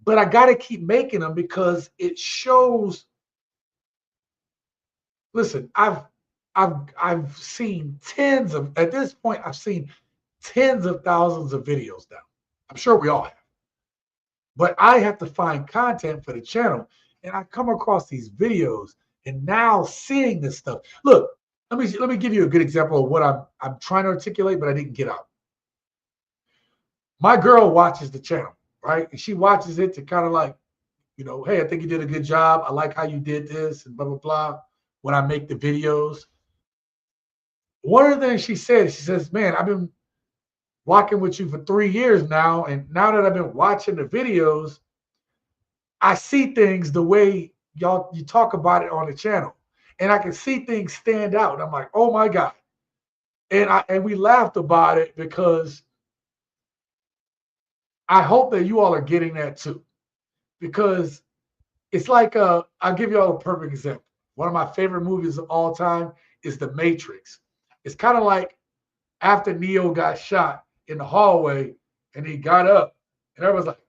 but I got to keep making them because it shows. Listen, I've seen at this point, I've seen tens of thousands of videos now. I'm sure we all have. But I have to find content for the channel, and I come across these videos, and now seeing this stuff. Look, let me give you a good example of what I'm trying to articulate, but I didn't get out. My girl watches the channel, right? And she watches it to kind of like, hey, I think you did a good job. I like how you did this and blah, blah, blah. When I make the videos. One of the things she says, man, I've been walking with you for 3 years now. And now that I've been watching the videos, I see things the way you talk about it on the channel. And I can see things stand out. And I'm like, oh my God. And we laughed about it because I hope that you all are getting that too. Because it's like, I'll give you all a perfect example. One of my favorite movies of all time is The Matrix. It's kind of like after Neo got shot in the hallway and he got up and everyone's like,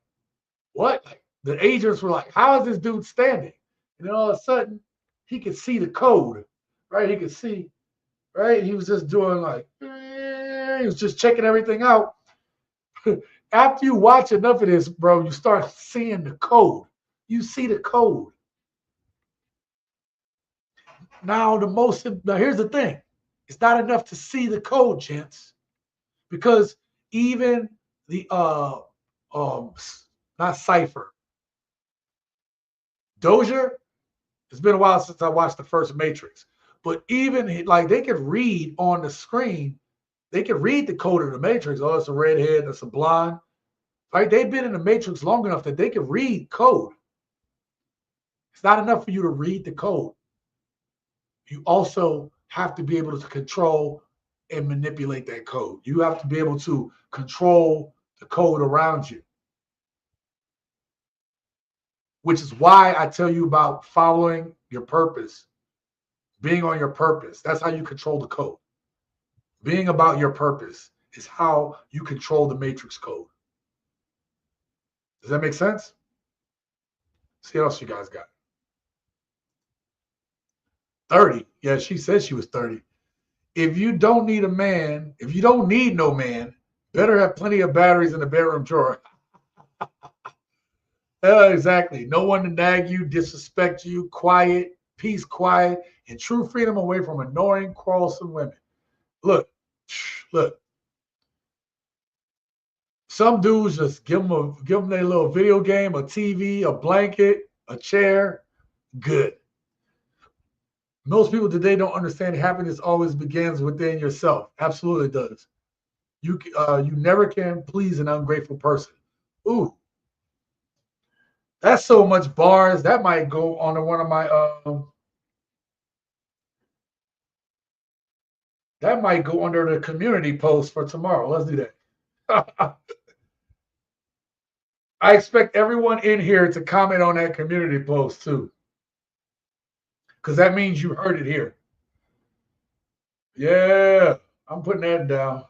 what? Like, the agents were like, how is this dude standing? And then all of a sudden he could see the code, right? He could see, right? He was just doing like, he was just checking everything out. After you watch enough of this, bro, you start seeing the code. You see the code. Now, here's the thing. It's not enough to see the code, gents, because even the not Cypher, Dozier. It's been a while since I watched the first Matrix, but even like they could read on the screen, they could read the code of the Matrix. Oh, it's a redhead, that's a blonde. Right? They've been in the Matrix long enough that they could read code. It's not enough for you to read the code. You also have to be able to control and manipulate that code. You have to be able to control the code around you. Which is why I tell you about following your purpose, being on your purpose. That's how you control the code. Being about your purpose is how you control the matrix code. Does that make sense? See what else you guys got. 30. Yeah, she said she was 30. If you don't need a man, if you don't need no man, better have plenty of batteries in the bedroom drawer. Exactly. No one to nag you, disrespect you, quiet, peace, quiet, and true freedom away from annoying, quarrelsome women. Look. Some dudes just give them their little video game, a TV, a blanket, a chair. Good. Most people today don't understand happiness always begins within yourself. Absolutely does. You never can please an ungrateful person. Ooh. That's so much bars. That might go on to one of my that might go under the community post for tomorrow. Let's do that. I expect everyone in here to comment on that community post too. Because that means you heard it here. Yeah, I'm putting that down.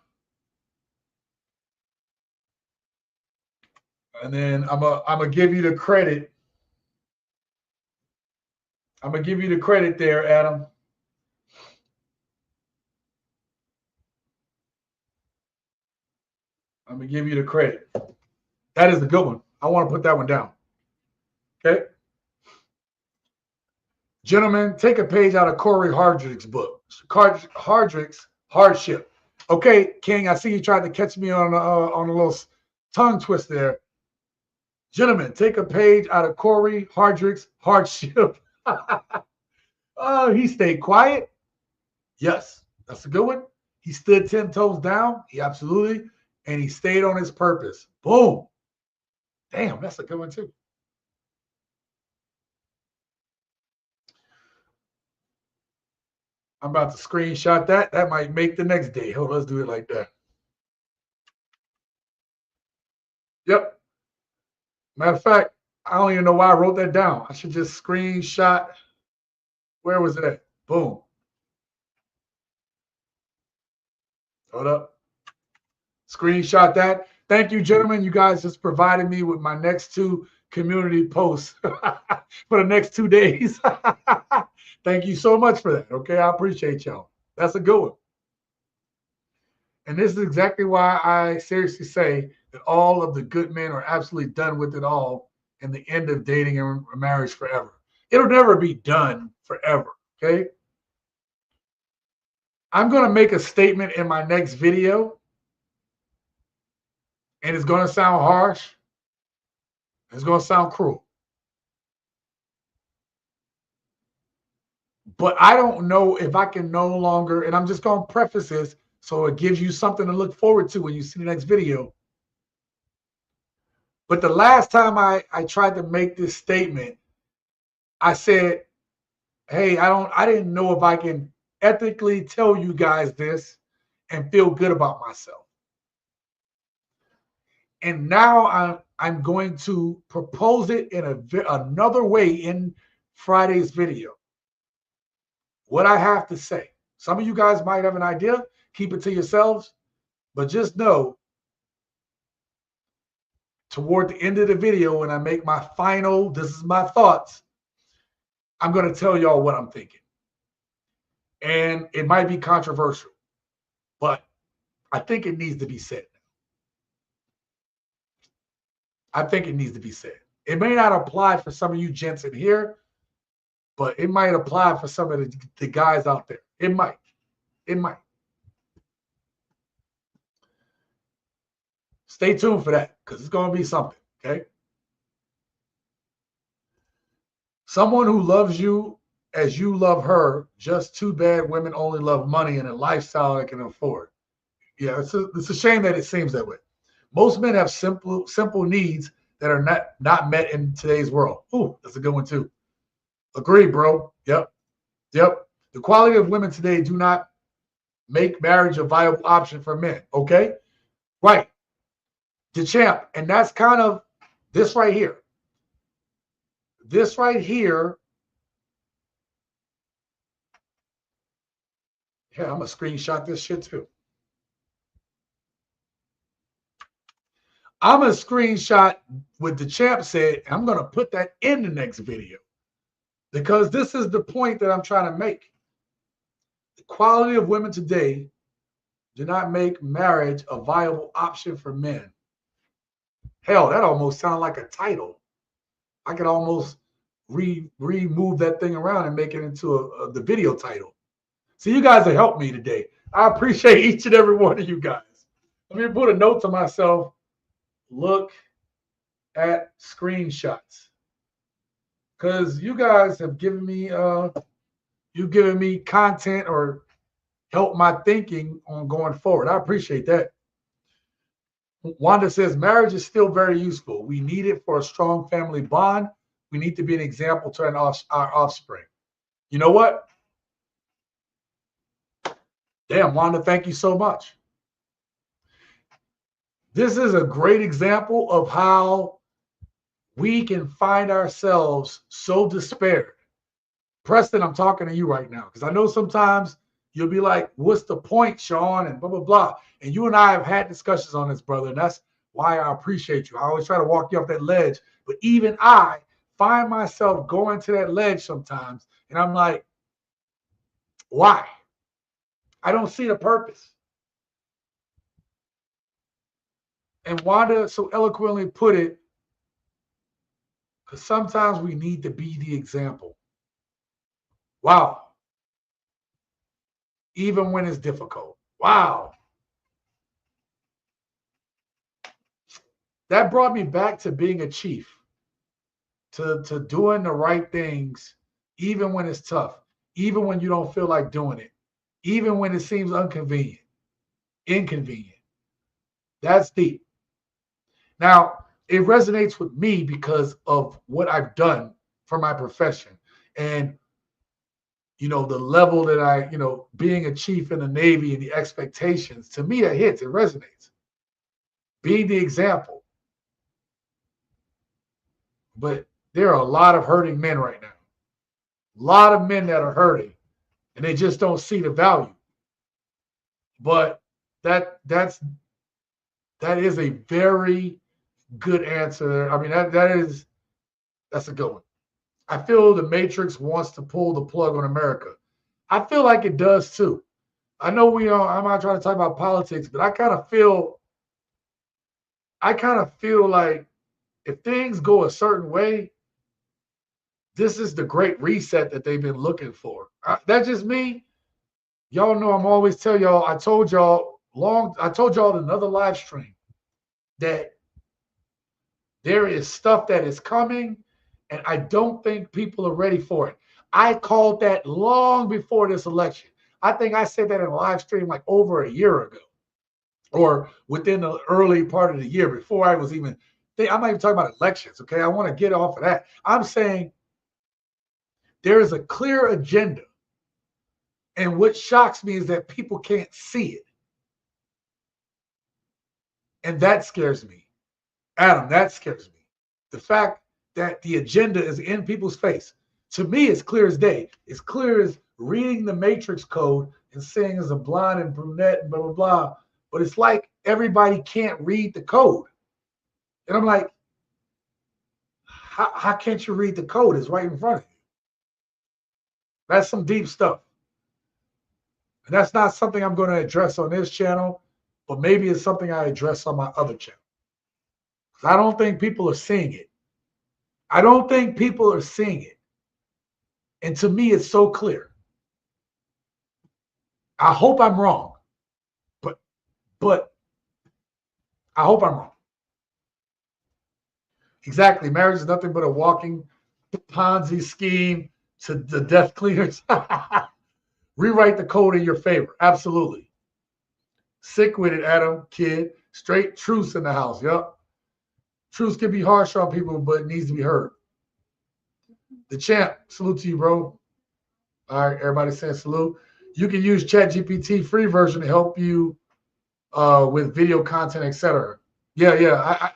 And then I'm gonna give you the credit. I'm gonna give you the credit there, Adam. I'm gonna give you the credit. That is the good one. I want to put that one down. Okay. Gentlemen, take a page out of Corey Hardrick's book. Hardrick's Hardship. Okay, King, I see you tried to catch me on a little tongue twist there. Gentlemen, take a page out of Corey Hardrick's Hardship. Oh, he stayed quiet. Yes, that's a good one. He stood 10 toes down. He absolutely, and he stayed on his purpose. Boom. Damn, that's a good one too. I'm about to screenshot that. That might make the next day. Hold on, let's do it like that. Yep. Matter of fact, I don't even know why I wrote that down. I should just screenshot. Where was it at? Boom. Hold up. Screenshot that. Thank you, gentlemen. You guys just provided me with my next 2 community posts for the next 2 days. Thank you so much for that. Okay, I appreciate y'all. That's a good one. And this is exactly why I seriously say that all of the good men are absolutely done with it all and the end of dating and marriage forever. It'll never be done forever, okay? I'm going to make a statement in my next video, and it's going to sound harsh. It's going to sound cruel. But I don't know if I can no longer, and I'm just going to preface this so it gives you something to look forward to when you see the next video. But the last time I tried to make this statement, I said, hey, I didn't know if I can ethically tell you guys this and feel good about myself. And now I'm going to propose it in another way in Friday's video. What I have to say. Some of you guys might have an idea. Keep it to yourselves. But just know, toward the end of the video, when I make my final, this is my thoughts, I'm going to tell y'all what I'm thinking. And it might be controversial, but I think it needs to be said. I think it needs to be said. It may not apply for some of you gents in here, but it might apply for some of the guys out there. It might. It might. Stay tuned for that, because it's going to be something, okay? Someone who loves you as you love her, just too bad women only love money and a lifestyle they can afford. Yeah, it's a shame that it seems that way. Most men have simple needs that are not met in today's world. Ooh, that's a good one too. Agreed, bro. Yep. The quality of women today do not make marriage a viable option for men. Okay? Right. The champ. And that's kind of this right here. This right here. Yeah, I'm going to screenshot this shit too. I'm going to screenshot what the champ said. And I'm going to put that in the next video. Because this is the point that I'm trying to make. The quality of women today do not make marriage a viable option for men. Hell, that almost sounds like a title. I could almost remove that thing around and make it into the video title. So you guys have helped me today. I appreciate each and every one of you guys. Let me put a note to myself. Look at screenshots. Because you guys have given me content or help my thinking on going forward. I appreciate that. Wanda says, marriage is still very useful. We need it for a strong family bond. We need to be an example to our offspring. You know what? Damn, Wanda, thank you so much. This is a great example of how we can find ourselves so despaired. Preston, I'm talking to you right now because I know sometimes you'll be like, what's the point, Sean? And blah, blah, blah. And you and I have had discussions on this, brother. And that's why I appreciate you. I always try to walk you off that ledge. But even I find myself going to that ledge sometimes. And I'm like, why? I don't see the purpose. And Wanda so eloquently put it, because sometimes we need to be the example. Wow. Even when it's difficult. Wow. That brought me back to being a chief, to doing the right things, even when it's tough, even when you don't feel like doing it, even when it seems inconvenient. inconvenient. That's deep. Now, it resonates with me because of what I've done for my profession. And, you know, the level that I, you know, being a chief in the Navy and the expectations, to me, that hits, it resonates. Being the example. But there are a lot of hurting men right now. A lot of men that are hurting, and they just don't see the value. But that is a very good answer. I mean, that's a good one. I feel the Matrix wants to pull the plug on America. I feel like it does too. I know I'm not trying to talk about politics, but I kind of feel like if things go a certain way, this is the great reset that they've been looking for. That's just me. Y'all know I'm always tell y'all, I told y'all in another live stream that there is stuff that is coming, and I don't think people are ready for it. I called that long before this election. I think I said that in a live stream like over a year ago, or within the early part of the year before I was even I'm not even talking about elections, okay? I want to get off of that. I'm saying there is a clear agenda. And what shocks me is that people can't see it. And that scares me. Adam, that scares me. The fact that the agenda is in people's face. To me, it's clear as day. It's clear as reading the Matrix code and saying as a blonde and brunette and blah, blah, blah. But it's like everybody can't read the code. And I'm like, how can't you read the code? It's right in front of you. That's some deep stuff. And that's not something I'm going to address on this channel, but maybe it's something I address on my other channel. I don't think people are seeing it. I don't think people are seeing it. And to me, it's so clear. I hope I'm wrong, but I hope I'm wrong. Exactly. Marriage is nothing but a walking Ponzi scheme to the death cleaners. Rewrite the code in your favor. Absolutely. Sick with it, Adam, kid. Straight truths in the house. Yup. Truths can be harsh on people, but it needs to be heard. The champ, salute to you, bro. All right, everybody saying salute. You can use ChatGPT free version to help you with video content, etc. Yeah.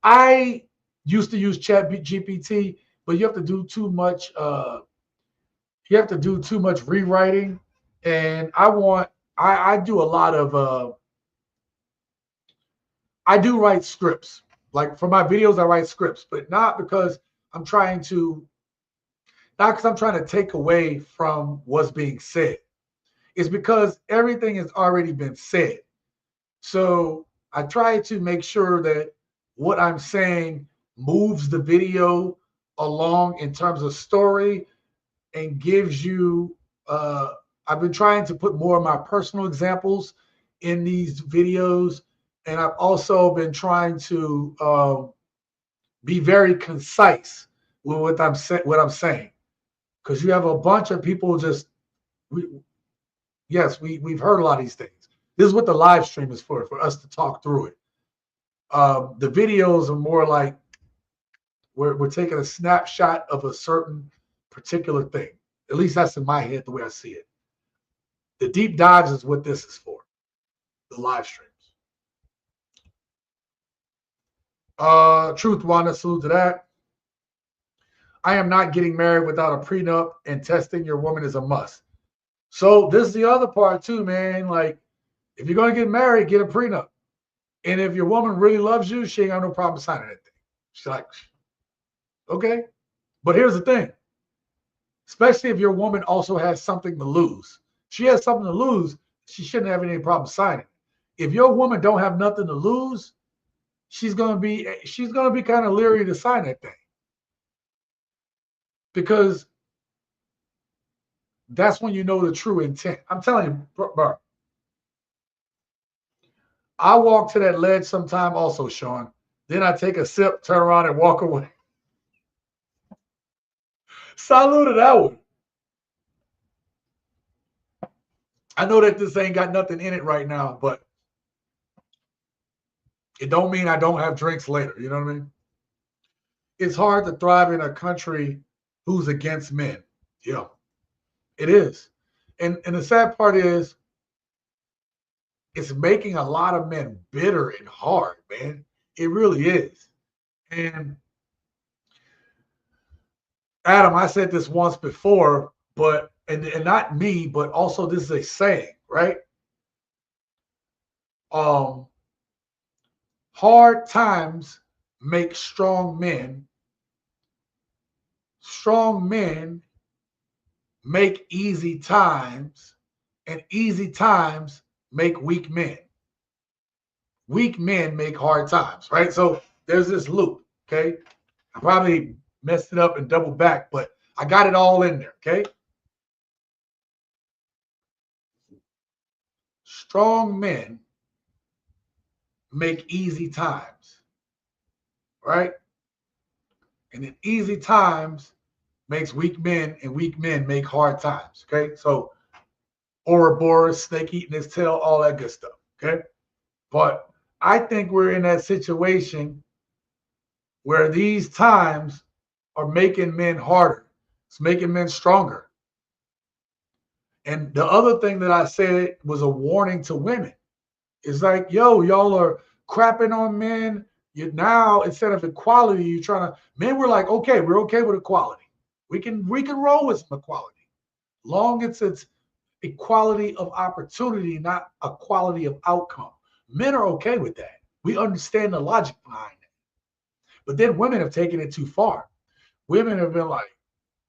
I used to use ChatGPT, but you have to do too much. You have to do too much rewriting, and I do a lot of I do write scripts. Like for my videos, I write scripts, but not because I'm trying to take away from what's being said. It's because everything has already been said. So I try to make sure that what I'm saying moves the video along in terms of story and gives you, I've been trying to put more of my personal examples in these videos. And I've also been trying to be very concise with what I'm saying. Because you have a bunch of people we've heard a lot of these things. This is what the live stream is for us to talk through it. The videos are more like we're taking a snapshot of a certain particular thing. At least that's in my head, the way I see it. The deep dives is what this is for, the live streams. Truth, Wanda, salute to that. I am not getting married without a prenup, and testing your woman is a must. So this is the other part too, man. Like, if you're going to get married, get a prenup. And if your woman really loves you, she ain't got no problem signing that thing. She's like, okay. But here's the thing. Especially if your woman also has something to lose. She has something to lose, she shouldn't have any problem signing. If your woman don't have nothing to lose, she's gonna be kind of leery to sign that thing. Because that's when you know the true intent. I'm telling you, bro. I walk to that ledge sometime also, Sean. Then I take a sip, turn around, and walk away. Salute to that one. I know that this ain't got nothing in it right now, but It don't mean I don't have drinks later. You know what I mean? It's hard to thrive in a country who's against men. Yeah, it is. And the sad part is it's making a lot of men bitter and hard, man. It really is. And Adam, I said this once before, but and not me, but also this is a saying, right? Hard times make strong men. Strong men make easy times, and easy times make weak men. Weak men make hard times, right? So there's this loop, okay? I probably messed it up and double back, but I got it all in there, okay? Strong men make easy times, right? And then easy times makes weak men, and weak men make hard times, okay? So Ouroboros, snake eating his tail, all that good stuff, okay? But I think we're in that situation where these times are making men harder. It's making men stronger. And the other thing that I said was a warning to women. It's like, yo, y'all are crapping on men. You now, instead of equality, you're trying to, men were like, okay, we're okay with equality. We can roll with some equality. Long as it's equality of opportunity, not equality of outcome. Men are okay with that. We understand the logic behind it. But then women have taken it too far. Women have been like,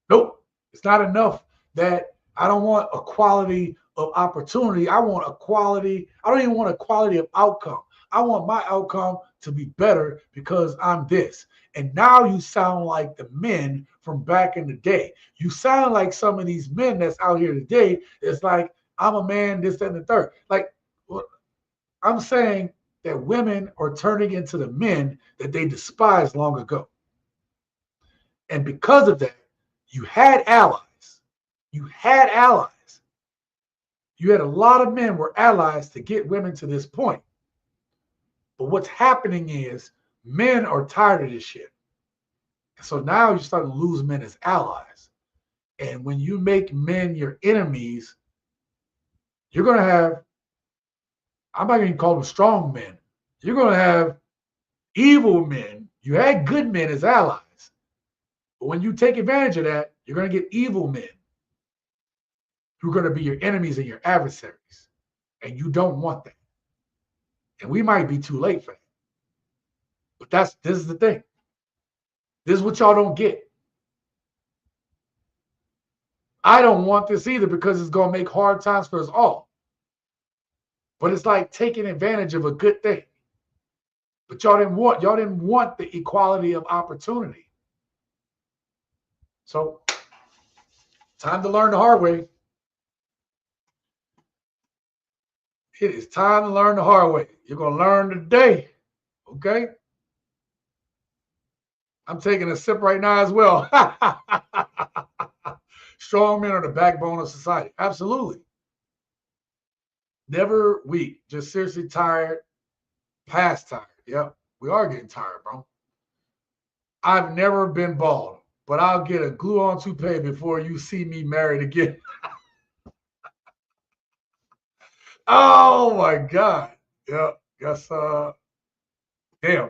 nope, it's not enough that I don't want equality of opportunity. I want equality. I don't even want equality of outcome. I want my outcome to be better because I'm this. And now you sound like the men from back in the day. You sound like some of these men that's out here today. It's like, I'm a man, this, that, and the third. Like, I'm saying that women are turning into the men that they despised long ago. And because of that, you had allies. You had allies. You had a lot of men were allies to get women to this point. But what's happening is men are tired of this shit. So now you're starting to lose men as allies. And when you make men your enemies, you're going to have, I'm not going to call them strong men. You're going to have evil men. You had good men as allies. But when you take advantage of that, you're going to get evil men who are going to be your enemies and your adversaries. And you don't want that. And we might be too late for that. But this is the thing. This is what y'all don't get. I don't want this either because it's going to make hard times for us all. But it's like taking advantage of a good thing. But y'all didn't want the equality of opportunity. So, time to learn the hard way. It is time to learn the hard way. You're going to learn today. Okay? I'm taking a sip right now as well. Strong men are the backbone of society. Absolutely. Never weak. Just seriously tired. Past tired. Yep. We are getting tired, bro. I've never been bald, but I'll get a glue-on toupee before you see me married again. Oh my God. Yep. Yes. Damn.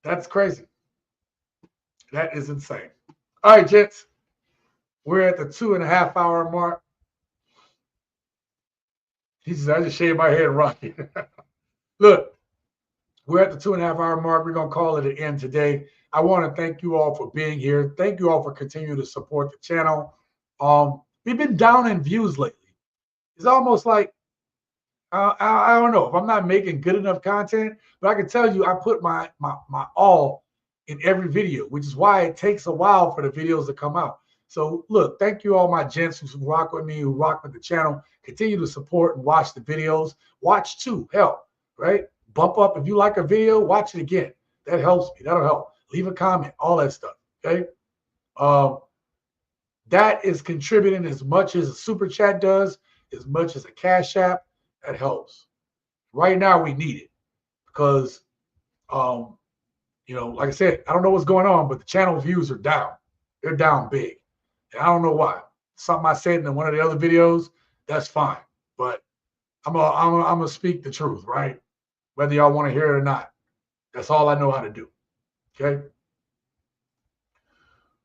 That's crazy. That is insane. All right, gents. We're at the 2.5 hour mark. He says, I just shaved my head, Rocky. Look, we're at the 2.5 hour mark. We're going to call it an end today. I want to thank you all for being here. Thank you all for continuing to support the channel. We've been down in views lately. It's almost like, I don't know if I'm not making good enough content, but I can tell you I put my all in every video, which is why it takes a while for the videos to come out. So look, thank you all my gents who rock with me, who rock with the channel. Continue to support and watch the videos. Watch too, help, right? Bump up. If you like a video, watch it again. That helps me. That'll help. Leave a comment, all that stuff, okay? That is contributing as much as a super chat does, as much as a Cash App. That helps. Right now, we need it because, like I said, I don't know what's going on, but the channel views are down. They're down big. And I don't know why. Something I said in one of the other videos, that's fine. But I'm gonna speak the truth, right? Whether y'all want to hear it or not. That's all I know how to do. Okay.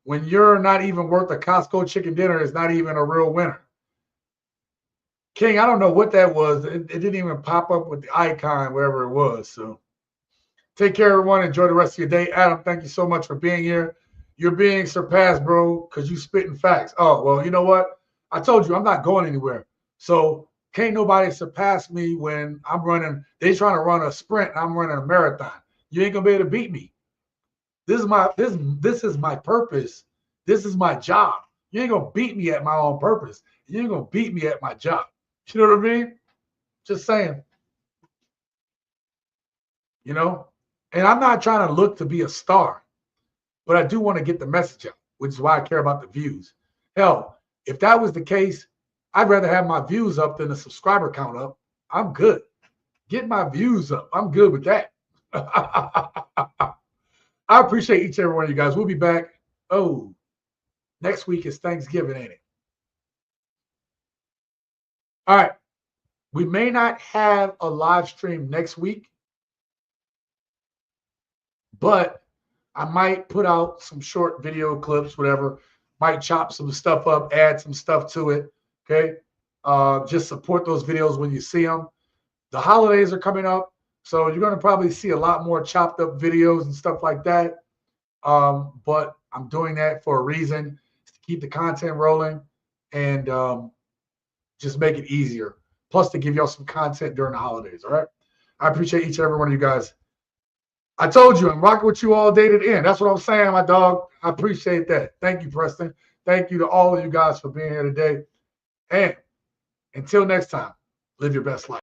When you're not even worth a Costco chicken dinner, it's not even a real winner. King, I don't know what that was. It didn't even pop up with the icon, wherever it was. So take care, everyone. Enjoy the rest of your day. Adam, thank you so much for being here. You're being surpassed, bro, because you spitting facts. Oh, well, you know what? I told you I'm not going anywhere. So can't nobody surpass me when I'm running. They trying to run a sprint. And I'm running a marathon. You ain't gonna be able to beat me. This is my purpose. This is my job. You ain't gonna beat me at my own purpose. You ain't gonna beat me at my job. You know what I mean? Just saying. And I'm not trying to look to be a star, but I do want to get the message out, which is why I care about the views. Hell, if that was the case, I'd rather have my views up than the subscriber count up. I'm good. Get my views up. I'm good with that. I appreciate each and every one of you guys. We'll be back. Oh, next week is Thanksgiving, ain't it? All right. We may not have a live stream next week, but I might put out some short video clips, whatever. Might chop some stuff up, add some stuff to it. Okay. Just support those videos when you see them. The holidays are coming up, so you're going to probably see a lot more chopped up videos and stuff like that. But I'm doing that for a reason, to keep the content rolling and just make it easier. Plus to give y'all some content during the holidays. All right. I appreciate each and every one of you guys. I told you I'm rocking with you all day to the end. That's what I'm saying, my dog. I appreciate that. Thank you, Preston. Thank you to all of you guys for being here today. And until next time, live your best life.